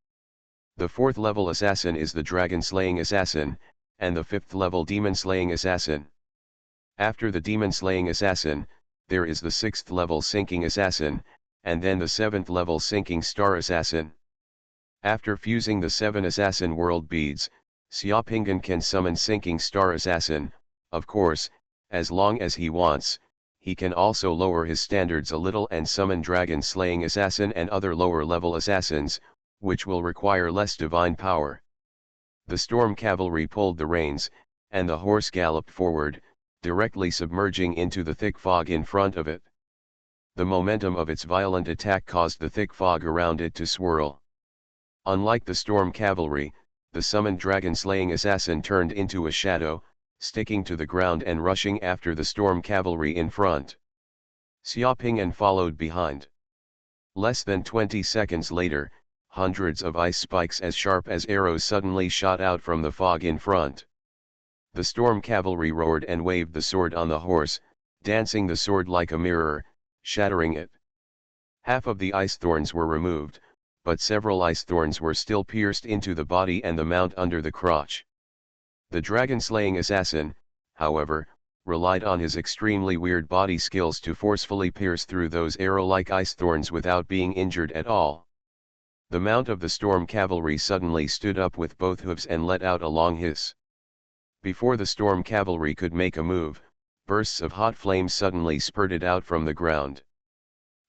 Speaker 1: The 4th level assassin is the dragon-slaying assassin, and the 5th level demon-slaying assassin. After the demon-slaying assassin, there is the 6th level sinking assassin, and then the 7th level sinking star assassin. After fusing the 7 assassin world beads, Xiaopingyan can summon sinking star assassin. Of course, as long as he wants, he can also lower his standards a little and summon dragon-slaying assassin and other lower-level assassins, which will require less divine power. The storm cavalry pulled the reins, and the horse galloped forward, directly submerging into the thick fog in front of it. The momentum of its violent attack caused the thick fog around it to swirl. Unlike the storm cavalry, the summoned dragon-slaying assassin turned into a shadow, sticking to the ground and rushing after the storm cavalry in front. Xiaopingyan followed behind. Less than 20 seconds later, hundreds of ice spikes as sharp as arrows suddenly shot out from the fog in front. The storm cavalry roared and waved the sword on the horse, dancing the sword like a mirror, shattering it. Half of the ice thorns were removed, but several ice thorns were still pierced into the body and the mount under the crotch. The dragon-slaying assassin, however, relied on his extremely weird body skills to forcefully pierce through those arrow-like ice thorns without being injured at all. The mount of the storm cavalry suddenly stood up with both hooves and let out a long hiss. Before the storm cavalry could make a move, bursts of hot flames suddenly spurted out from the ground.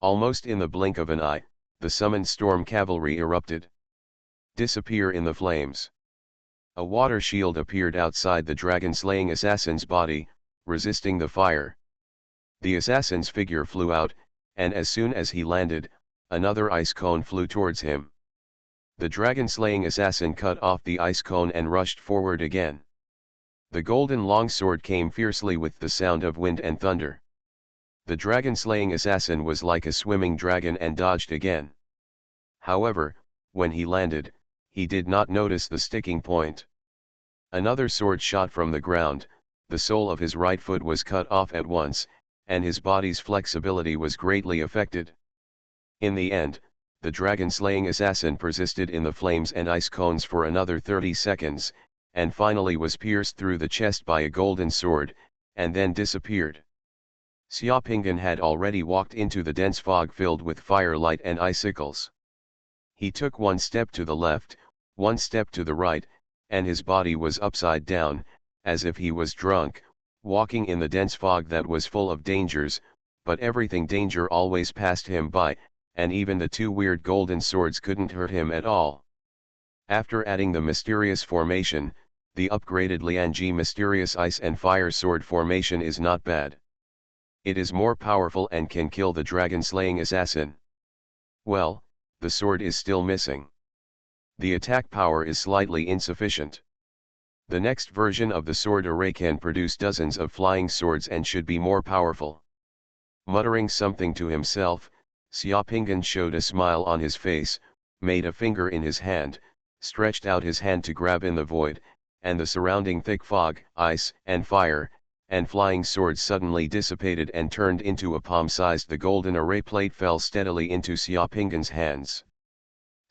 Speaker 1: Almost in the blink of an eye, the summoned storm cavalry erupted. Disappear in the flames. A water shield appeared outside the dragon-slaying assassin's body, resisting the fire. The assassin's figure flew out, and as soon as he landed, another ice cone flew towards him. The dragon-slaying assassin cut off the ice cone and rushed forward again. The golden longsword came fiercely with the sound of wind and thunder. The dragon-slaying assassin was like a swimming dragon and dodged again. However, when he landed, he did not notice the sticking point. Another sword shot from the ground, the sole of his right foot was cut off at once, and his body's flexibility was greatly affected. In the end, the dragon-slaying assassin persisted in the flames and ice cones for another 30 seconds, and finally was pierced through the chest by a golden sword, and then disappeared. Xiaopingyan had already walked into the dense fog filled with firelight and icicles. He took one step to the left, one step to the right, and his body was upside down, as if he was drunk, walking in the dense fog that was full of dangers, but everything danger always passed him by, and even the 2 weird golden swords couldn't hurt him at all. After adding the mysterious formation, the upgraded Lianji mysterious ice and fire sword formation is not bad. It is more powerful and can kill the dragon-slaying assassin. Well, the sword is still missing. The attack power is slightly insufficient. The next version of the sword array can produce dozens of flying swords and should be more powerful. Muttering something to himself, Xiaopingyan showed a smile on his face, made a finger in his hand, stretched out his hand to grab in the void, and the surrounding thick fog, ice, and fire, and flying swords suddenly dissipated and turned into a palm-sized. The golden array plate fell steadily into Xiaopingyan's hands.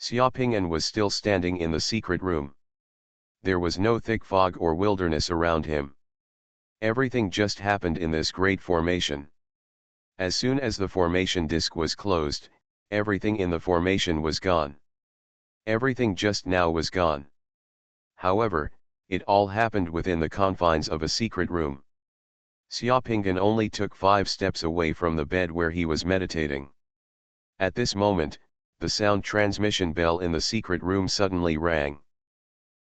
Speaker 1: Xiaopingyan was still standing in the secret room. There was no thick fog or wilderness around him. Everything just happened in this great formation. As soon as the formation disk was closed, everything in the formation was gone. Everything just now was gone. However, It all happened within the confines of a secret room. Xiaopinggan only took 5 steps away from the bed where he was meditating. At this moment, the sound transmission bell in the secret room suddenly rang.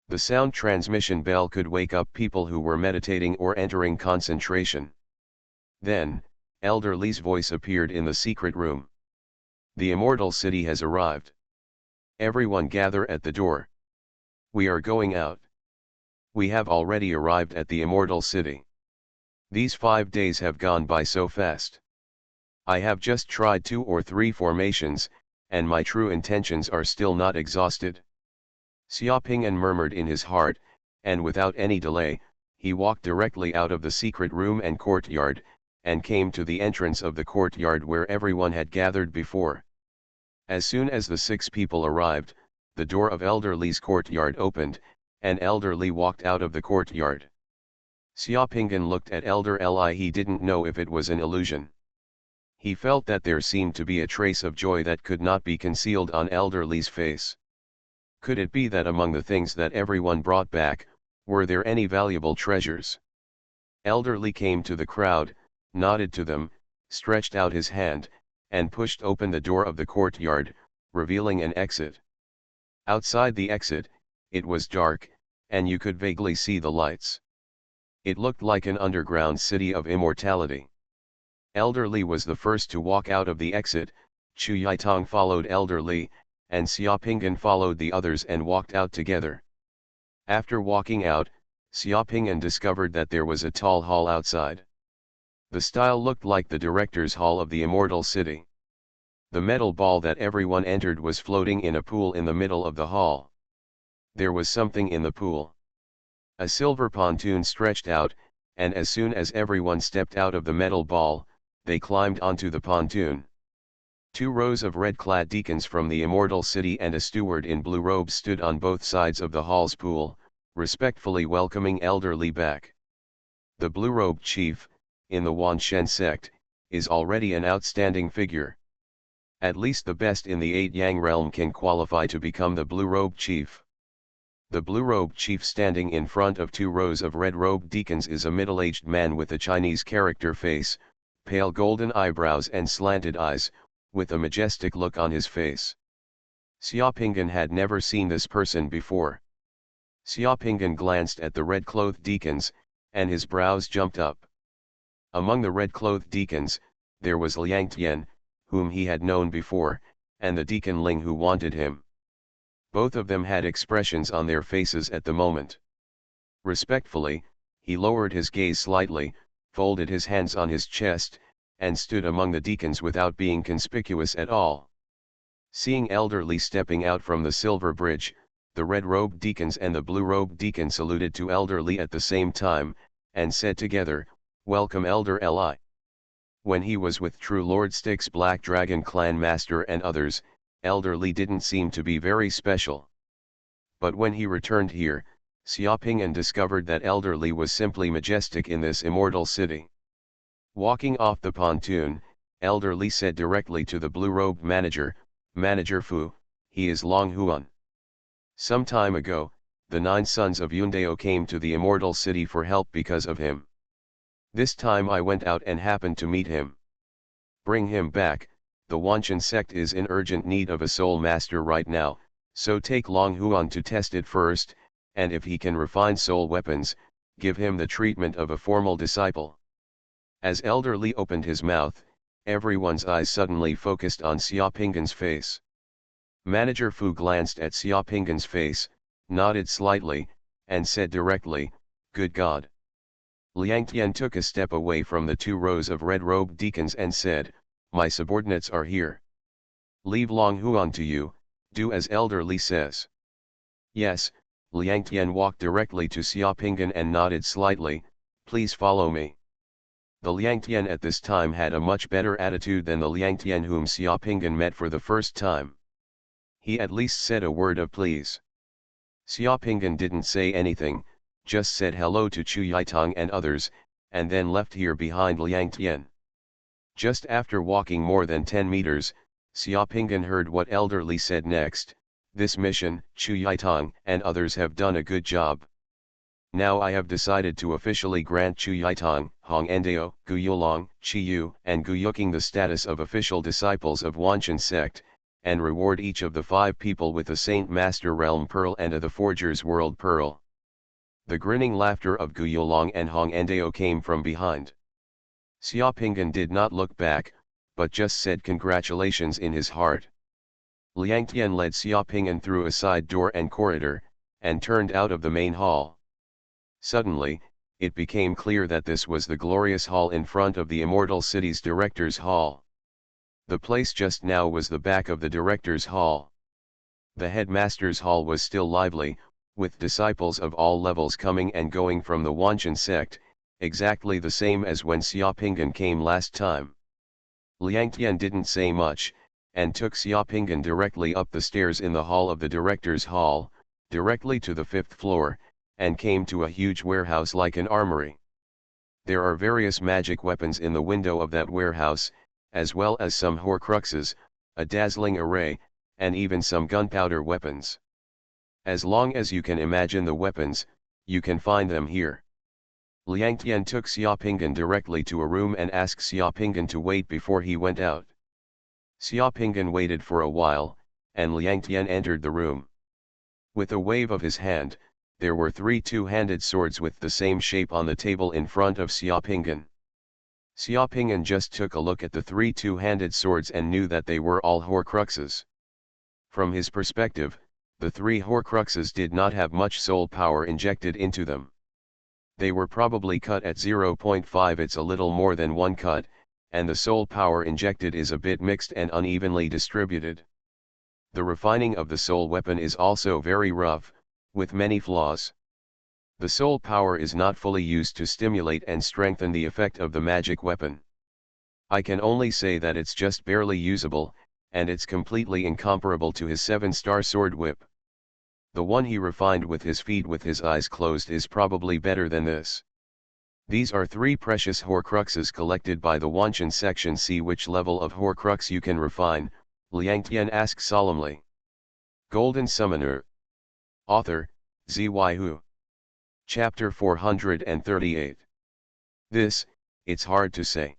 Speaker 1: The sound transmission bell could wake up people who were meditating or entering concentration. Then, Elder Li's voice appeared in the secret room. The immortal city has arrived. Everyone gather at the door. We are going out. We have already arrived at the immortal city. These 5 days have gone by so fast. I have just tried 2 or 3 formations, and my true intentions are still not exhausted. Xiaopingyan murmured in his heart, and without any delay, he walked directly out of the secret room and courtyard, and came to the entrance of the courtyard where everyone had gathered before. As soon as the 6 people arrived, the door of Elder Li's courtyard opened, and Elder Li walked out of the courtyard. Xiaopingyan looked at Elder Li. He didn't know if it was an illusion. He felt that there seemed to be a trace of joy that could not be concealed on Elder Li's face. Could it be that among the things that everyone brought back, were there any valuable treasures? Elder Li came to the crowd, nodded to them, stretched out his hand, and pushed open the door of the courtyard, revealing an exit. Outside the exit, it was dark, and you could vaguely see the lights. It looked like an underground city of immortality. Elder Li was the first to walk out of the exit, Chu Yitong followed Elder Li, and Xiaopingyan followed the others and walked out together. After walking out, Xiaopingyan discovered that there was a tall hall outside. The style looked like the director's hall of the immortal city. The metal ball that everyone entered was floating in a pool in the middle of the hall. There was something in the pool. A silver pontoon stretched out, and as soon as everyone stepped out of the metal ball, they climbed onto the pontoon. 2 rows of red-clad deacons from the immortal city and a steward in blue robes stood on both sides of the hall's pool, respectfully welcoming Elder Li back. The blue-robed chief, in the Wanshen sect, is already an outstanding figure. At least the best in the 8 Yang realm can qualify to become the blue-robed chief. The blue-robed chief standing in front of 2 rows of red-robed deacons is a middle-aged man with a Chinese character face, pale golden eyebrows and slanted eyes, with a majestic look on his face. Xiaopingyan had never seen this person before. Xiaopingyan glanced at the red-clothed deacons, and his brows jumped up. Among the red-clothed deacons, there was Liang Tian, whom he had known before, and the deacon Ling who wanted him. Both of them had expressions on their faces at the moment. Respectfully, he lowered his gaze slightly, folded his hands on his chest, and stood among the deacons without being conspicuous at all. Seeing Elder Li stepping out from the silver bridge, the red-robed deacons and the blue-robed deacon saluted to Elder Li at the same time, and said together, "Welcome Elder Li." When he was with True Lord Styx Black Dragon Clan Master and others, Elder Li didn't seem to be very special. But when he returned here, Xiaopingyan discovered that Elder Li was simply majestic in this immortal city. Walking off the pontoon, Elder Li said directly to the blue-robed manager, "Manager Fu, he is Xuanhuan. Some time ago, the 9 sons of Yundao came to the immortal city for help because of him. This time I went out and happened to meet him. Bring him back. The Wanshan sect is in urgent need of a soul master right now, so take Xuanhuan to test it first, and if he can refine soul weapons, give him the treatment of a formal disciple." As Elder Li opened his mouth, everyone's eyes suddenly focused on Xiaopingyan's face. Manager Fu glanced at Xiaopingyan's face, nodded slightly, and said directly, "Good God." Liang Tian took a step away from the 2 rows of red-robed deacons and said, "My subordinates are here. Leave Xuanhuan to you, do as Elder Li says." "Yes." Liang Tian walked directly to Xiaopingyan and nodded slightly, "Please follow me." The Liang Tian at this time had a much better attitude than the Liang Tian whom Xiaopingyan met for the first time. He at least said a word of please. Xiaopingyan didn't say anything, just said hello to Chu Yitong and others, and then left here behind Liang Tian. Just after walking more than 10 meters, Xiaopingyan heard what Elder Li said next, "This mission, Chu Yitong and others have done a good job. Now I have decided to officially grant Chu Yaitong, Hong Endeo, Gu Yulong, Chi Yu, and Gu Yuking the status of official disciples of Wanchen sect, and reward each of the 5 people with a Saint Master Realm Pearl and a the Forger's World Pearl. The grinning laughter of Gu Yulong and Hong Endeo came from behind. Xiaopingan did not look back, but just said congratulations in his heart. Liang Tian led Xiaopingan through a side door and corridor, and turned out of the main hall. Suddenly, it became clear that this was the glorious hall in front of the Immortal City's Director's Hall. The place just now was the back of the Director's Hall. The Headmaster's Hall was still lively, with disciples of all levels coming and going from the Wanchen sect, exactly the same as when Xiaopingan came last time. Liang Tian didn't say much, and took Xiaopingan directly up the stairs in the hall of the Director's Hall, directly to the 5th floor, and came to a huge warehouse like an armory. There are various magic weapons in the window of that warehouse, as well as some Horcruxes, a dazzling array, and even some gunpowder weapons. As long as you can imagine the weapons, you can find them here. Liang Tian took Xiaopingan directly to a room and asked Xiaopingan to wait before he went out. Xiaopingan waited for a while, and Liang Tian entered the room. With a wave of his hand, there were 3 two-handed swords with the same shape on the table in front of Xiaopingan. Xiaopingan just took a look at the 3 two-handed swords and knew that they were all Horcruxes. From his perspective, the 3 Horcruxes did not have much soul power injected into them. They were probably cut at 0.5, it's a little more than 1 cut, and the soul power injected is a bit mixed and unevenly distributed. The refining of the soul weapon is also very rough, with many flaws. The soul power is not fully used to stimulate and strengthen the effect of the magic weapon. I can only say that it's just barely usable, and it's completely incomparable to his 7-star sword whip. The one he refined with his feet with his eyes closed is probably better than this. These are 3 precious Horcruxes collected by the Wanchen section. See which level of Horcrux you can refine, Liang Tian asked solemnly. Golden Summoner. Author, Xuanhuan. Chapter 438. This, it's hard to say.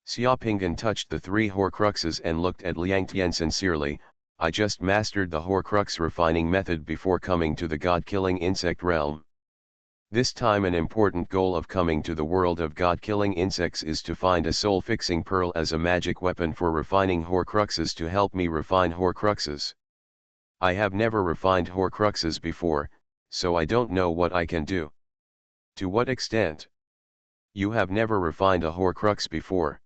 Speaker 1: Xiaopingan touched the 3 Horcruxes and looked at Liang Tian sincerely. I just mastered the Horcrux refining method before coming to the god-killing insect realm. This time an important goal of coming to the world of god-killing insects is to find a soul-fixing pearl as a magic weapon for refining Horcruxes to help me refine Horcruxes. I have never refined Horcruxes before, so I don't know what I can do. To what extent? You have never refined a Horcrux before?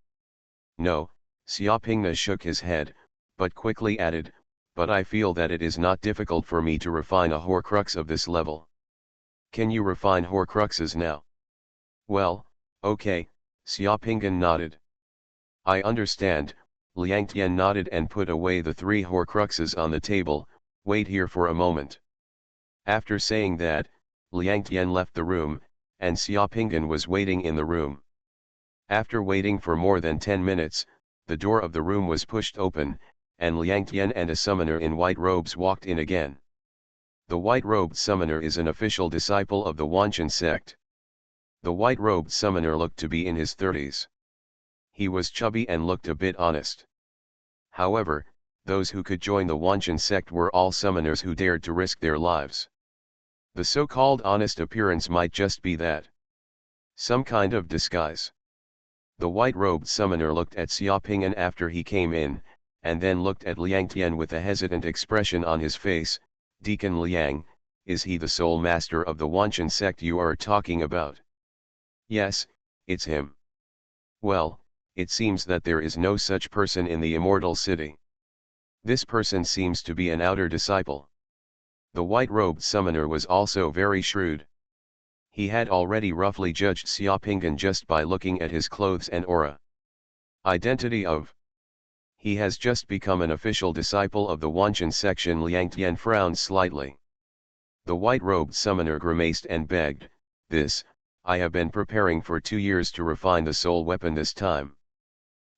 Speaker 1: No, Xiaopingna shook his head, but quickly added, but I feel that it is not difficult for me to refine a Horcrux of this level. Can you refine Horcruxes now? Well, okay, Xiaopingan nodded. I understand, Liang Tian nodded and put away the 3 Horcruxes on the table. Wait here for a moment. After saying that, Liang Tian left the room, and Xiaopingan was waiting in the room. After waiting for more than 10 minutes, the door of the room was pushed open, and Liang Tian and a summoner in white robes walked in again. The white-robed summoner is an official disciple of the Wanchen sect. The white-robed summoner looked to be in his 30s. He was chubby and looked a bit honest. However, those who could join the Wanchen sect were all summoners who dared to risk their lives. The so-called honest appearance might just be that. Some kind of disguise. The white-robed summoner looked at Xiaopingan after he came in, and then looked at Liang Tian with a hesitant expression on his face. Deacon Liang, is he the sole master of the Wanchen sect you are talking about? Yes, it's him. Well, it seems that there is no such person in the Immortal City. This person seems to be an outer disciple. The white-robed summoner was also very shrewd. He had already roughly judged Xiaopingan just by looking at his clothes and aura. Identity of. He has just become an official disciple of the Wanchen section. Liang Tian frowned slightly. The white-robed summoner grimaced and begged, this, I have been preparing for 2 years to refine the soul weapon this time.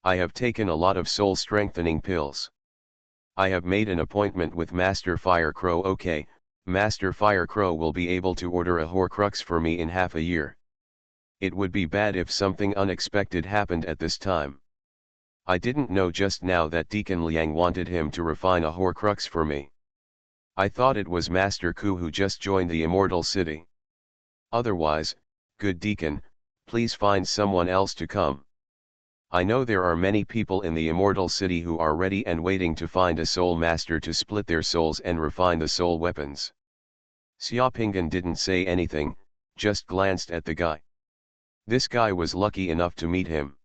Speaker 1: I have taken a lot of soul-strengthening pills. I have made an appointment with Master Fire Crow. Okay, Master Fire Crow will be able to order a Horcrux for me in half a year. It would be bad if something unexpected happened at this time. I didn't know just now that Deacon Liang wanted him to refine a Horcrux for me. I thought it was Master Ku who just joined the Immortal City. Otherwise, good Deacon, please find someone else to come. I know there are many people in the Immortal City who are ready and waiting to find a soul master to split their souls and refine the soul weapons. Xiaopingan didn't say anything, just glanced at the guy. This guy was lucky enough to meet him.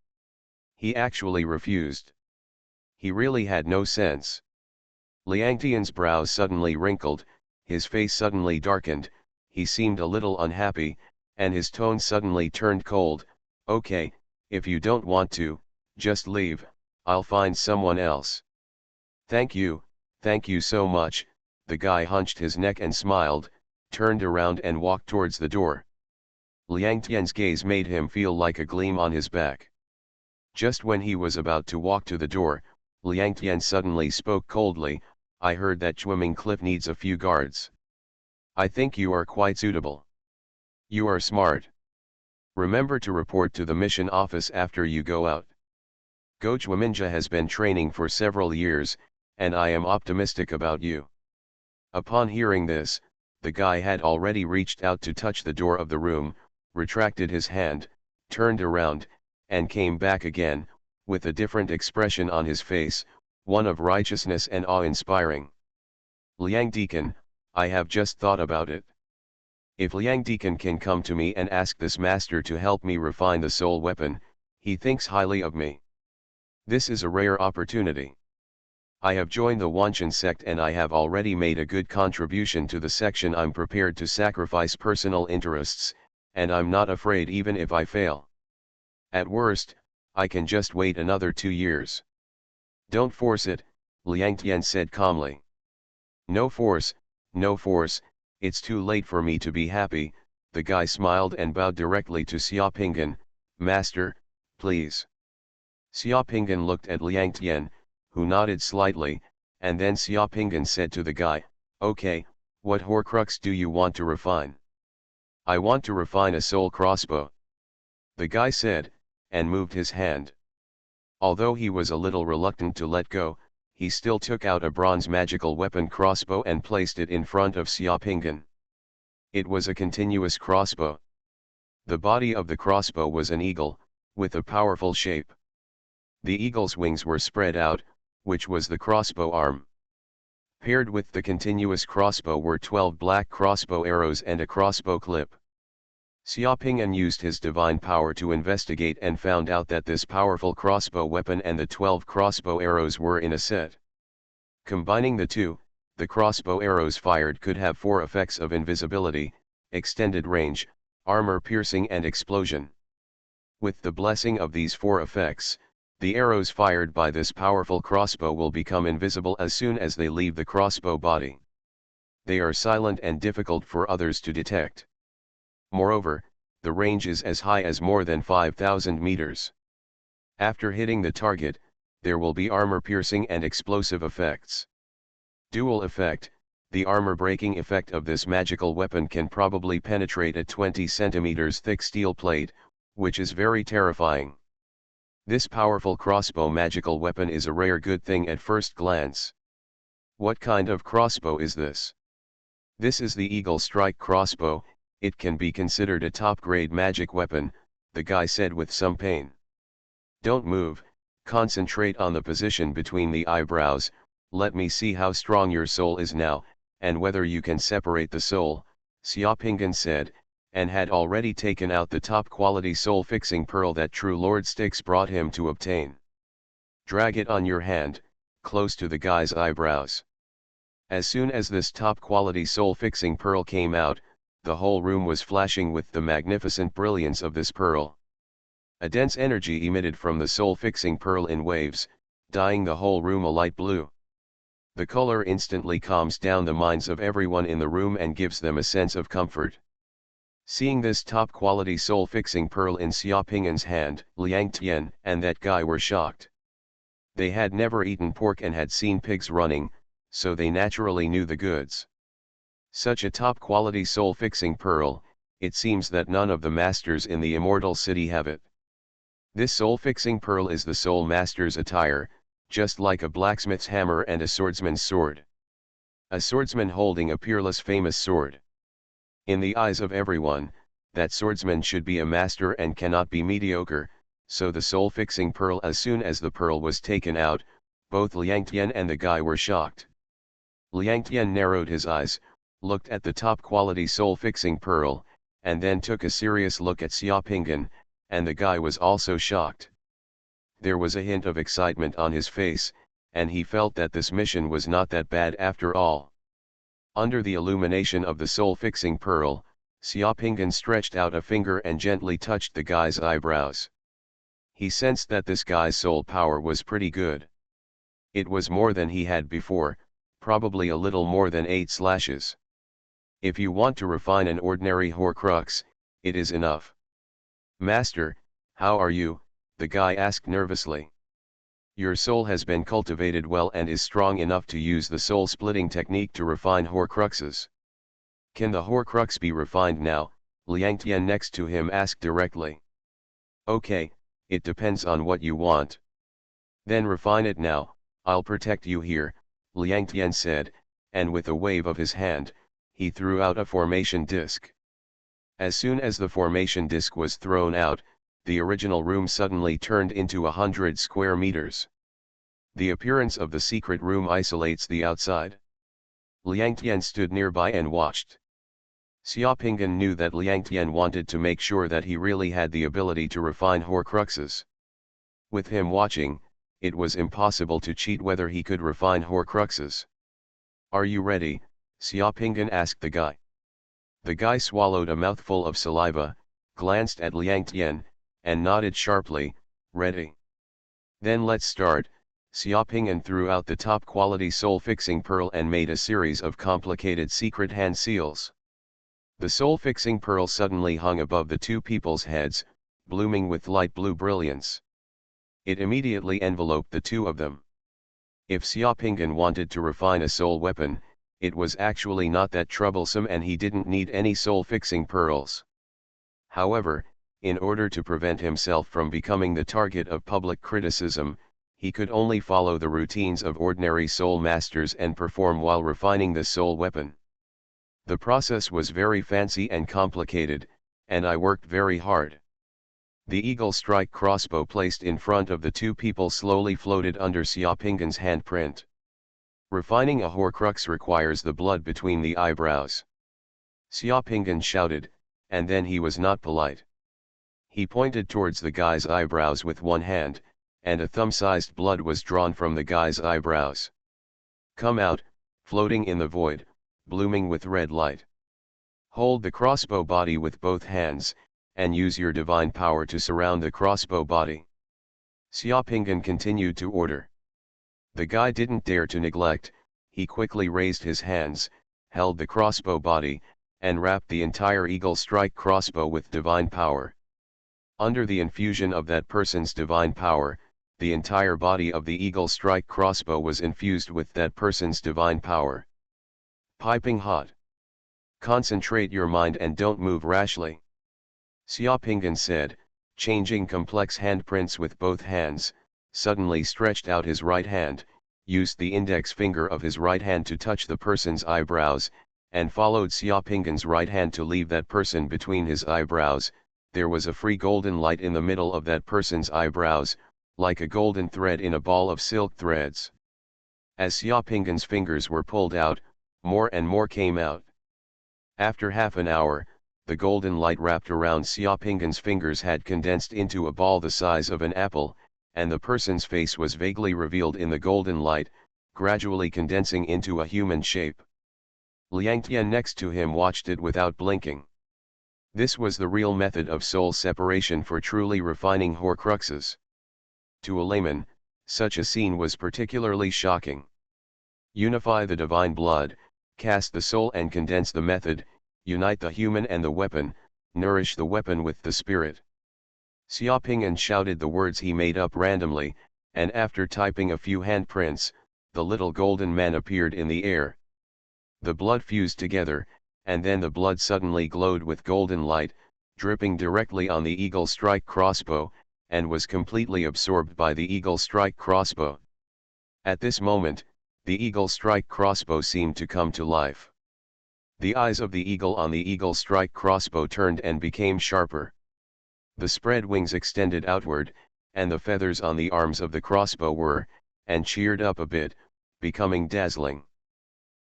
Speaker 1: He actually refused. He really had no sense. Liang Tian's brows suddenly wrinkled, his face suddenly darkened, he seemed a little unhappy, and his tone suddenly turned cold. Okay, if you don't want to, just leave, I'll find someone else. Thank you so much. The guy hunched his neck and smiled, turned around and walked towards the door. Liang Tian's gaze made him feel like a gleam on his back. Just when he was about to walk to the door, Liang Tian suddenly spoke coldly, I heard that Swimming Cliff needs a few guards. I think you are quite suitable. You are smart. Remember to report to the mission office after you go out. Go Chwaminja has been training for several years, and I am optimistic about you. Upon hearing this, the guy had already reached out to touch the door of the room, retracted his hand, turned around, and came back again, with a different expression on his face, one of righteousness and awe-inspiring. Liang Deacon, I have just thought about it. If Liang Deacon can come to me and ask this master to help me refine the soul weapon, he thinks highly of me. This is a rare opportunity. I have joined the Wanchen sect and I have already made a good contribution to the section. I'm prepared to sacrifice personal interests, and I'm not afraid even if I fail. At worst, I can just wait another 2 years. Don't force it, Liang Tian said calmly. No force, it's too late for me to be happy. The guy smiled and bowed directly to Xiaopingan, Master, please. Xiaopingan looked at Liang Tian, who nodded slightly, and then Xiaopingan said to the guy, okay, what Horcrux do you want to refine? I want to refine a soul crossbow. The guy said, and moved his hand. Although he was a little reluctant to let go, he still took out a bronze magical weapon crossbow and placed it in front of Xiaopingan. It was a continuous crossbow. The body of the crossbow was an eagle, with a powerful shape. The eagle's wings were spread out, which was the crossbow arm. Paired with the continuous crossbow were 12 black crossbow arrows and a crossbow clip. Xiaopingan used his divine power to investigate and found out that this powerful crossbow weapon and the 12 crossbow arrows were in a set. Combining the two, the crossbow arrows fired could have 4 effects of invisibility, extended range, armor piercing and explosion. With the blessing of these 4 effects, the arrows fired by this powerful crossbow will become invisible as soon as they leave the crossbow body. They are silent and difficult for others to detect. Moreover, the range is as high as more than 5,000 meters. After hitting the target, there will be armor-piercing and explosive effects. Dual effect, the armor-breaking effect of this magical weapon can probably penetrate a 20 centimeters thick steel plate, which is very terrifying. This powerful crossbow magical weapon is a rare good thing at first glance. What kind of crossbow is this? This is the Eagle Strike crossbow. It can be considered a top-grade magic weapon, the guy said with some pain. Don't move, concentrate on the position between the eyebrows, let me see how strong your soul is now, and whether you can separate the soul, Xiaopingan said, and had already taken out the top-quality soul-fixing pearl that True Lord Styx brought him to obtain. Drag it on your hand, close to the guy's eyebrows. As soon as this top-quality soul-fixing pearl came out, the whole room was flashing with the magnificent brilliance of this pearl. A dense energy emitted from the soul-fixing pearl in waves, dyeing the whole room a light blue. The color instantly calms down the minds of everyone in the room and gives them a sense of comfort. Seeing this top-quality soul-fixing pearl in Xiaopingan's hand, Liang Tian and that guy were shocked. They had never eaten pork and had seen pigs running, so they naturally knew the goods. Such a top-quality soul-fixing pearl, it seems that none of the masters in the immortal city have it. This soul-fixing pearl is the soul master's attire, just like a blacksmith's hammer and a swordsman's sword. A swordsman holding a peerless famous sword. In the eyes of everyone, that swordsman should be a master and cannot be mediocre, so the soul-fixing pearl, as soon as the pearl was taken out, both Liang Tian and the guy were shocked. Liang Tian narrowed his eyes, looked at the top-quality soul-fixing pearl, and then took a serious look at Xiaopingan, and the guy was also shocked. There was a hint of excitement on his face, and he felt that this mission was not that bad after all. Under the illumination of the soul-fixing pearl, Xiaopingan stretched out a finger and gently touched the guy's eyebrows. He sensed that this guy's soul power was pretty good. It was more than he had before, probably a little more than 8 slashes. If you want to refine an ordinary Horcrux, it is enough. Master, how are you? The guy asked nervously. Your soul has been cultivated well and is strong enough to use the soul-splitting technique to refine Horcruxes. Can the Horcrux be refined now? Liang Tian next to him asked directly. Okay, it depends on what you want. Then refine it now, I'll protect you here, Liang Tian said, and with a wave of his hand, he threw out a formation disc. As soon as the formation disc was thrown out, the original room suddenly turned into 100 square meters. The appearance of the secret room isolates the outside. Liang Tian stood nearby and watched. Xiaopingan knew that Liang Tian wanted to make sure that he really had the ability to refine Horcruxes. With him watching, it was impossible to cheat whether he could refine Horcruxes. Are you ready? Xiaopingan asked the guy. The guy swallowed a mouthful of saliva, glanced at Liang Tian, and nodded sharply, ready. Then let's start. Xiaopingan threw out the top-quality soul-fixing pearl and made a series of complicated secret hand seals. The soul-fixing pearl suddenly hung above the two people's heads, blooming with light blue brilliance. It immediately enveloped the two of them. If Xiaopingan wanted to refine a soul weapon, it was actually not that troublesome and he didn't need any soul-fixing pearls. However, in order to prevent himself from becoming the target of public criticism, he could only follow the routines of ordinary soul masters and perform while refining the soul weapon. The process was very fancy and complicated, and I worked very hard. The eagle strike crossbow placed in front of the two people slowly floated under Xiaopingan's handprint. Refining a Horcrux requires the blood between the eyebrows. Xiaopingan shouted, and then he was not polite. He pointed towards the guy's eyebrows with one hand, and a thumb-sized blood was drawn from the guy's eyebrows. Come out, floating in the void, blooming with red light. Hold the crossbow body with both hands, and use your divine power to surround the crossbow body. Xiaopingan continued to order. The guy didn't dare to neglect, he quickly raised his hands, held the crossbow body, and wrapped the entire eagle strike crossbow with divine power. Under the infusion of that person's divine power, the entire body of the eagle strike crossbow was infused with that person's divine power. Piping hot. Concentrate your mind and don't move rashly. Xiaopingan said, changing complex handprints with both hands, suddenly stretched out his right hand, used the index finger of his right hand to touch the person's eyebrows, and followed Xiaopingan's right hand to leave that person between his eyebrows. There was a free golden light in the middle of that person's eyebrows, like a golden thread in a ball of silk threads. As Xiaopingan's fingers were pulled out, more and more came out. After half an hour, the golden light wrapped around Xiaopingan's fingers had condensed into a ball the size of an apple, and the person's face was vaguely revealed in the golden light, gradually condensing into a human shape. Liang Tian next to him watched it without blinking. This was the real method of soul separation for truly refining Horcruxes. To a layman, such a scene was particularly shocking. Unify the divine blood, cast the soul and condense the method, unite the human and the weapon, nourish the weapon with the spirit. Xiaopingan shouted the words he made up randomly, and after typing a few handprints, the little golden man appeared in the air. The blood fused together, and then the blood suddenly glowed with golden light, dripping directly on the Eagle Strike crossbow, and was completely absorbed by the Eagle Strike crossbow. At this moment, the Eagle Strike crossbow seemed to come to life. The eyes of the eagle on the Eagle Strike crossbow turned and became sharper. The spread wings extended outward, and the feathers on the arms of the crossbow were, and cheered up a bit, becoming dazzling.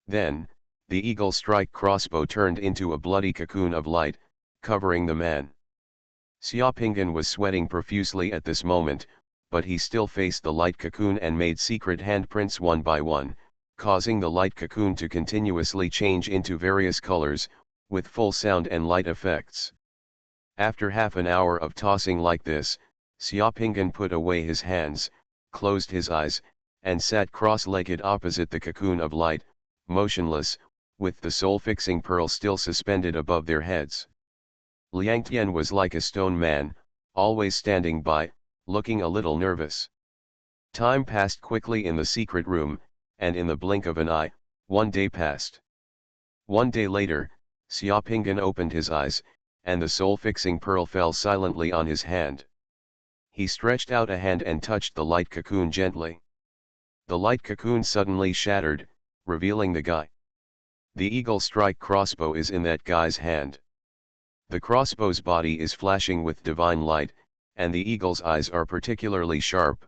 Speaker 1: Then, the Eagle Strike crossbow turned into a bloody cocoon of light, covering the man. Xiaopingyan was sweating profusely at this moment, but he still faced the light cocoon and made secret handprints one by one, causing the light cocoon to continuously change into various colors, with full sound and light effects. After half an hour of tossing like this, Xiaopingyan put away his hands, closed his eyes, and sat cross-legged opposite the cocoon of light, motionless, with the soul-fixing pearl still suspended above their heads. Liang Tian was like a stone man, always standing by, looking a little nervous. Time passed quickly in the secret room, and in the blink of an eye, 1 day passed. 1 day later, Xiaopingyan opened his eyes, and the soul-fixing pearl fell silently on his hand. He stretched out a hand and touched the light cocoon gently. The light cocoon suddenly shattered, revealing the guy. The Eagle Strike crossbow is in that guy's hand. The crossbow's body is flashing with divine light, and the eagle's eyes are particularly sharp.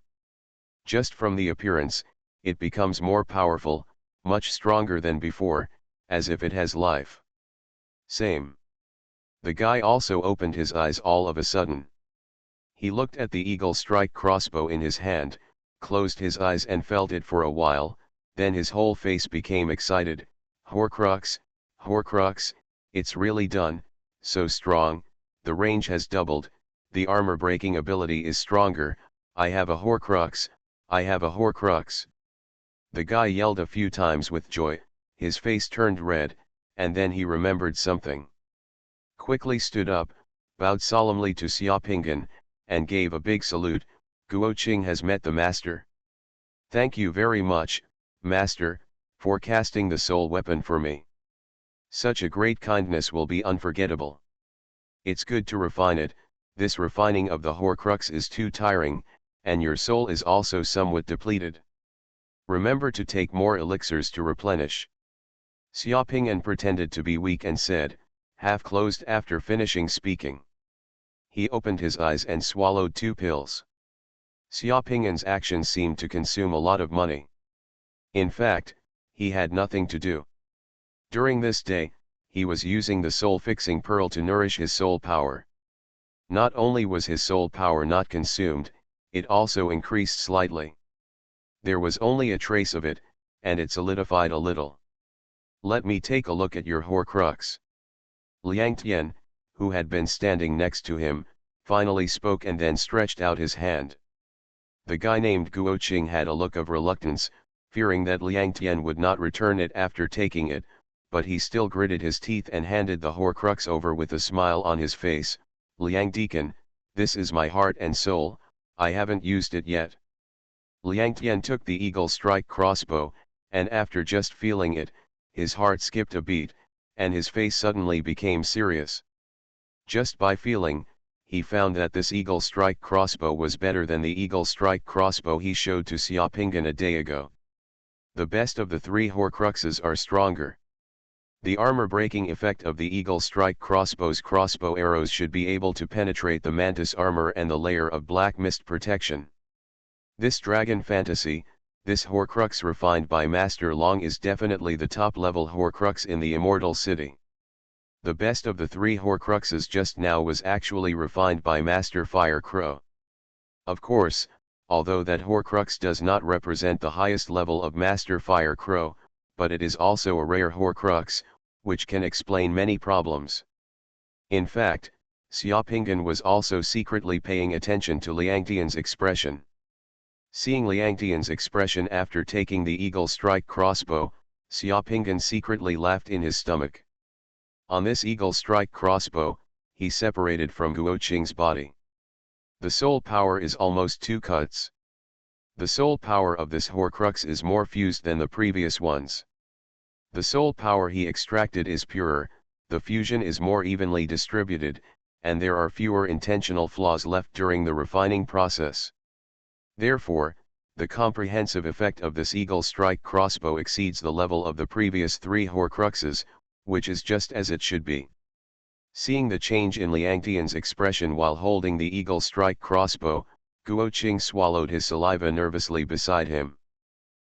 Speaker 1: Just from the appearance, it becomes more powerful, much stronger than before, as if it has life. Same. The guy also opened his eyes all of a sudden. He looked at the Eagle Strike crossbow in his hand, closed his eyes and felt it for a while, then his whole face became excited. Horcrux, Horcrux, it's really done, so strong, the range has doubled, the armor breaking ability is stronger, I have a Horcrux, I have a Horcrux. The guy yelled a few times with joy, his face turned red, and then he remembered something. Quickly stood up, bowed solemnly to Xiaopingyan, and gave a big salute. Guoqing has met the master. Thank you very much, master, for casting the soul weapon for me. Such a great kindness will be unforgettable. It's good to refine it, this refining of the Horcrux is too tiring, and your soul is also somewhat depleted. Remember to take more elixirs to replenish. Xiaopingyan pretended to be weak and said, half closed after finishing speaking. He opened his eyes and swallowed 2 pills. Xiaopingyan's actions seemed to consume a lot of money. In fact, he had nothing to do. During this day, he was using the soul-fixing pearl to nourish his soul power. Not only was his soul power not consumed, it also increased slightly. There was only a trace of it, and it solidified a little. Let me take a look at your Horcrux. Liang Tian, who had been standing next to him, finally spoke and then stretched out his hand. The guy named Guoqing had a look of reluctance, fearing that Liang Tian would not return it after taking it, but he still gritted his teeth and handed the Horcrux over with a smile on his face. Liang Deacon, this is my heart and soul, I haven't used it yet. Liang Tian took the Eagle Strike crossbow, and after just feeling it, his heart skipped a beat, and his face suddenly became serious. Just by feeling, he found that this Eagle Strike crossbow was better than the Eagle Strike crossbow he showed to Xiaopingyan a day ago. The best of the 3 Horcruxes are stronger. The armor-breaking effect of the Eagle Strike crossbow's crossbow arrows should be able to penetrate the mantis armor and the layer of black mist protection. This dragon fantasy, this Horcrux refined by Master Long is definitely the top-level Horcrux in the Immortal City. The best of the 3 Horcruxes just now was actually refined by Master Fire Crow. Of course, although that Horcrux does not represent the highest level of Master Fire Crow, but it is also a rare Horcrux, which can explain many problems. In fact, Xiaopingyan was also secretly paying attention to Liang Tian's expression. Seeing Liang Tian's expression after taking the Eagle Strike crossbow, Xiaopingyan secretly laughed in his stomach. On this Eagle Strike crossbow, he separated from Guoqing's body. The soul power is almost 2 cuts. The soul power of this Horcrux is more fused than the previous ones. The soul power he extracted is purer, the fusion is more evenly distributed, and there are fewer intentional flaws left during the refining process. Therefore, the comprehensive effect of this Eagle Strike crossbow exceeds the level of the previous 3 Horcruxes, which is just as it should be. Seeing the change in Liang Tian's expression while holding the Eagle Strike crossbow, Guo Qing swallowed his saliva nervously beside him.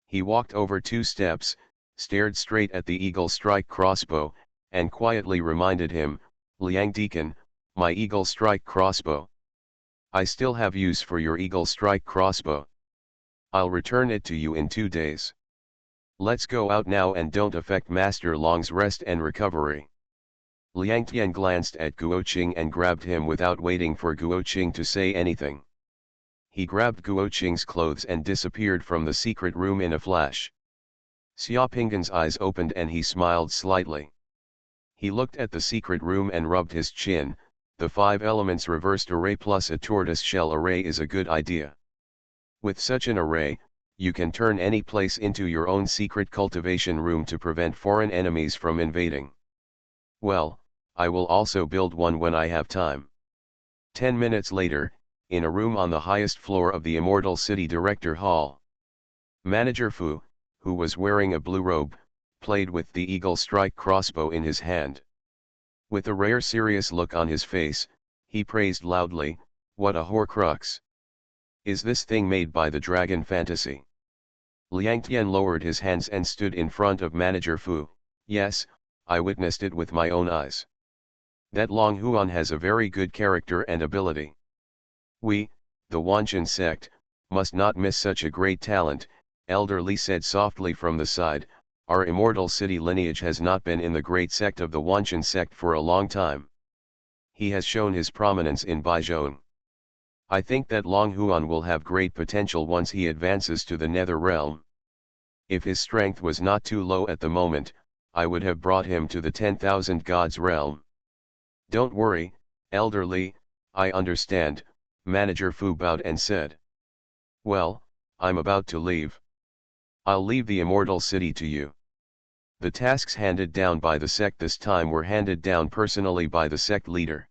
Speaker 1: He walked over 2 steps, stared straight at the Eagle Strike crossbow, and quietly reminded him, "Liang Deacon, my Eagle Strike crossbow. I still have use for your Eagle Strike crossbow. I'll return it to you in 2 days. Let's go out now and don't affect Master Long's rest and recovery." Liang Tian glanced at Guo Qing and grabbed him without waiting for Guo Qing to say anything. He grabbed Guo Qing's clothes and disappeared from the secret room in a flash. Xiaoping's eyes opened and he smiled slightly. He looked at the secret room and rubbed his chin. The 5 elements reversed array plus a tortoise shell array is a good idea. With such an array, you can turn any place into your own secret cultivation room to prevent foreign enemies from invading. Well, I will also build one when I have time. 10 minutes later, in a room on the highest floor of the Immortal City Director Hall, Manager Fu, who was wearing a blue robe, played with the Eagle Strike crossbow in his hand. With a rare serious look on his face, he praised loudly, "What a Horcrux! Is this thing made by the Dragon Fantasy?" Liang Tian lowered his hands and stood in front of Manager Fu. "Yes, I witnessed it with my own eyes. That Long Huan has a very good character and ability. We, the Wanchen sect, must not miss such a great talent," Elder Li said softly from the side. "Our Immortal City lineage has not been in the great sect of the Wanchen sect for a long time. He has shown his prominence in Baizhong. I think that Long Huan will have great potential once he advances to the Nether Realm. If his strength was not too low at the moment, I would have brought him to the 10,000 Gods realm." "Don't worry, Elder Li, I understand," Manager Fu bowed and said. "Well, I'm about to leave. I'll leave the Immortal City to you." The tasks handed down by the sect this time were handed down personally by the sect leader.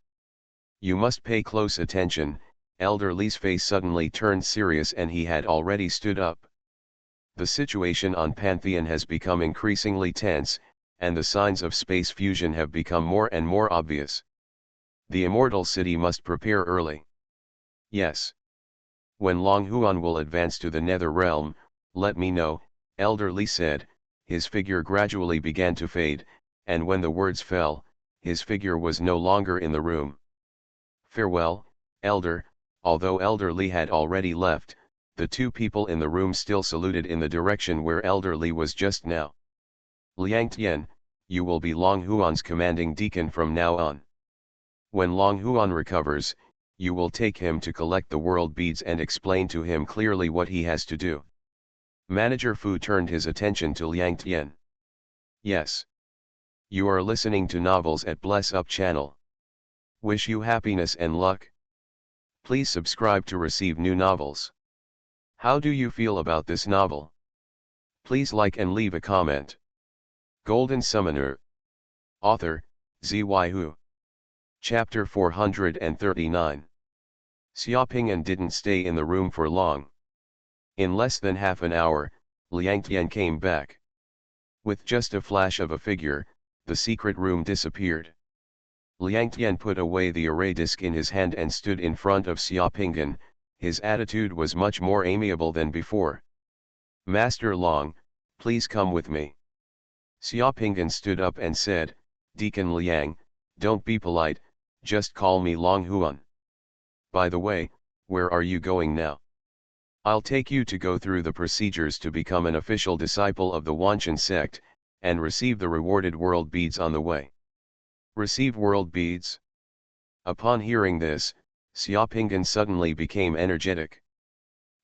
Speaker 1: "You must pay close attention." Elder Li's face suddenly turned serious and he had already stood up. "The situation on Pantheon has become increasingly tense, and the signs of space fusion have become more and more obvious. The Immortal City must prepare early." "Yes. When Long Huan will advance to the Nether Realm, let me know," Elder Li said. His figure gradually began to fade, and when the words fell, his figure was no longer in the room. "Farewell, Elder." Although Elder Li had already left, the 2 people in the room still saluted in the direction where Elder Li was just now. "Liang Tian, you will be Long Huan's commanding deacon from now on. When Long Huan recovers, you will take him to collect the world beads and explain to him clearly what he has to do." Manager Fu turned his attention to Liang Tian. "Yes. You are listening to Novels at Bless Up channel. Wish you happiness and luck. Please subscribe to receive new novels. How do you feel about this novel? Please like and leave a comment. Golden Summoner. Author, Xuanhuan. Chapter 439. Xiaoping'an didn't stay in the room for long. In less than half an hour, Liang Tian came back. With just a flash of a figure, the secret room disappeared. Liang Tian put away the array disc in his hand and stood in front of Xiaoping'an. His attitude was much more amiable than before. "Master Long, please come with me." Xiaoping'an stood up and said, "Deacon Liang, don't be polite, just call me Long Huan. By the way, where are you going now? I'll take you to go through the procedures to become an official disciple of the Wanchen sect, and receive the rewarded world beads on the way." "Receive world beads?" Upon hearing this, Xiaoping'an suddenly became energetic.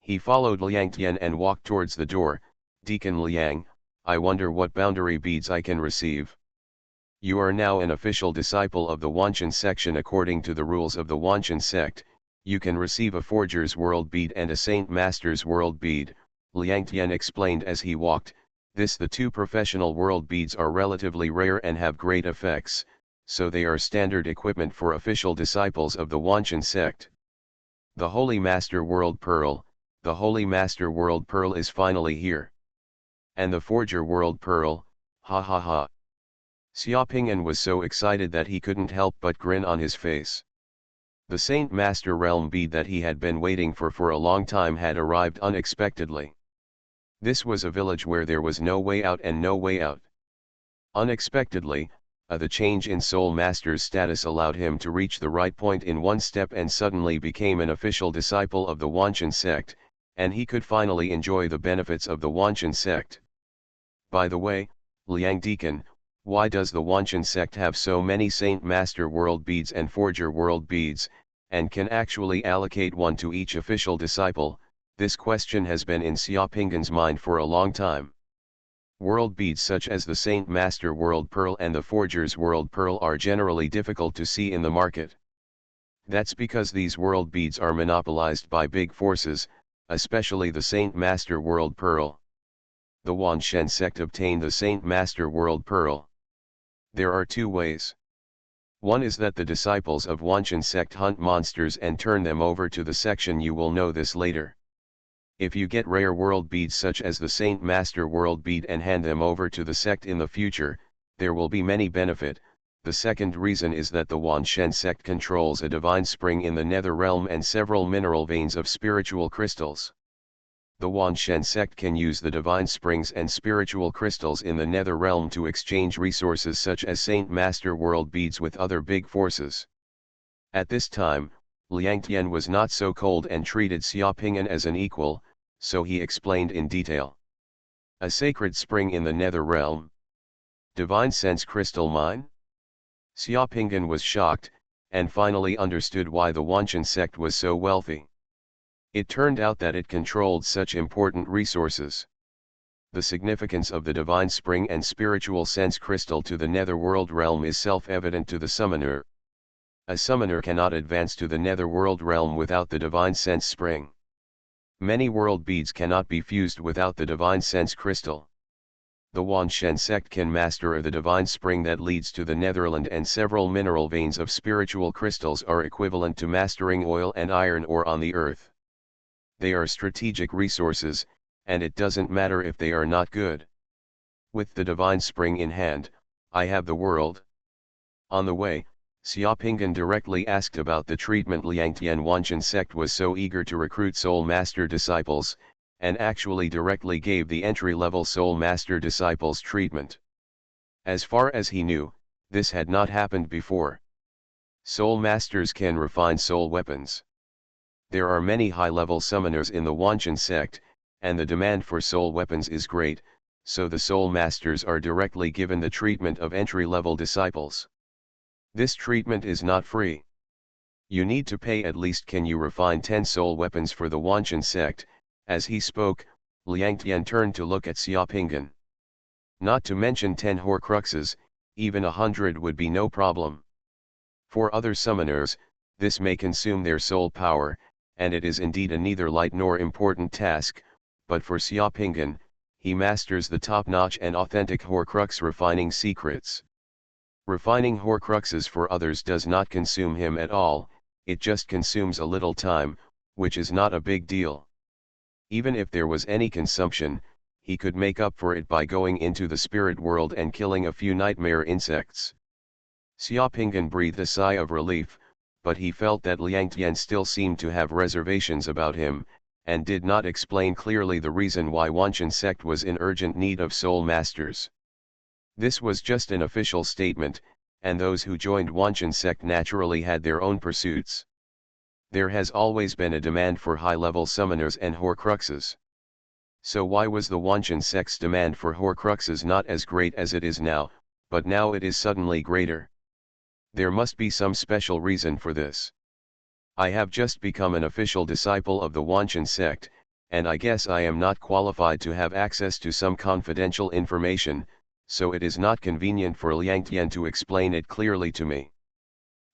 Speaker 1: He followed Liang Tian and walked towards the door. "Deacon Liang, I wonder what boundary beads I can receive. You are now an official disciple of the Wanchen section. According to the rules of the Wanchen sect, you can receive a Forger's World Bead and a Saint Master's World Bead," Liang Tian explained as he walked. The two professional world beads are relatively rare and have great effects, so they are standard equipment for official disciples of the Xuanhuan sect. The Holy Master World Pearl, the Holy Master World Pearl is finally here. And the Forger World Pearl, ha ha ha. Xiaoping'an was so excited that he couldn't help but grin on his face. The Saint Master Realm bead that he had been waiting for a long time had arrived unexpectedly. This was a village where there was no way out and no way out. Unexpectedly, the change in Soul Master's status allowed him to reach the right point in one step and suddenly became an official disciple of the Xuanhuan sect, and he could finally enjoy the benefits of the Xuanhuan sect. By the way, Liang Deacon, why does the Xuanhuan sect have so many Saint Master World Beads and Forger World Beads, and can actually allocate one to each official disciple? This question has been in Xiaoping'an's mind for a long time. World beads such as the Saint Master World Pearl and the Forger's World Pearl are generally difficult to see in the market. That's because these world beads are monopolized by big forces, especially the Saint Master World Pearl. The Xuanhuan sect obtained the Saint Master World Pearl. There are two ways. One is that the disciples of Xuanhuan sect hunt monsters and turn them over to the section. You will know this later. If you get rare world beads such as the Saint Master World Bead and hand them over to the sect in the future, there will be many benefit. The second reason is that the Xuanhuan sect controls a divine spring in the nether realm and several mineral veins of spiritual crystals. The Xuanhuan sect can use the divine springs and spiritual crystals in the nether realm to exchange resources such as Saint Master World Beads with other big forces. At this time, Liang Tian was not so cold and treated Xiaoping'an as an equal, so he explained in detail. A sacred spring in the nether realm? Divine sense crystal mine? Xiaoping'an was shocked, and finally understood why the Xuanhuan sect was so wealthy. It turned out that it controlled such important resources. The significance of the divine spring and spiritual sense crystal to the netherworld realm is self-evident to the summoner. A summoner cannot advance to the netherworld realm without the divine sense spring. Many world beads cannot be fused without the divine sense crystal. The Xuanhuan sect can master the divine spring that leads to the netherland, and several mineral veins of spiritual crystals are equivalent to mastering oil and iron ore on the earth. They are strategic resources, and it doesn't matter if they are not good. With the divine spring in hand, I have the world. On the way, Xiaoping'an directly asked about the treatment. Liangtian Xuanhuan sect was so eager to recruit Soul Master disciples, and actually directly gave the entry-level Soul Master disciples treatment. As far as he knew, this had not happened before. Soul Masters can refine soul weapons. There are many high-level summoners in the Xuanhuan sect, and the demand for soul weapons is great, so the Soul Masters are directly given the treatment of entry-level disciples. This treatment is not free. You need to pay at least. Can you refine 10 soul weapons for the Xuanhuan sect? As he spoke, Liang Tian turned to look at Xiaoping'an. Not to mention 10 Horcruxes, even 100 would be no problem. For other summoners, this may consume their soul power, and it is indeed a neither light nor important task, but for Xiaoping'an, he masters the top-notch and authentic Horcrux refining secrets. Refining Horcruxes for others does not consume him at all, it just consumes a little time, which is not a big deal. Even if there was any consumption, he could make up for it by going into the spirit world and killing a few nightmare insects. Xiaoping'an breathed a sigh of relief, but he felt that Liang Tian still seemed to have reservations about him, and did not explain clearly the reason why Xuanhuan sect was in urgent need of soul masters. This was just an official statement, and those who joined Xuanhuan sect naturally had their own pursuits. There has always been a demand for high-level summoners and Horcruxes. So why was the Xuanhuan sect's demand for Horcruxes not as great as it is now, but now it is suddenly greater? There must be some special reason for this. I have just become an official disciple of the Xuanhuan sect, and I guess I am not qualified to have access to some confidential information, so it is not convenient for Liang Tian to explain it clearly to me.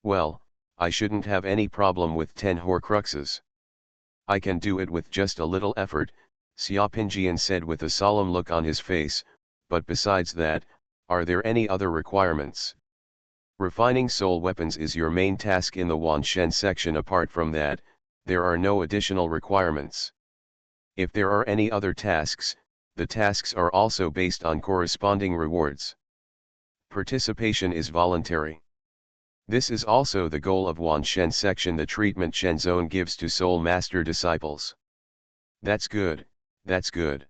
Speaker 1: Well, I shouldn't have any problem with 10 Horcruxes. I can do it with just a little effort, Xiaoping'an said with a solemn look on his face, but besides that, are there any other requirements? Refining soul weapons is your main task in the Huanshen section. Apart from that, there are no additional requirements. If there are any other tasks, the tasks are also based on corresponding rewards. Participation is voluntary. This is also the goal of Huanshen section, the treatment Shen Zone gives to Soul Master disciples. That's good, that's good.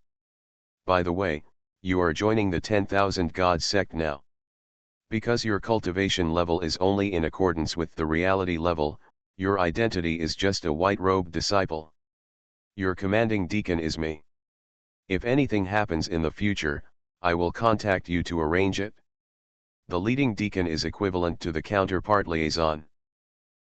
Speaker 1: By the way, you are joining the 10,000 God sect now. Because your cultivation level is only in accordance with the reality level, your identity is just a white-robed disciple. Your commanding deacon is me. If anything happens in the future, I will contact you to arrange it. The leading deacon is equivalent to the counterpart liaison.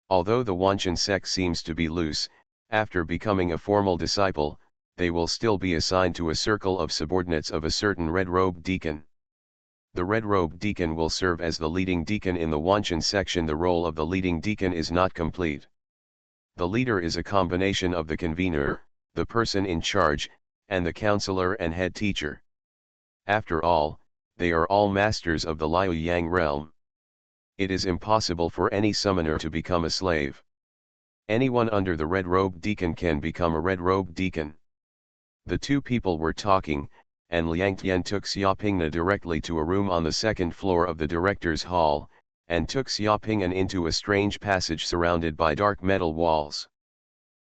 Speaker 1: Although the Huanshen sect seems to be loose, after becoming a formal disciple, they will still be assigned to a circle of subordinates of a certain red-robed deacon. The red-robed deacon will serve as the leading deacon in the Huanshen section. The role of the leading deacon is not complete. The leader is a combination of the convener, the person in charge, and the counselor and head teacher. After all, they are all masters of the Liu Yang realm. It is impossible for any summoner to become a slave. Anyone under the red-robed deacon can become a red-robed deacon. The two people were talking, and Liang Tian took Xiaopingna directly to a room on the second floor of the director's hall, and took Xiaopingna into a strange passage surrounded by dark metal walls.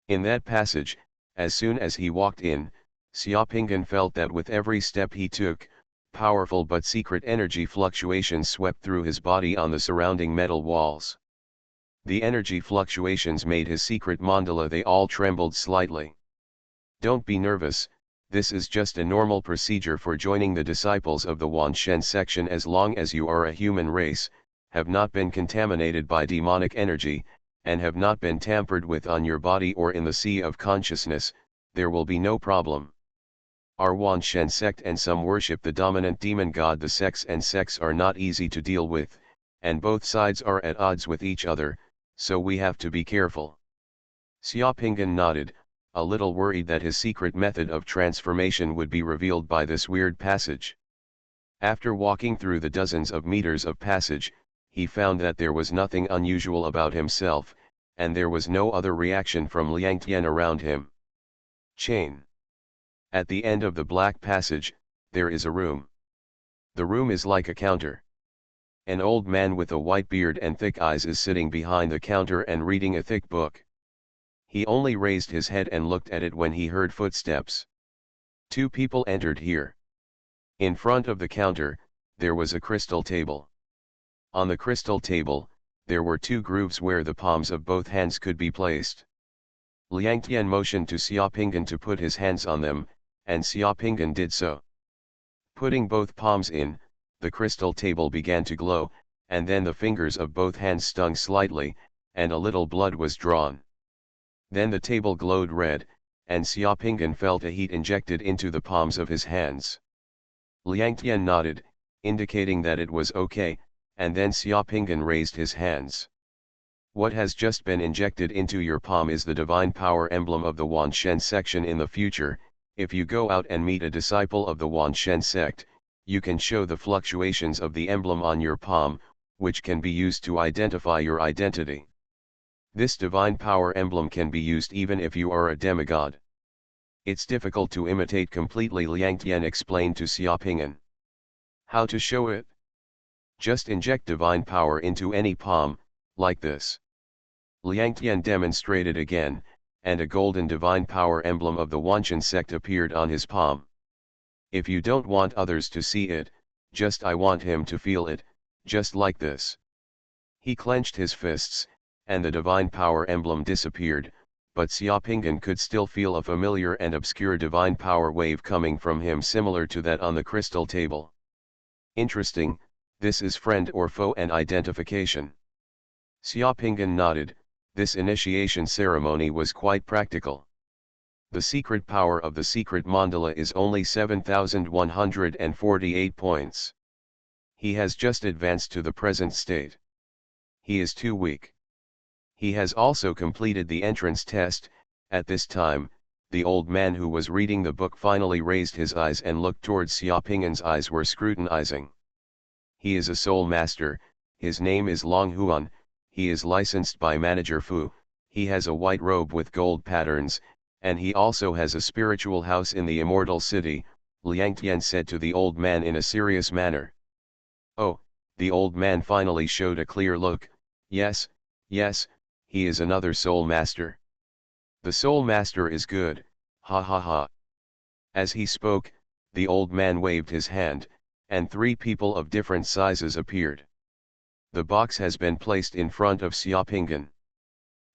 Speaker 1: In that passage, as soon as he walked in, Xiaopingna felt that with every step he took, powerful but secret energy fluctuations swept through his body on the surrounding metal walls. The energy fluctuations made his secret mandala. They all trembled slightly. Don't be nervous. This is just a normal procedure for joining the disciples of the Huanshen section. As long as you are a human race, have not been contaminated by demonic energy, and have not been tampered with on your body or in the sea of consciousness, there will be no problem. Our Huanshen sect and some worship the dominant demon god. The sects and sects are not easy to deal with, and both sides are at odds with each other, so we have to be careful. Xiaopingna nodded, a little worried that his secret method of transformation would be revealed by this weird passage. After walking through the dozens of meters of passage, he found that there was nothing unusual about himself, and there was no other reaction from Liang Tian around him. Chain. At the end of the black passage, there is a room. The room is like a counter. An old man with a white beard and thick eyes is sitting behind the counter and reading a thick book. He only raised his head and looked at it when he heard footsteps. Two people entered here. In front of the counter, there was a crystal table. On the crystal table, there were two grooves where the palms of both hands could be placed. Liang Tian motioned to Xiaopingna to put his hands on them, and Xiaopingna did so. Putting both palms in, the crystal table began to glow, and then the fingers of both hands stung slightly, and a little blood was drawn. Then the table glowed red, and Xiaopingna felt a heat injected into the palms of his hands. Liang Tian nodded, indicating that it was okay, and then Xiaopingna raised his hands. What has just been injected into your palm is the divine power emblem of the Huanshen section. In the future, if you go out and meet a disciple of the Huanshen sect, you can show the fluctuations of the emblem on your palm, which can be used to identify your identity. This divine power emblem can be used even if you are a demigod. It's difficult to imitate completely, Liang Tian explained to Xiaopingna. How to show it? Just inject divine power into any palm, like this. Liang Tian demonstrated again, and a golden divine power emblem of the Huanshen sect appeared on his palm. If you don't want others to see it, just I want him to feel it, just like this. He clenched his fists, and the divine power emblem disappeared, but Xiaopingna could still feel a familiar and obscure divine power wave coming from him, similar to that on the crystal table. Interesting, this is friend or foe and identification. Xiaopingna nodded. This initiation ceremony was quite practical. The secret power of the secret mandala is only 7,148 points. He has just advanced to the present state. He is too weak. He has also completed the entrance test. At this time, The old man who was reading the book finally raised his eyes and looked towards Xiaoping's eyes were scrutinizing. He is a soul master, his name is Xuanhuan, he is licensed by Manager Fu, he has a white robe with gold patterns, and he also has a spiritual house in the immortal city, Liang Tian said to the old man in a serious manner. Oh, the old man finally showed a clear look. Yes, yes, he is another soul master. The soul master is good, ha ha ha. As he spoke, the old man waved his hand, and 3 people of different sizes appeared. The box has been placed in front of Xiaopingen.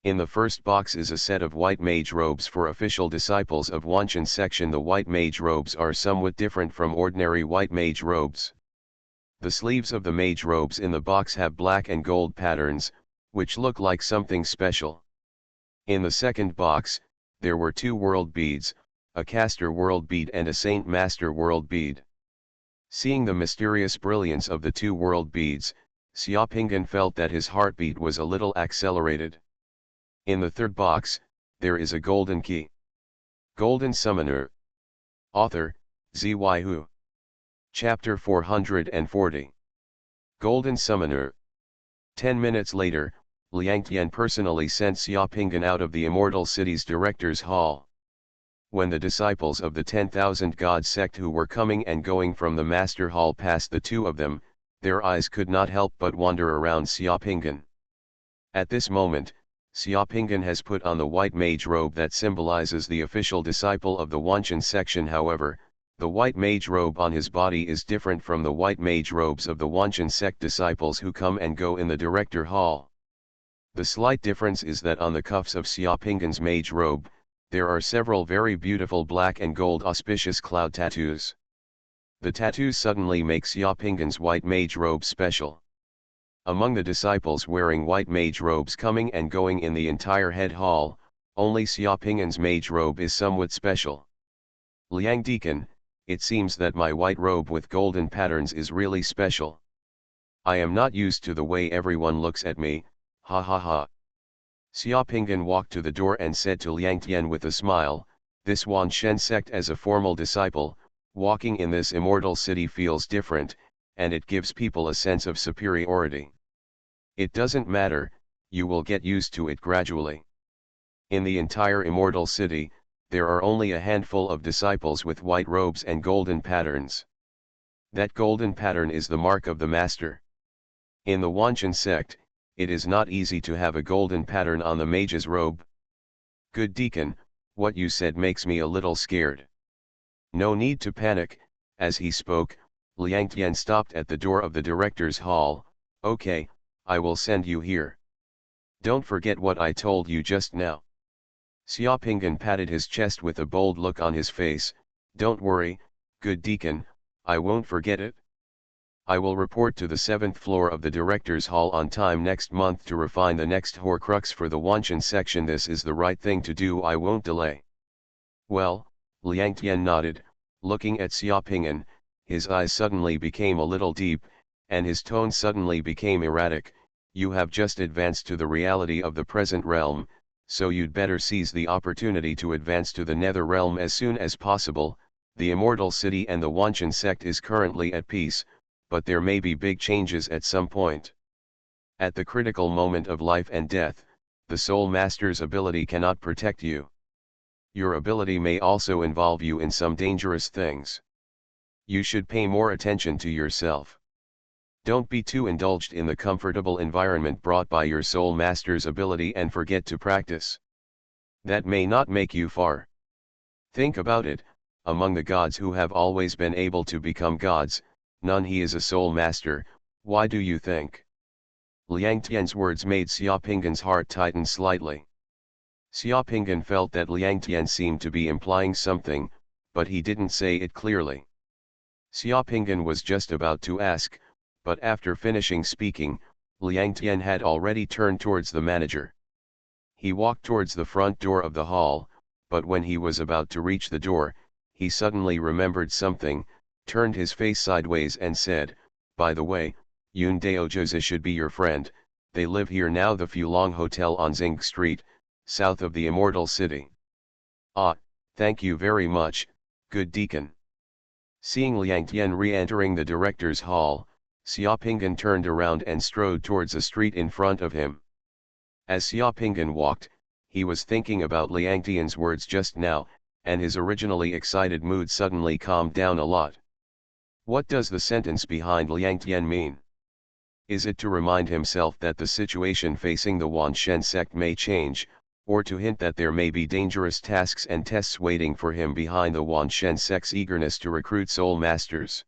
Speaker 1: In the first box is a set of white mage robes for official disciples of Wanchen section. The white mage robes are somewhat different from ordinary white mage robes. The sleeves of the mage robes in the box have black and gold patterns, which look like something special. In the second box, there were 2 world beads, a caster world bead and a saint master world bead. Seeing the mysterious brilliance of the 2 world beads, Xiaopingen felt that his heartbeat was a little accelerated. In the third box, there is a golden key. Golden Summoner. Author, Xuanhuan. Chapter 440. Golden Summoner. 10 minutes later, Liang Tian personally sent Xiaopingen out of the Immortal City's Director's Hall. When the disciples of the 10,000 God sect who were coming and going from the Master Hall passed the 2 of them, their eyes could not help but wander around Xiaopingen. At this moment, Xiaopingen has put on the white mage robe that symbolizes the official disciple of the Wanchen section. However, the white mage robe on his body is different from the white mage robes of the Wanchen sect disciples who come and go in the Director Hall. The slight difference is that on the cuffs of Xiaopingen's mage robe, there are several very beautiful black and gold auspicious cloud tattoos. The tattoos suddenly make Xiaopingen's white mage robe special. Among the disciples wearing white mage robes coming and going in the entire head hall, only Xiaopingen's mage robe is somewhat special. Liang Deacon, it seems that my white robe with golden patterns is really special. I am not used to the way everyone looks at me, ha ha ha. Xiaopingen walked to the door and said to Liang Tian with a smile, this Wanchen sect as a formal disciple, walking in this immortal city feels different, and it gives people a sense of superiority. It doesn't matter, you will get used to it gradually. In the entire immortal city, there are only a handful of disciples with white robes and golden patterns. That golden pattern is the mark of the master. In the Wanchen sect, it is not easy to have a golden pattern on the mage's robe. Good deacon, what you said makes me a little scared. No need to panic. As he spoke, Liang Tian stopped at the door of the director's hall. Okay, I will send you here. Don't forget what I told you just now. Xiaopingen patted his chest with a bold look on his face. Don't worry, good deacon, I won't forget it. I will report to the 7th floor of the director's hall on time next month to refine the next Horcrux for the Wanchen section. This is the right thing to do, I won't delay. Well, Liang Tian nodded, looking at Xiaopingen, his eyes suddenly became a little deep, and his tone suddenly became erratic. You have just advanced to the reality of the present realm, so you'd better seize the opportunity to advance to the nether realm as soon as possible. The immortal city and the Wanchen sect is currently at peace, but there may be big changes at some point. At the critical moment of life and death, the Soul Master's ability cannot protect you. Your ability may also involve you in some dangerous things. You should pay more attention to yourself. Don't be too indulged in the comfortable environment brought by your Soul Master's ability and forget to practice. That may not make you far. Think about it, among the gods who have always been able to become gods, none he is a Soul Master. Why do you think? Liang Tian's words made Xiaopingen's heart tighten slightly. Xiaopingen felt that Liang Tian seemed to be implying something, but he didn't say it clearly. Xiaopingen was just about to ask, but after finishing speaking, Liang Tian had already turned towards the manager. He walked towards the front door of the hall, but when he was about to reach the door, he suddenly remembered something, turned his face sideways and said, by the way, Yun Daojizi should be your friend. They live here now, the Fulong Hotel on Zing Street, south of the Immortal City. Ah, Thank you very much, good deacon. Seeing Liang Tian re-entering the director's hall, Xiaopingan turned around and strode towards a street in front of him. As Xiaopingan walked, he was thinking about Liang Tian's words just now, and his originally excited mood suddenly calmed down a lot. What does the sentence behind Liang Tian mean? Is it to remind himself that the situation facing the Wanshen sect may change, or to hint that there may be dangerous tasks and tests waiting for him behind the Wanshen sect's eagerness to recruit soul masters?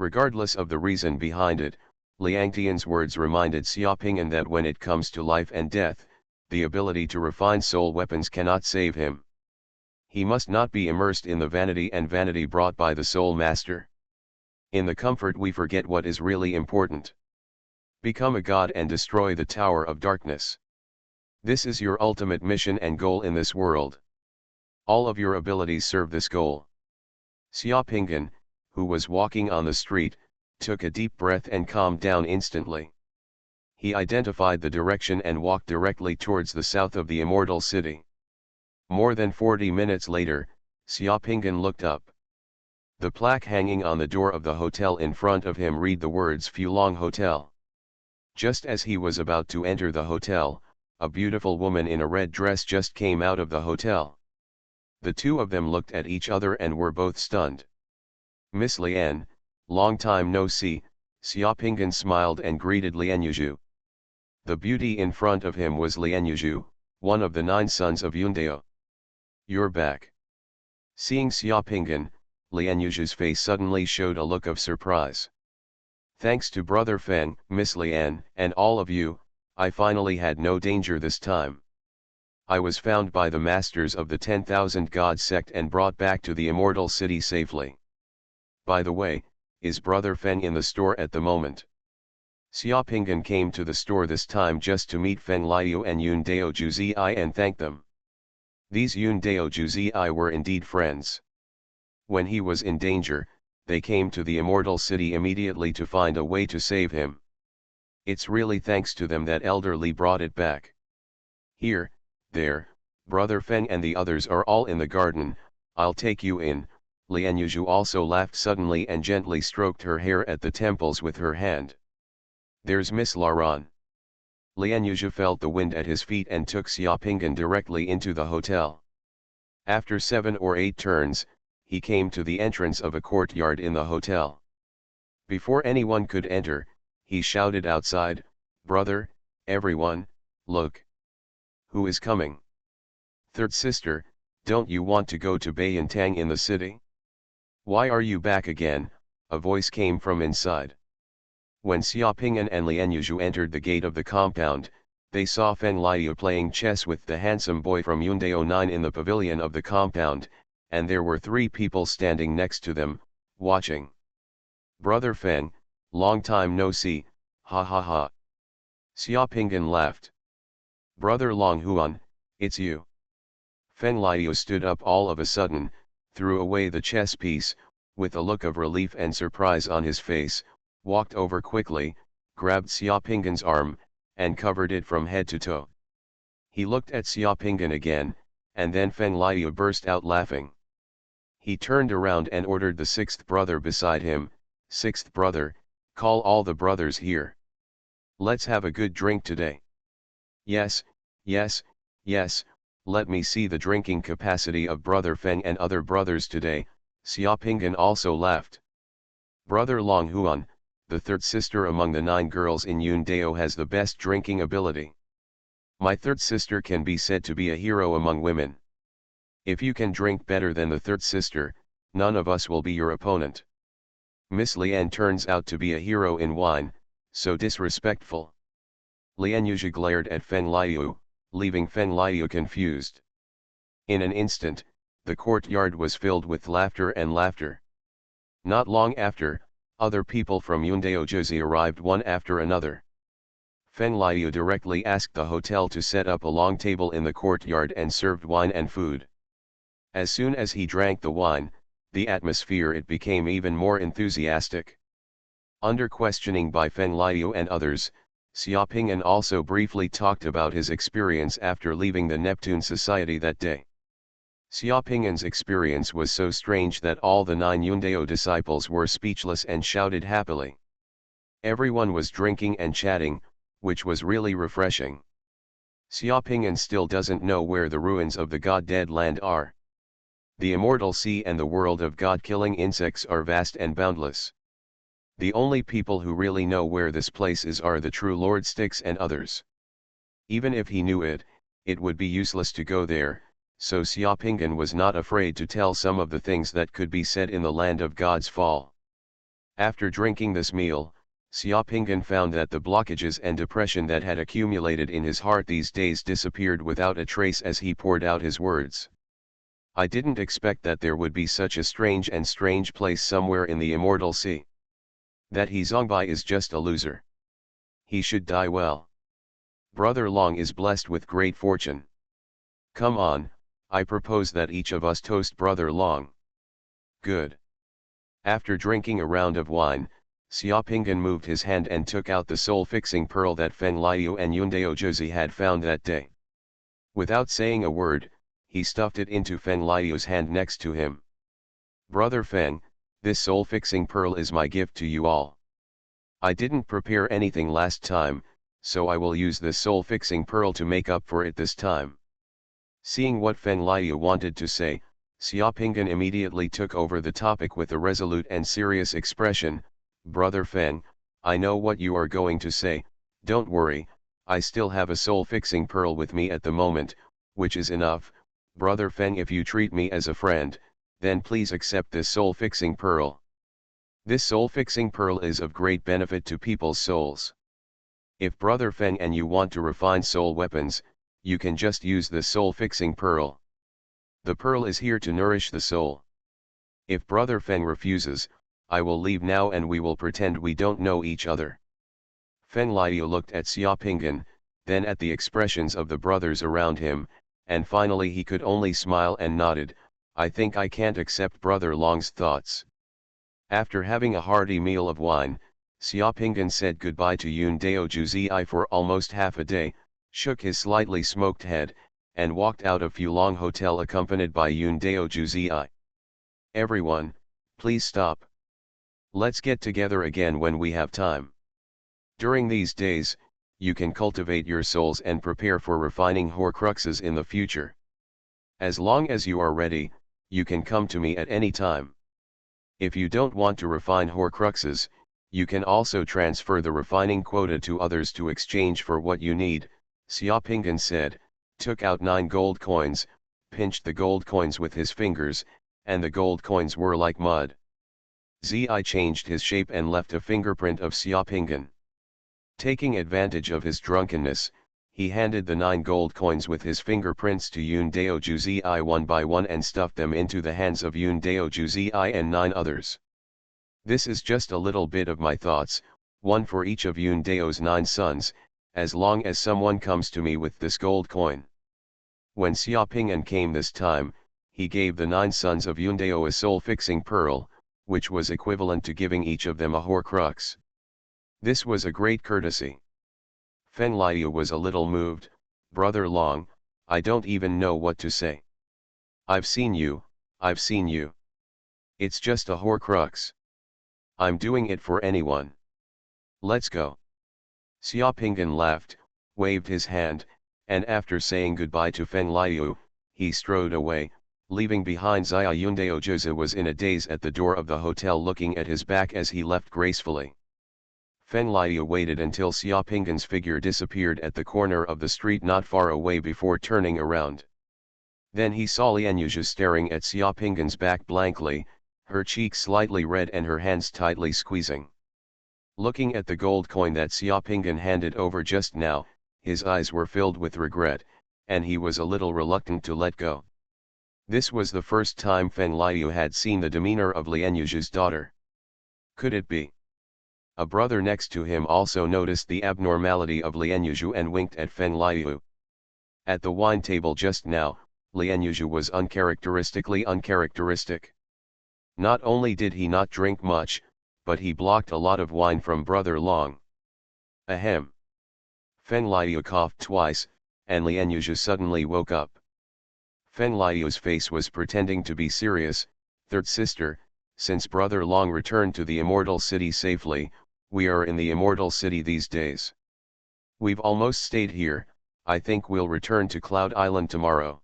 Speaker 1: Regardless of the reason behind it, Liang Tian's words reminded Xiaopingan that when it comes to life and death, the ability to refine soul weapons cannot save him. He must not be immersed in the vanity brought by the soul master. In the comfort we forget what is really important. Become a god and destroy the Tower of Darkness. This is your ultimate mission and goal in this world. All of your abilities serve this goal. Xiaopingan, who was walking on the street, took a deep breath and calmed down instantly. He identified the direction and walked directly towards the south of the Immortal City. More than 40 minutes later, Xiaopingan looked up. The plaque hanging on the door of the hotel in front of him read the words Fulong Hotel. Just as he was about to enter the hotel, a beautiful woman in a red dress just came out of the hotel. The two of them looked at each other and were both stunned. Miss Lian, long time no see, Xiaopingan smiled and greeted Lian Yuzhu. The beauty in front of him was Lian Yuzhu, one of the 9 sons of Yundao. You're back. Seeing Xiaopingan, Lian Yuzhu's face suddenly showed a look of surprise. Thanks to Brother Feng, Miss Lian, and all of you, I finally had no danger this time. I was found by the masters of the 10,000 God sect and brought back to the Immortal City safely. By the way, is Brother Feng in the store at the moment? Xiaopingan came to the store this time just to meet Feng Liu and Yun Dao Juzi and thank them. These Yun Dao Juzi were indeed friends. When he was in danger, they came to the Immortal City immediately to find a way to save him. It's really thanks to them that Elder Li brought it back. Here, there, Brother Feng and the others are all in the garden, I'll take you in. Lian Yuzhu also laughed suddenly and gently stroked her hair at the temples with her hand. There's Miss Laran. Lian Yuzhu felt the wind at his feet and took Xiaopingan directly into the hotel. After 7 or 8 turns, he came to the entrance of a courtyard in the hotel. Before anyone could enter, he shouted outside, "Brother, everyone, look! Who is coming? Third sister, don't you want to go to Bayantang in the city? Why are you back again?" a voice came from inside. When Xiaopingan and Lian Yuzhu entered the gate of the compound, they saw Feng Liu playing chess with the handsome boy from Yundao 9 in the pavilion of the compound, and there were 3 people standing next to them, watching. "Brother Feng, long time no see, ha ha ha." Xiaopingan laughed. "Brother Longhuan, it's you." Feng Liu stood up all of a sudden, threw away the chess piece, with a look of relief and surprise on his face, walked over quickly, grabbed Xiaopingan's arm, and covered it from head to toe. He looked at Xiaopingan again, and then Feng Liu burst out laughing. He turned around and ordered the 6th brother beside him, "6th brother, call all the brothers here. Let's have a good drink today." "Yes, yes, yes, let me see the drinking capacity of Brother Feng and other brothers today." Xiaopingan also laughed. "Brother Longhuan, the 3rd sister among the 9 girls in Yundao, has the best drinking ability. My 3rd sister can be said to be a hero among women. If you can drink better than the 3rd sister, none of us will be your opponent. Miss Lian turns out to be a hero in wine, so disrespectful." Lian Yuzhu glared at Feng Liu, leaving Feng Liu confused. In an instant, the courtyard was filled with laughter and laughter. Not long after, other people from Yundao Jozi arrived one after another. Feng Liu directly asked the hotel to set up a long table in the courtyard and served wine and food. As soon as he drank the wine, the atmosphere it became even more enthusiastic. Under questioning by Feng Liu and others, Xiaopingan also briefly talked about his experience after leaving the Neptune Society that day. Xiaoping'an's experience was so strange that all the 9 Yundao disciples were speechless and shouted happily. Everyone was drinking and chatting, which was really refreshing. Xiaoping'an still doesn't know where the ruins of the God-Dead land are. The immortal sea and the world of God-killing insects are vast and boundless. The only people who really know where this place is are the true Lord Styx and others. Even if he knew it, it would be useless to go there, so Xiaoping'an was not afraid to tell some of the things that could be said in the land of God's fall. After drinking this meal, Xiaoping'an found that the blockages and depression that had accumulated in his heart these days disappeared without a trace as he poured out his words. I didn't expect that there would be such a strange place somewhere in the immortal sea. That he Zongbai is just a loser. He should die well. Brother Long is blessed with great fortune. Come on, I propose that each of us toast Brother Long. Good. After drinking a round of wine, Xiaoping'an moved his hand and took out the soul-fixing pearl that Feng Liu and Yundao Jozi had found that day. Without saying a word, he stuffed it into Feng Liu's hand next to him. Brother Feng, this soul-fixing pearl is my gift to you all. I didn't prepare anything last time, so I will use this soul-fixing pearl to make up for it this time. Seeing what Feng Liu wanted to say, Xiaoping'an immediately took over the topic with a resolute and serious expression. Brother Feng, I know what you are going to say, don't worry, I still have a soul-fixing pearl with me at the moment, which is enough. Brother Feng, if you treat me as a friend, then please accept this soul-fixing pearl. This soul-fixing pearl is of great benefit to people's souls. If Brother Feng and you want to refine soul weapons, you can just use this soul-fixing pearl. The pearl is here to nourish the soul. If Brother Feng refuses, I will leave now and we will pretend we don't know each other. Feng Liu looked at Xiaoping'an, then at the expressions of the brothers around him, and finally he could only smile and nodded. I think I can't accept Brother Long's thoughts. After having a hearty meal of wine, Xiaoping'an said goodbye to Yundao Juzi for almost half a day, shook his slightly smoked head, and walked out of Fulong Hotel accompanied by Yundao Juzi. Everyone, please stop. Let's get together again when we have time. During these days, you can cultivate your souls and prepare for refining Horcruxes in the future. As long as you are ready, you can come to me at any time. If you don't want to refine Horcruxes, you can also transfer the refining quota to others to exchange for what you need, Xiaoping'an said, took out 9 gold coins, pinched the gold coins with his fingers, and the gold coins were like mud. Zi changed his shape and left a fingerprint of Xiaoping'an. Taking advantage of his drunkenness, he handed the 9 gold coins with his fingerprints to Yundao Juzi one by one and stuffed them into the hands of Yundao Juzi and 9 others. This is just a little bit of my thoughts, one for each of Yundao's 9 sons, as long as someone comes to me with this gold coin. When Xiaoping'an came this time, he gave the 9 sons of Yundao a soul-fixing pearl, which was equivalent to giving each of them a Horcrux. This was a great courtesy. Feng Liu was a little moved. Brother Long, I don't even know what to say. I've seen you. It's just a Horcrux. I'm doing it for anyone. Let's go. Xiaoping'an laughed, waved his hand, and after saying goodbye to Feng Liu, he strode away, leaving behind Zia. Yundao Jozi was in a daze at the door of the hotel looking at his back as he left gracefully. Feng Liu waited until Xiaoping'an's figure disappeared at the corner of the street not far away before turning around. Then he saw Lianyuzhu staring at Xiaoping'an's back blankly, her cheeks slightly red and her hands tightly squeezing. Looking at the gold coin that Xiaoping'an handed over just now, his eyes were filled with regret, and he was a little reluctant to let go. This was the first time Feng Liu had seen the demeanor of Lianyuzhu's daughter. Could it be? A brother next to him also noticed the abnormality of Lianyuzhu and winked at Feng Liu. At the wine table just now, Lianyuzhu was uncharacteristically uncharacteristic. Not only did he not drink much, but he blocked a lot of wine from Brother Long. Ahem. Feng Liu coughed twice, and Lianyuzhu suddenly woke up. Feng Liu's face was pretending to be serious. Third sister, since Brother Long returned to the Immortal City safely, we are in the Immortal City these days. We've almost stayed here, I think we'll return to Cloud Island tomorrow.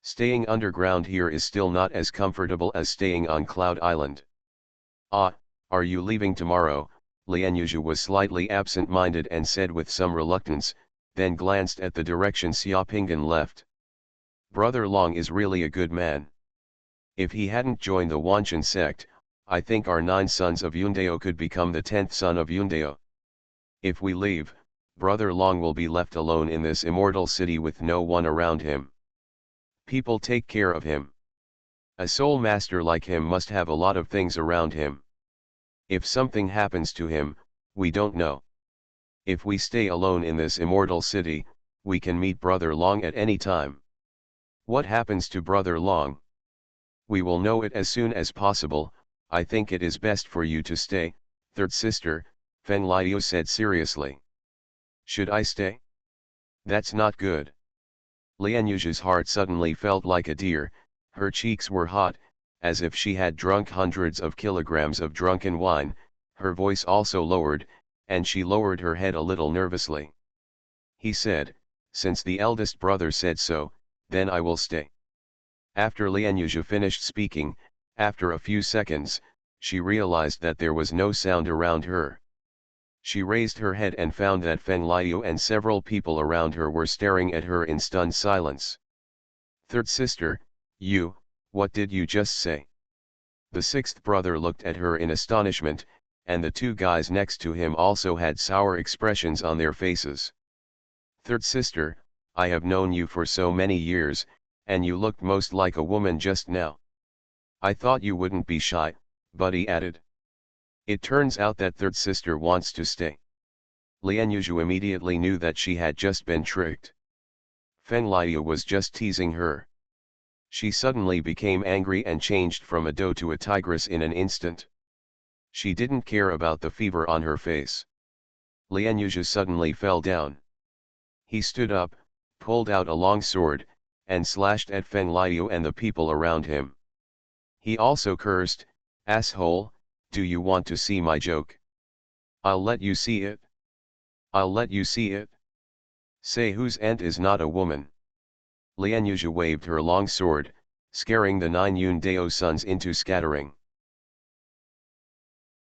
Speaker 1: Staying underground here is still not as comfortable as staying on Cloud Island. Ah, are you leaving tomorrow? Lian Yuzhu was slightly absent-minded and said with some reluctance, then glanced at the direction Xiaopingan left. Brother Long is really a good man. If he hadn't joined the Wanshan sect, I think our 9 sons of Yundao could become the 10th son of Yundao. If we leave, Brother Long will be left alone in this immortal city with no one around him. People take care of him. A soul master like him must have a lot of things around him. If something happens to him, we don't know. If we stay alone in this immortal city, we can meet Brother Long at any time. What happens to Brother Long? We will know it as soon as possible. I think it is best for you to stay, third sister, Feng Liu said seriously. Should I stay? That's not good. Lian Yuzhu's heart suddenly felt like a deer, her cheeks were hot, as if she had drunk hundreds of kilograms of drunken wine, her voice also lowered, and she lowered her head a little nervously. He said, since the eldest brother said so, then I will stay. After Lian Yuzhu finished speaking, after a few seconds, she realized that there was no sound around her. She raised her head and found that Feng Liu and several people around her were staring at her in stunned silence. Third sister, what did you just say? The 6th brother looked at her in astonishment, and the 2 guys next to him also had sour expressions on their faces. Third sister, I have known you for so many years, and you looked most like a woman just now. I thought you wouldn't be shy, Buddy added. It turns out that third sister wants to stay. Lian Yuzhu immediately knew that she had just been tricked. Feng Liu was just teasing her. She suddenly became angry and changed from a doe to a tigress in an instant. She didn't care about the fever on her face. Lian Yuzhu suddenly fell down. He stood up, pulled out a long sword, and slashed at Feng Liu and the people around him. He also cursed, asshole, do you want to see my joke? I'll let you see it. I'll let you see it. Say whose aunt is not a woman. Lian Yuzhu waved her long sword, scaring the 9 Yundao sons into scattering.